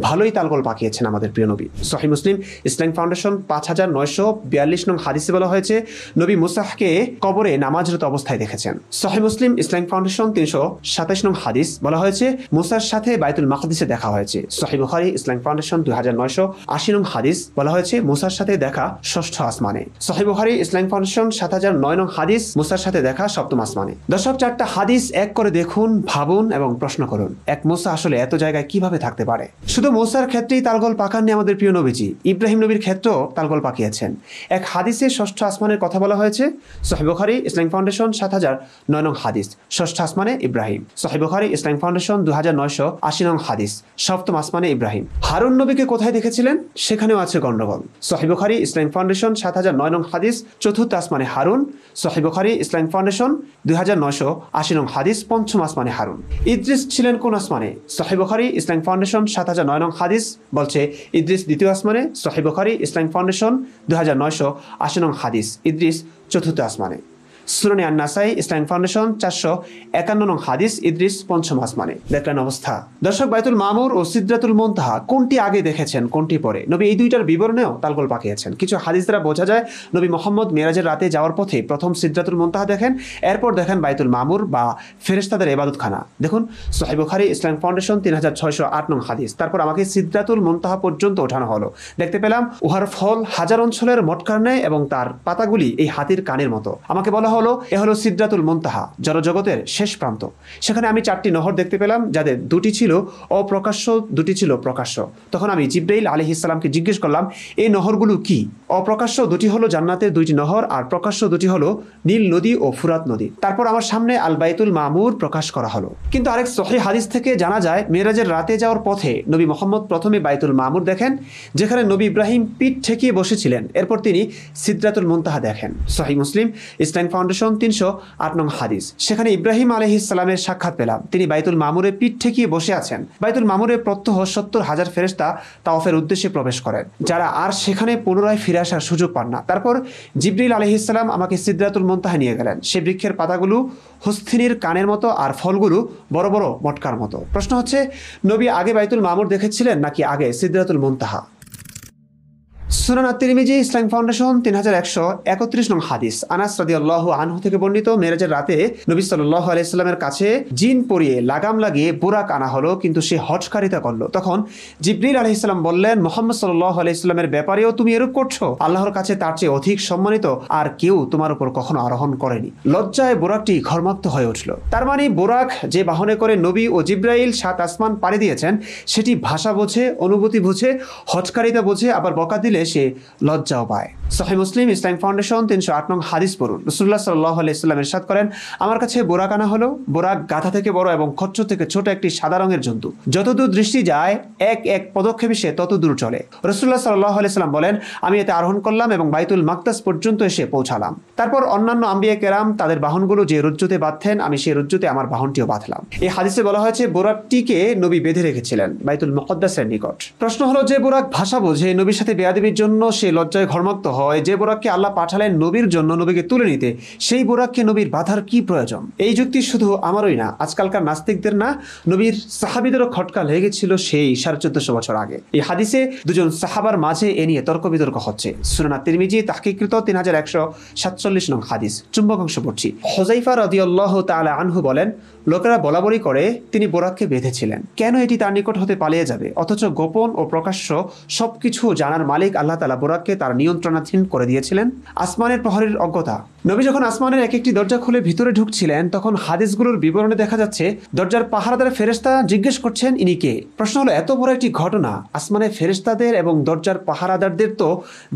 ভালোই তালগোল পাকিয়েছেন আমাদের প্রিয় নবী। সহিহ মুসলিম ইসলামিক ফাউন্ডেশন 5942 নং হাদিসে বলা হয়েছে, নবী মুসাহকে কবরে নামাজরত অবস্থায় দেখেছেন। সহিহ মুসলিম ইসলামিক ফাউন্ডেশন 327 নং হাদিস, বলা হয়েছে মুসার সাথে বাইতুল মাকদিসে দেখা হয়েছে। সহিহ বুখারী ইসলামিক ফাউন্ডেশন 2980 নং হাদিস, বলা হয়েছে মুসার সাথে দেখা 6ষ্ঠ আসমানে। সহিহ বুখারী ইসলামিক ফাউন্ডেশন 7009 নং হাদিস, মুসার সাথে দেখা 7ম আসমানে। দর্শক, 4টা হাদিস এক করে দেখুন, ভাবুন এবং প্রশ্ন করুন, এক মুসা আসলে এত জায়গায় কিভাবে থাকতে পারে? শুধু মুসার ক্ষেত্রেই তালগোল পাকাননি আমাদের প্রিয় নবীজি, ইব্রাহিম নবীর ক্ষেত্রেও তালগোল পাকিয়েছেন। এক হাদিসে 6ষ্ঠ আসমানের কথা বলা হয়েছে। সহিহ বুখারী ইসলামিক ফাউন্ডেশন 7009 নং হাদিস, 6ষ্ঠ আসমানে ইব্রাহিম। সহিহ বুখারী ইসলামিক ফাউন্ডেশন 2980 নং হাদিস, 7ম আসমানে ইব্রাহিম। হারুন নবীকে কোথায় দেখেছিলেন সেখানেও আছে গন্ডগোল। সহিহ বুখারী ইসলামিক ফাউন্ডেশন 7009 নং হাদিস, 4র্থ আসমানে হারুন। সহিহ বুখারী ইসলামিক ফাউন্ডেশন 2980 নং হাদিস, 5ম আসমানে হারুন। ইদ্রিস ছিলেন কোন আসমানে? সহিহ বুখারী ইসলামিক ফাউন্ডেশন 7009 নং হাদিস বলছে ইদ্রিস 2য় আসমানে। সহিহ বুখারী ইসলামিক ফাউন্ডেশন 2980 নং হাদিস, ইদ্রিস 4র্থ আসমানে। সুনানে আন-নাসাই ইসলামিক ফাউন্ডেশন 451 নং হাদিস, ইদ্রিস 5ম আসমানে। দেখলেন অবস্থা। দর্শক, বাইতুল মামুর ও সিদরাতুল মুনতাহা কোনটি আগে দেখেছেন কোনটি পরে? নবী এই দুইটার বিবরণেও তালগোল পাকিয়েছেন। কিছু হাদিস দ্বারা বোঝা যায় নবী মুহাম্মদ মেরাজের রাতে যাওয়ার পথে প্রথম সিদরাতুল মুনতাহা দেখেন, এরপর দেখেন বাইতুল মামুর বা ফেরেশতাদের ইবাদতখানা। দেখুন সহিহ বুখারী ইসলামিক ফাউন্ডেশন 3608 নং হাদিস। তারপর আমাকে সিদরাতুল মুনতাহা পর্যন্ত ওঠানো হলো। দেখতে পেলাম উহার ফল হাজার অঞ্চলের মটকার ন্যায় এবং তার পাতাগুলি এই হাতির কানের মতো। আমাকে বলা হলো, এ হলো সিদরাতুল মুনতাহা, জড়জগতের শেষ প্রান্ত। সেখানে আমি 4টি নহর দেখতে পেলাম, যাদের 2টি ছিল অপ্রকাশ্য, 2টি ছিল প্রকাশ্য। তখন আমি জিবরাইল আলাইহিস সালামকে জিজ্ঞেস করলাম, এই নহরগুলো কি? অপ্রকাশ্য 2টি হলো জান্নাতের 2টি নহর, আর প্রকাশ্য 2টি হলো নীল নদী ও ফুরাত নদী। তারপর আমার সামনে আল বাইতুল মামুর প্রকাশ করা হলো। কিন্তু আরেক সহিহ হাদিস থেকে জানা যায় মেরাজের রাতে যাওয়ার পথে নবী মুহাম্মদ প্রথমে বাইতুল মামুর দেখেন, যেখানে নবী ইব্রাহিম পিঠ ঠেকিয়ে বসেছিলেন। এরপর তিনি সিদরাতুল মুনতাহা দেখেন। সহিহ মুসলিম ইসলামিক ফাউন্ডেশন 308 নং হাদিস, সেখানে ইব্রাহিম আলাইহিস সালামের সাক্ষাৎ পেলাম। তিনি বাইতুল মামুরে পিঠ ঠেকিয়ে বসে আছেন। বাইতুল মামুরে প্রত্যহ 70,000 ফেরেশতা তাওয়াফের উদ্দেশ্যে প্রবেশ করেন, যারা আর সেখানে পুনরায় ফিরে আসার সুযোগ পান না। তারপর জিবরিল আলাইহিস সালাম আমাকে সিদরাতুল মুনতাহা নিয়ে গেলেন। সে বৃক্ষের পাতাগুলো হস্তিনীর কানের মতো আর ফলগুলো বড় বড় মটকার মতো। প্রশ্ন হচ্ছে, নবী আগে বাইতুল মামুর দেখেছিলেন নাকি আগে সিদরাতুল মুনতাহা? সুনান আত-তিরমিজি, ইসলামিক ফাউন্ডেশন, 3131 নং হাদিস। আনাস রাদিয়াল্লাহু আনহু থেকে বর্ণিত, মেরাজের রাতে নবী সাল্লাল্লাহু আলাইহি সাল্লামের কাছে জিন পরিয়ে লাগাম লাগিয়ে বুরাক আনা হলো, কিন্তু সে হঠকারিতা করলো। তখন জিবরিল আলাইহিস সালাম বললেন, মুহাম্মদ সাল্লাল্লাহু আলাইহি সাল্লামের ব্যাপারেও তুমি এরূপ করছো? আল্লাহর কাছে তার চেয়ে অধিক সম্মানিত আর কেউ তোমার উপর কখনো আরোহণ করেনি। লজ্জায় বুরাকটি ঘর্মাক্ত হয়ে উঠল। তার মানে বুরাক যে বাহনে করে নবী ও জিব্রাইল 7 আসমান পাড়ি দিয়েছেন, সেটি ভাষা বোঝে, অনুভূতি বোঝে, হঠকারিতা বোঝে, আবার বকা দিলে সে লজ্জাও পায়। সহিহ মুসলিম, ইসলামিক ফাউন্ডেশন, 308 নং হাদিস পড়ুন। রাসূলুল্লাহ সাল্লাল্লাহু আলাইহি সাল্লাম ইরশাদ করেন, আমার কাছে বুরাক আনা হলো। বুরাক গাধা থেকে বড় এবং খচ্চর থেকে ছোট একটি সাদা রঙের জন্তু। যতদূর দৃষ্টি যায় এক এক পদক্ষেপে সে তত দূর চলে। রাসূলুল্লাহ সাল্লাল্লাহু আলাইহি সাল্লাম বলেন, আমি এতে আরোহণ করলাম এবং বাইতুল মাকদাস পর্যন্ত এসে পৌঁছালাম। তারপর অন্যান্য আম্বিয়া কেরাম তাদের বাহনগুলো যে রজ্জুতে বাঁধতেন, আমি সেই রজ্জুতে আমার বাহনটিও বাঁধলাম। এই হাদিসে বলা হয়েছে বুরাকটিকে নবী বেঁধে রেখেছিলেন বাইতুল মুকদ্দাসের নিকট। প্রশ্ন হলো, যে বুরাক ভাষা বোঝে, নবীর সাথে বেয়াদবির জন্য সে লজ্জায় ঘর্মাক্ত হয়, যে বুরাককে আল্লাহ পাঠালেন নবীর জন্য নবীকে তুলে নিতে, সেই বুরাককে নবীর বাধার কি প্রয়োজন? এই যুক্তি শুধু আমারই না, আজকালকার নাস্তিকদের না, নবীর সাহাবীদেরও খটকা লেগে গেছিল সেই 1450 বছর আগে। এই হাদিসে দুজন সাহাবার মাঝে এ নিয়ে তর্ক বিতর্ক হচ্ছে। সুনান আত-তিরমিজি, তাহকিকৃত, 3147 নং হাদিস। চুম্বক অংশ পড়ছি। হুযাইফা রাদিয়াল্লাহু তাআলা আনহু বলেন, লোকেরা বলাবলি করে তিনি বোরাককে বেঁধেছিলেন। কেন এটি তার নিকট হতে পালিয়ে যাবে? অথচ গোপন ও প্রকাশ্য সবকিছু জানার মালিক আল্লাহ তাআলা বোরাককে তার নিয়ন্ত্রণাধীন করে দিয়েছিলেন। আসমানের প্রহরীর অজ্ঞতা। নবী যখন আসমানের এক একটি দরজা খুলে ভিতরে ঢুকছিলেন, তখন হাদিসগুলোর বিবরণে দেখা যাচ্ছে দরজার পাহারাদার ফেরেশতা জিজ্ঞেস করছেন, ইনি কে? প্রশ্ন হলো, এত বড় একটি ঘটনা, আসমানের ফেরেশতাদের এবং দরজার পাহারাদারদের তো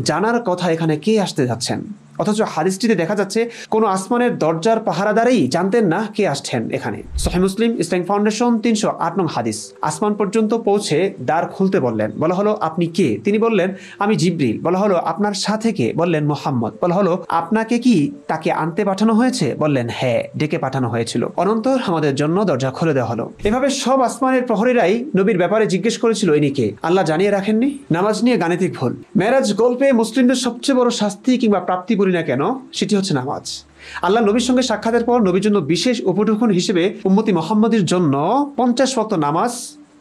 জানার কথা, এখানে কে আসতে যাচ্ছেন? অথচ হাদিসটিতে দেখা যাচ্ছে কোনো আসমানের দরজার পাহারাদারই জানতেন না কে আসছেন এখানে। সহিহ মুসলিম, ইসলামিক ফাউন্ডেশন, 308 নং হাদিস। আসমান পর্যন্ত পৌঁছে দ্বার খুলতে বললেন। বলা হলো, আপনি কে? তিনি বললেন, আমি জিবরিল। বলা হলো, আপনার সাথে কে? বললেন, মুহাম্মদ। বলা হলো, আপনাকে কি তাকে আনতে পাঠানো হয়েছে? বললেন, হ্যাঁ, ডেকে পাঠানো হয়েছিল। অনন্তর আমাদের জন্য দরজা খুলে দেওয়া হলো। এভাবে সব আসমানের প্রহরীরাই নবীর ব্যাপারে জিজ্ঞেস করেছিল, ইনি কে? আল্লাহ জানিয়ে রাখেননি। নামাজ নিয়ে গাণিতিক ভুল। মেরাজ গল্পে মুসলিমদের সবচেয়ে বড় শাস্তি কিংবা প্রাপ্তি বলি না কেন, সেটি হচ্ছে নামাজ। আল্লাহ নবীর সঙ্গে সাক্ষাতের পর নবীর জন্য বিশেষ উপঢৌকন হিসেবে উম্মতি মুহাম্মদের জন্য 50 ওয়াক্ত নামাজ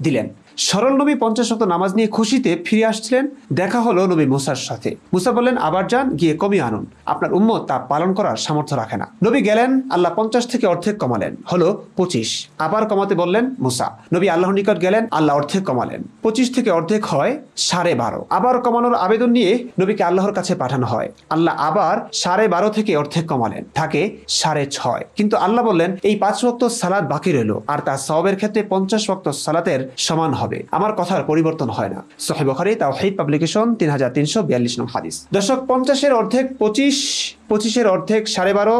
দিলেন। সরল নবী 50 ওয়াক্ত নামাজ নিয়ে খুশিতে ফিরে আসছিলেন। দেখা হলো নবী মুসার সাথে। মুসা বললেন, আবার যান, গিয়ে কমিয়ে আনুন, আপনার উম্মত তা পালন করার সামর্থ্য রাখে না। নবী গেলেন, আল্লাহ 50 থেকে অর্ধেক কমালেন, হলো 25। আবার কমাতে বললেন মুসা। নবী আল্লাহর নিকট গেলেন, আল্লাহ অর্ধেক কমালেন, 25 থেকে অর্ধেক হয় 12.5। আবার কমানোর আবেদন নিয়ে নবীকে আল্লাহর কাছে পাঠানো হয়। আল্লাহ আবার 12.5 থেকে অর্ধেক কমালেন, থাকে 6.5। কিন্তু আল্লাহ বললেন, এই 5 ওয়াক্ত সালাত বাকি রইল, আর তা সওয়াবের ক্ষেত্রে 50 ওয়াক্ত সালাতের সমান হবে। আমার কথার পরিবর্তন হয় না। সহিহ বুখারী, তাওহীদ পাবলিকেশন, 3342 নং হাদিস। দর্শক, 50-এর অর্ধেক 25, 25-এর অর্ধেক 12.5,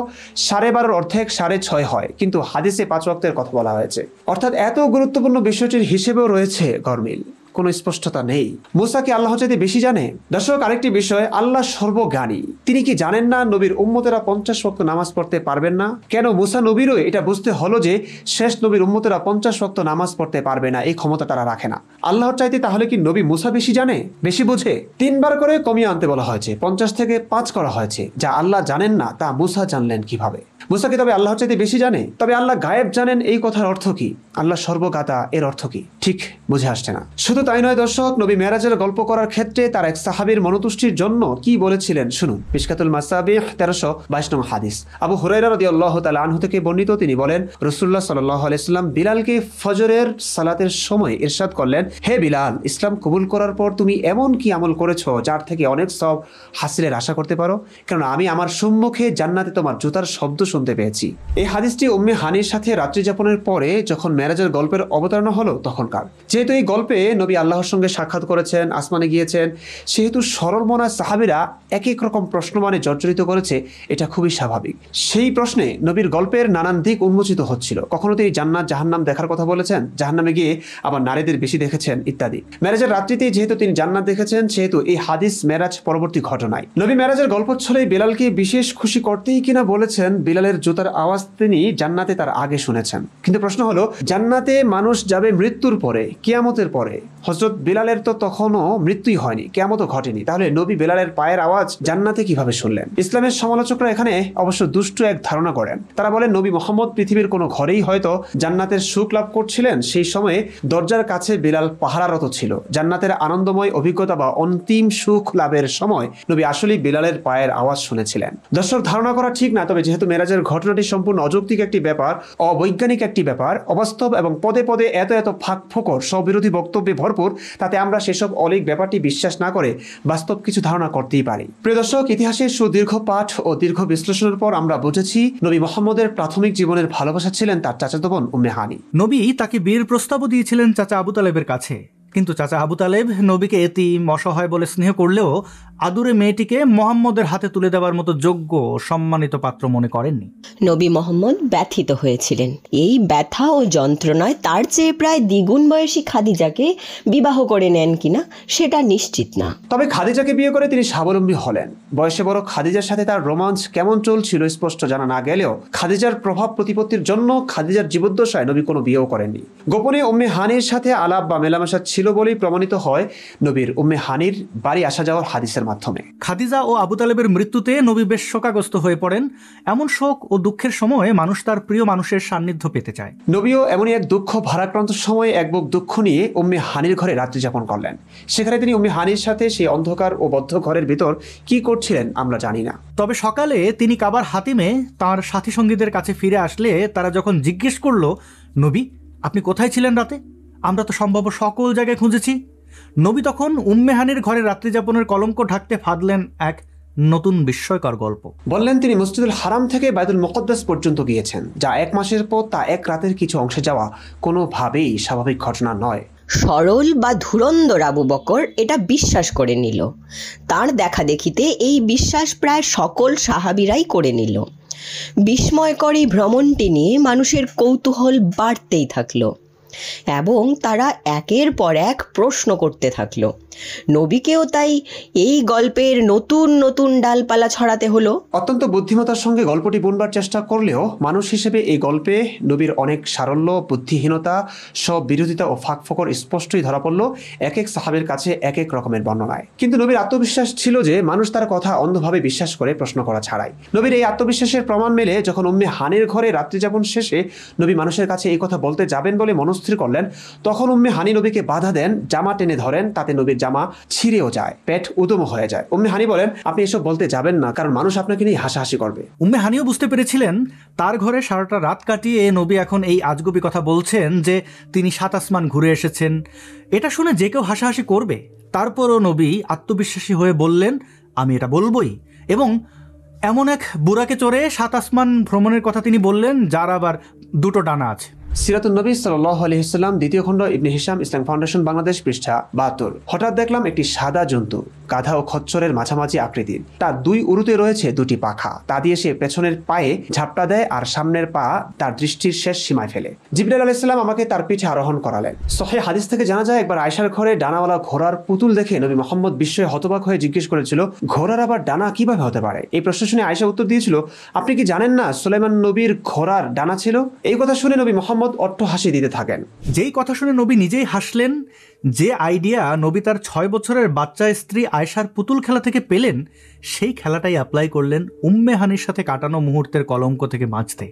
12.5-এর অর্ধেক 6.5 হয়, কিন্তু হাদিসে 5 ওয়াক্তের কথা বলা হয়েছে। অর্থাৎ এত গুরুত্বপূর্ণ বিষয়টির হিসেবেও রয়েছে গরমিল, কোনো স্পষ্টতা নেই। মুসা কি আল্লাহ চাইতে বেশি জানে? দর্শক, আরেকটি বিষয়, আল্লাহ সর্বজ্ঞানী। তিনি কি জানেন না নবীর উম্মতেরা 50 ওয়াক্ত নামাজ পড়তে পারবেন না? কেন মুসা নবীরও এটা বুঝতে হলো যে শেষ নবীর উম্মতেরা 50 ওয়াক্ত নামাজ পড়তে পারবে না, এই ক্ষমতা তারা রাখে না। আল্লাহর চাইতে তাহলে কি নবী মুসা বেশি জানে, বেশি বোঝে? 3 বার করে কমিয়ে আনতে বলা হয়েছে, 50 থেকে 5 করা হয়েছে। যা আল্লাহ জানেন না তা মুসা জানলেন কিভাবে? মুসা কি তবে আল্লাহর চাইতে বেশি জানে? তবে আল্লাহ গায়েব জানেন, এই কথার অর্থ কি? আল্লাহ সর্বজ্ঞাতা, এর অর্থ কি? ঠিক বুঝে আসছে না। শুধু তাই নয় দর্শক, নবী মেরাজের গল্প করার ক্ষেত্রে তার এক সাহাবীর মনোতুষ্টির জন্য কি বলেছিলেন শুনুন। মিশকাতুল মাসাবিহ, 1322 নং হাদিস। আবু হুরায়রা রাদিয়াল্লাহু তাআলা আনহু থেকে বর্ণিত, তিনি বলেন, রাসূলুল্লাহ সাল্লাল্লাহু আলাইহি সাল্লাম বিলালকে ফজরের সালাতের সময় ইরশাদ করলেন, হে বিলাল, ইসলাম কবুল করার পর তুমি এমন কি আমল করেছো যার থেকে অনেক সওয়াব হাসিলের আশা করতে পারো? কারণ আমি আমার সম্মুখে জান্নাতে তোমার জুতার শব্দ শুনতে পেয়েছি। এই হাদিসটি উম্মে হানির সাথে রাত্রি যাপনের পরে যখন মেরাজের গল্পের অবতারণা হলো তখনকার। যেহেতু এই গল্পে নবী আল্লাহর সঙ্গে সাক্ষাৎ করেছেন, আসমানে গিয়েছেন, সেহেতু সরল মনা সাহাবীরা এক এক রকম প্রশ্ন মানে জর্জরিত করেছে, এটা খুবই স্বাভাবিক। সেই প্রশ্নে নবীর গল্পের নানান দিক উন্মোচিত হচ্ছিল। কখনো তিনি জান্নাত জাহান্নাম দেখার কথা বলেছেন, জাহান্নামে গিয়ে আবার নারীদের বেশি দেখেছেন ইত্যাদি। মেরাজের রাত্রিতে যেহেতু তিনি জান্নাত দেখেছেন, সেহেতু এই হাদিস মেরাজ পরবর্তী ঘটনায়। নবী মেরাজের গল্প ছলে বিলালকে বিশেষ খুশি করতেই কিনা বলেছেন, বিলালের পাথরের জুতার আওয়াজ তিনি জান্নাতে তার আগে শুনেছেন। কিন্তু প্রশ্ন হলো, জান্নাতে মানুষ যাবে মৃত্যুর পরে, কিয়ামতের পরে। হযরত বিলালের তো তখনও মৃত্যুই হয়নি, কিয়ামতও ঘটেনি, তাহলে নবী বিলালের পায়ের আওয়াজ জান্নাতে কিভাবে শুনলেন? ইসলামের সমালোচকরা এখানে অবশ্য দুষ্টু এক ধারণা করেন। তারা বলেন নবী মুহাম্মদ পৃথিবীর কোনো ঘরেই হয়তো জান্নাতের সুখ লাভ করছিলেন, সেই সময়ে দরজার কাছে বিলাল পাহারারত ছিল। জান্নাতের আনন্দময় অভিজ্ঞতা বা অন্তিম সুখ লাভের সময় নবী আসলেই বিলালের পায়ের আওয়াজ শুনেছিলেন। দর্শক, ধারণা করা ঠিক না, তবে যেহেতু মেরাজের ঘটনাটি সম্পূর্ণ অযৌক্তিক একটি ব্যাপার, অবৈজ্ঞানিক একটি ব্যাপার, অবাস্তব এবং পদে পদে এত ফাঁক ফোকর স্ববিরোধী বক্তব্যে ভরপুর, তাতে আমরা সেসব অলৌকিক ব্যাপারটি বিশ্বাস না করে বাস্তব কিছু ধারণা করতেই পারি। প্রিয় দর্শক, ইতিহাসের সুদীর্ঘ পাঠ ও দীর্ঘ বিশ্লেষণের পর আমরা বুঝেছি নবী মুহাম্মদের প্রাথমিক জীবনের ভালোবাসা ছিলেন তার চাচাতো বোন উম্মে হানি। নবী তাকে বিয়ের প্রস্তাবও দিয়েছিলেন চাচা আবু তালেবের কাছে, কিন্তু চাচা আবু তালেব নবীকে এতিম অসহায় বলে স্নেহ করলেও আদুরে মেয়েটিকে মোহাম্মদের হাতে তুলে দেওয়ার মতো যোগ্য সম্মানিত পাত্র মনে করেননি। নবী মোহাম্মদ ব্যথিত হয়েছিলেন। এই ব্যথা ও যন্ত্রণায় তার চেয়ে প্রায় দ্বিগুণ বয়সী খাদিজাকে বিবাহ করে নেন কিনা সেটা নিশ্চিত না। তবে খাদিজাকে বিয়ে করে তিনি স্বাবলম্বী হলেন। বয়সে বড় খাদিজার সাথে তার রোমাঞ্চ কেমন চলছিল স্পষ্ট জানা না গেলেও খাদিজার প্রভাব প্রতিপত্তির জন্য খাদিজার জীবদ্দশায় নবী কোনো বিয়েও করেননি। গোপনে উম্মে হানির সাথে আলাপ বা মেলামেশা ছিল বলেই প্রমাণিত হয় নবীর উম্মে হানির বাড়ি আসা যাওয়ার হাদিসের মাধ্যমে। খাদিজা ও আবু তালেবের মৃত্যুতে নবী বেশ শোকাগ্রস্ত হয়ে পড়েন। এমন শোক ও দুঃখের সময় মানুষ তার প্রিয় মানুষের সান্নিধ্য পেতে চায়। নবীও এমনই এক দুঃখ ভারাক্রান্ত সময়ে এক বুক দুঃখ নিয়ে উম্মে হানির ঘরে রাত্রি যাপন করলেন। সেখানে তিনি উম্মে হানির সাথে সেই অন্ধকার ও বদ্ধ ঘরের ভিতর কি করছিলেন আমরা জানি না। তবে সকালে তিনি কাবার হাতিমে তার সাথী সঙ্গীদের কাছে ফিরে আসলে তারা যখন জিজ্ঞেস করল, নবী আপনি কোথায় ছিলেন রাতে? আমরা তো সম্ভব সকল জায়গায় খুঁজেছি। নবী তখন উম্মে হানির ঘরে রাত্রিযাপনের কলঙ্ক ঢাকতে ফাঁদলেন এক নতুন বিস্ময়কর গল্প। বললেন তিনি মসজিদুল হারাম থেকে বাইতুল মুকদ্দাস পর্যন্ত গিয়েছেন, যা 1 মাসের পর তা 1 রাতের কিছু অংশে যাওয়া কোনোভাবেই স্বাভাবিক ঘটনা নয়। সরল বা ধুরন্ধর আবু বকর এটা বিশ্বাস করে নিল। তার দেখা দেখিতে এই বিশ্বাস প্রায় সকল সাহাবীরাই করে নিল। বিস্ময়কর এই ভ্রমণটি নিয়ে মানুষের কৌতূহল বাড়তেই থাকলো এবং তারা একের পর এক প্রশ্ন করতে থাকলো। নবীকেও তাই এই গল্পের নতুন নতুন ডালপালা ছড়াতে হলো। অত্যন্ত বুদ্ধিমতার সঙ্গে গল্পটি বুনবার চেষ্টা করলেও মানুষ হিসেবে এই গল্পে নবীর অনেক সারল্য, বুদ্ধিহীনতা, সব বিরোধিতা ও ফাঁকফোকর স্পষ্টই ধরা পড়ল এক এক সাহাবের কাছে এক এক রকমের বর্ণনায়। কিন্তু নবীর আত্মবিশ্বাস ছিল যে মানুষ তার কথা অন্ধভাবে বিশ্বাস করে প্রশ্ন করা ছাড়াই। নবীর এই আত্মবিশ্বাসের প্রমাণ মেলে যখন উম্মে হানির ঘরে রাত্রিযাপন শেষে নবী মানুষের কাছে এই কথা বলতে যাবেন বলে মনস্থির করলেন, তখন উম্মে হানি নবীকে বাধা দেন, জামা টেনে ধরেন, তাতে নবীর জামা ছিঁড়েও যায়, পেট উদম হয়ে যায়। উম্মে হানি বলেন, আপনি এসব বলতে যাবেন না, কারণ মানুষ আপনাকে নিয়ে হাসাহাসি করবে। উম্মে হানিও বুঝতে পেরেছিলেন তার ঘরে সারাটা রাত কাটিয়ে নবী এখন এই আজগুবি কথা বলছেন যে তিনি 7 আসমান ঘুরে এসেছেন। এটা শুনে যে কেউ হাসাহাসি করবে। তারপরও নবী আত্মবিশ্বাসী হয়ে বললেন, আমি এটা বলবই। এবং এমন এক বুরাকে চড়ে 7 আসমান ভ্রমণের কথা তিনি বললেন যার আবার 2টো ডানা আছে। সিরাতুন নবী সাল্লাল্লাহু আলাইহি ওয়াসাল্লাম, 2য় খণ্ড, ইবনে হিশাম, ইসলাম ফাউন্ডেশন বাংলাদেশ, পৃষ্ঠা 72। হঠাৎ দেখলাম একটি সাদা জন্তু, গাধা ও খচ্চরের মাঝামাঝি আকৃতির। তার 2 উরুতে রয়েছে 2টি পাখা। তা দিয়ে সে পেছনের পায়ে ঝাপটা দেয় আর সামনের পা তার দৃষ্টির শেষ সীমায় ফেলে। জিবরাইল আলাইহিস সালাম আমাকে তার পিঠে আরোহণ করালেন। সহিহ হাদিস থেকে জানা যায়, একবার আয়েশার ঘরে ডানাওয়ালা ঘোড়ার পুতুল দেখে নবী মুহাম্মদ বিস্ময়ে হতবাক হয়ে জিজ্ঞেস করেছিল, ঘোড়ার আবার ডানা কিভাবে হতে পারে? এই প্রশ্ন শুনে আয়েশা উত্তর দিয়েছিল, আপনি কি জানেন না সুলাইমান নবীর ঘোড়ার ডানা ছিল? এই কথা শুনে নবী মুহাম্মদ হাসি দিতে থাকেন। যেই কথা শুনে নবী নিজেই হাসলেন। যে আইডিয়া নবী তার 6 বছরের বাচ্চা স্ত্রী আয়েশার পুতুল খেলা থেকে পেলেন, সেই খেলাটাই অ্যাপ্লাই করলেন উম্মে হানির সাথে কাটানো মুহূর্তের কলঙ্ক থেকে বাঁচতে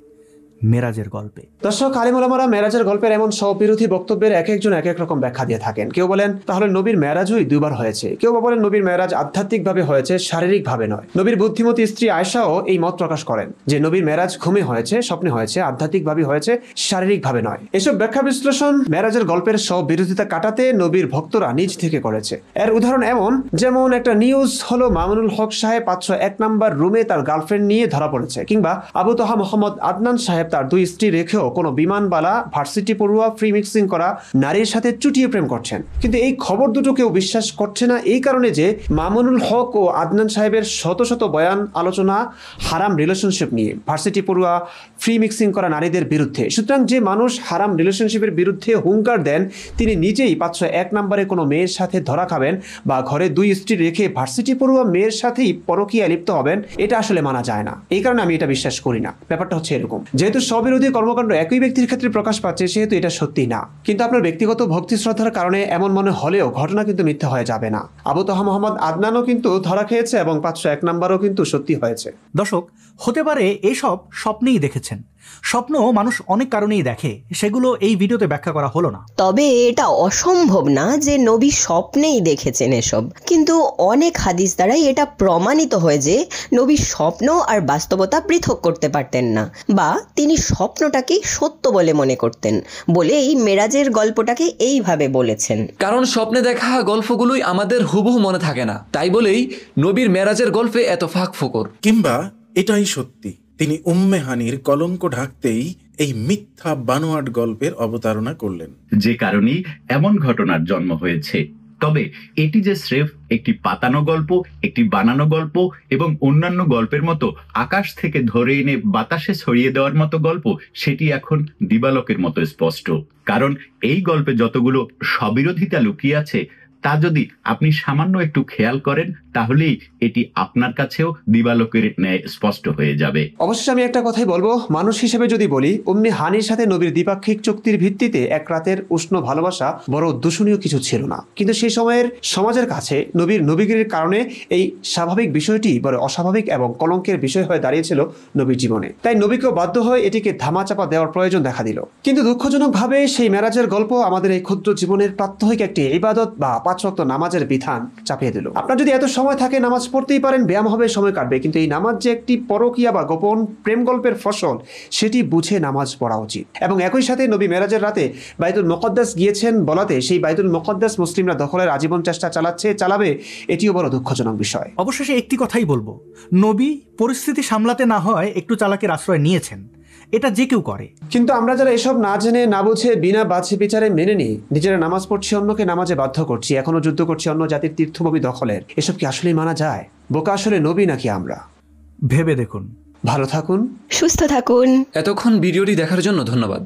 মেরাজের গল্পে। দর্শক, আলিম ওলামারা মেরাজের গল্পের এমন স্ববিরোধী বক্তব্যের এক একজন এক এক রকম ব্যাখ্যা দিয়ে থাকেন। কেউ বলেন তাহলে নবীর মেরাজই 2 বার হয়েছে। কেউ বা বলেন নবীর মেরাজ আধ্যাত্মিকভাবে হয়েছে, শারীরিকভাবে নয়। নবীর বুদ্ধিমতী স্ত্রী আয়েশাও এই মত প্রকাশ করেন যে নবীর মেরাজ ঘুমে হয়েছে, স্বপ্নে হয়েছে, আধ্যাত্মিকভাবে হয়েছে, শারীরিকভাবে নয়। এসব ব্যাখ্যা বিশ্লেষণ মেরাজের গল্পের স্ববিরোধিতা কাটাতে নবীর ভক্তরা নিজ থেকে করেছে। এর উদাহরণ এমন, যেমন একটা নিউজ হলো মামুনুল হক সাহেব 501 নম্বর রুমে তার গার্লফ্রেন্ড নিয়ে ধরা পড়েছে, কিংবা আবু তোহা মোহাম্মদ আদনান সাহেব তার 2 স্ত্রী রেখেও কোনো বিমানবালা, ভার্সিটি পড়ুয়া, ফ্রি মিক্সিং করা নারীর সাথে চুটিয়ে প্রেম করছেন। কিন্তু এই খবর দুটো কেউ বিশ্বাস করছে না এই কারণে যে মামুনুল হক ও আদনান সাহেবের শত শত বয়ান আলোচনা হারাম রিলেশনশিপ নিয়ে, ভার্সিটি পড়ুয়া, ফ্রি মিক্সিং করা নারীদের বিরুদ্ধে। সুতরাং যে মানুষ হারাম রিলেশনশিপের বিরুদ্ধে হুঙ্কার দেন তিনি নিজেই 501 নম্বরে কোনো মেয়ের সাথে ধরা খাবেন বা ঘরে 2 স্ত্রী রেখে ভার্সিটি পড়ুয়া মেয়ের সাথেই পরকীয়ায় লিপ্ত হবেন, এটা আসলে মানা যায় না। এই কারণে আমি এটা বিশ্বাস করি না। ব্যাপারটা হচ্ছে এরকম, যেহেতু স্ববিরোধী কর্মকাণ্ড একই ব্যক্তির ক্ষেত্রে প্রকাশ পাচ্ছে সেহেতু এটা সত্যি না। কিন্তু আপনার ব্যক্তিগত ভক্তি শ্রদ্ধার কারণে এমন মনে হলেও ঘটনা কিন্তু মিথ্যা হয়ে যাবে না। আবু তাহা মোহাম্মদ আদনানও কিন্তু ধরা খেয়েছে এবং 501 নম্বরও কিন্তু সত্যি হয়েছে। দর্শক, হতে পারে এসব স্বপ্নেই দেখেছেন। স্বপ্ন মানুষ অনেক কারণেই দেখে, সেগুলো এই ভিডিওতে ব্যাখ্যা করা হলো না। তবে এটা অসম্ভব না যে নবী স্বপ্নেই দেখেছেন এসব, কিন্তু অনেক হাদিস দ্বারাই এটা প্রমাণিত হয় যে নবী স্বপ্ন আর বাস্তবতা পৃথক করতে পারতেন না, বা তিনি স্বপ্নটাকেই সত্য বলে মনে করতেন বলেই মেরাজের গল্পটাকে এইভাবে বলেছেন। কারণ স্বপ্নে দেখা গল্পগুলোই আমাদের হুবহু মনে থাকে না, তাই বলেই নবীর মেরাজের গল্পে এত ফাঁক ফোকর। কিংবা এটাই সত্যি, তিনি উম্মে হানির কলঙ্ক ঢাকতেই এই মিথ্যা বানোয়াট গল্পের অবতারণা করলেন, যে কারণেই এমন ঘটনার জন্ম হয়েছে। তবে এটি যে স্রেফ একটি পাতানো গল্প, একটি বানানো গল্প এবং অন্যান্য গল্পের মতো আকাশ থেকে ধরে এনে বাতাসে ছড়িয়ে দেওয়ার মতো গল্প, সেটি এখন দিবালোকের মতো স্পষ্ট। কারণ এই গল্পে যতগুলো স্ববিরোধিতা লুকিয়ে আছে তা যদি আপনি সামান্য একটু খেয়াল করেন তাহলেই এটি আপনার কাছেও দিবালোকের ন্যায় স্পষ্ট হয়ে যাবে। অবশ্যই আমি একটা কথাই বলবো, মানুষ হিসেবে যদি বলি, উম্মে হানির সাথে নবীর দ্বিপাক্ষিক চুক্তির ভিত্তিতে এক রাতের উষ্ণ ভালোবাসা বড় দূষণীয় কিছু ছিল না। কিন্তু সেই সময়ের সমাজের কাছে নবীর নবীগিরির কারণে এই স্বাভাবিক বিষয়টি বড় অস্বাভাবিক এবং কলঙ্কের বিষয় হয়ে দাঁড়িয়েছিল নবীর জীবনে। তাই নবীকেও বাধ্য হয়ে এটিকে ধামাচাপা দেওয়ার প্রয়োজন দেখা দিল। কিন্তু দুঃখজনকভাবে সেই মেরাজের গল্প আমাদের এই ক্ষুদ্র জীবনের প্রাত্যহিক একটি ইবাদত বা 5 ওয়াক্ত নামাজের বিধান চাপিয়ে দিল। আপনার যদি এত সময় থাকে নামাজ পড়তেই পারেন, ব্যায়াম হবে, সময় কাটবে, কিন্তু এই নামাজ যে একটি পরকীয়া বা গোপন প্রেম গল্পের ফসল সেটি বুঝে নামাজ পড়া উচিত। এবং একই সাথে নবী মেরাজের রাতে বাইতুল মুকদ্দাস গিয়েছেন বলাতে সেই বাইতুল মুকদ্দাস মুসলিমরা দখলের আজীবন চেষ্টা চালাবে, এটিও বড় দুঃখজনক বিষয়। অবশেষে একটি কথাই বলবো, নবী পরিস্থিতি সামলাতে না হয় একটু চালাকের আশ্রয় নিয়েছেন, এটা যে কেউ করে। কিন্তু আমরা যারা এসব না জেনে না বুঝে বিনা বাছে বিচারে মেনে নিই, নিজেরা নামাজ পড়ছি, অন্যকে নামাজে বাধ্য করছি, এখনো যুদ্ধ করছি অন্য জাতির তীর্থভূমি দখলের, এসব কি আসলেই মানা যায়? বোকা আসলে নবী নাকি আমরা? ভেবে দেখুন। ভালো থাকুন, সুস্থ থাকুন। এতক্ষণ ভিডিওটি দেখার জন্য ধন্যবাদ।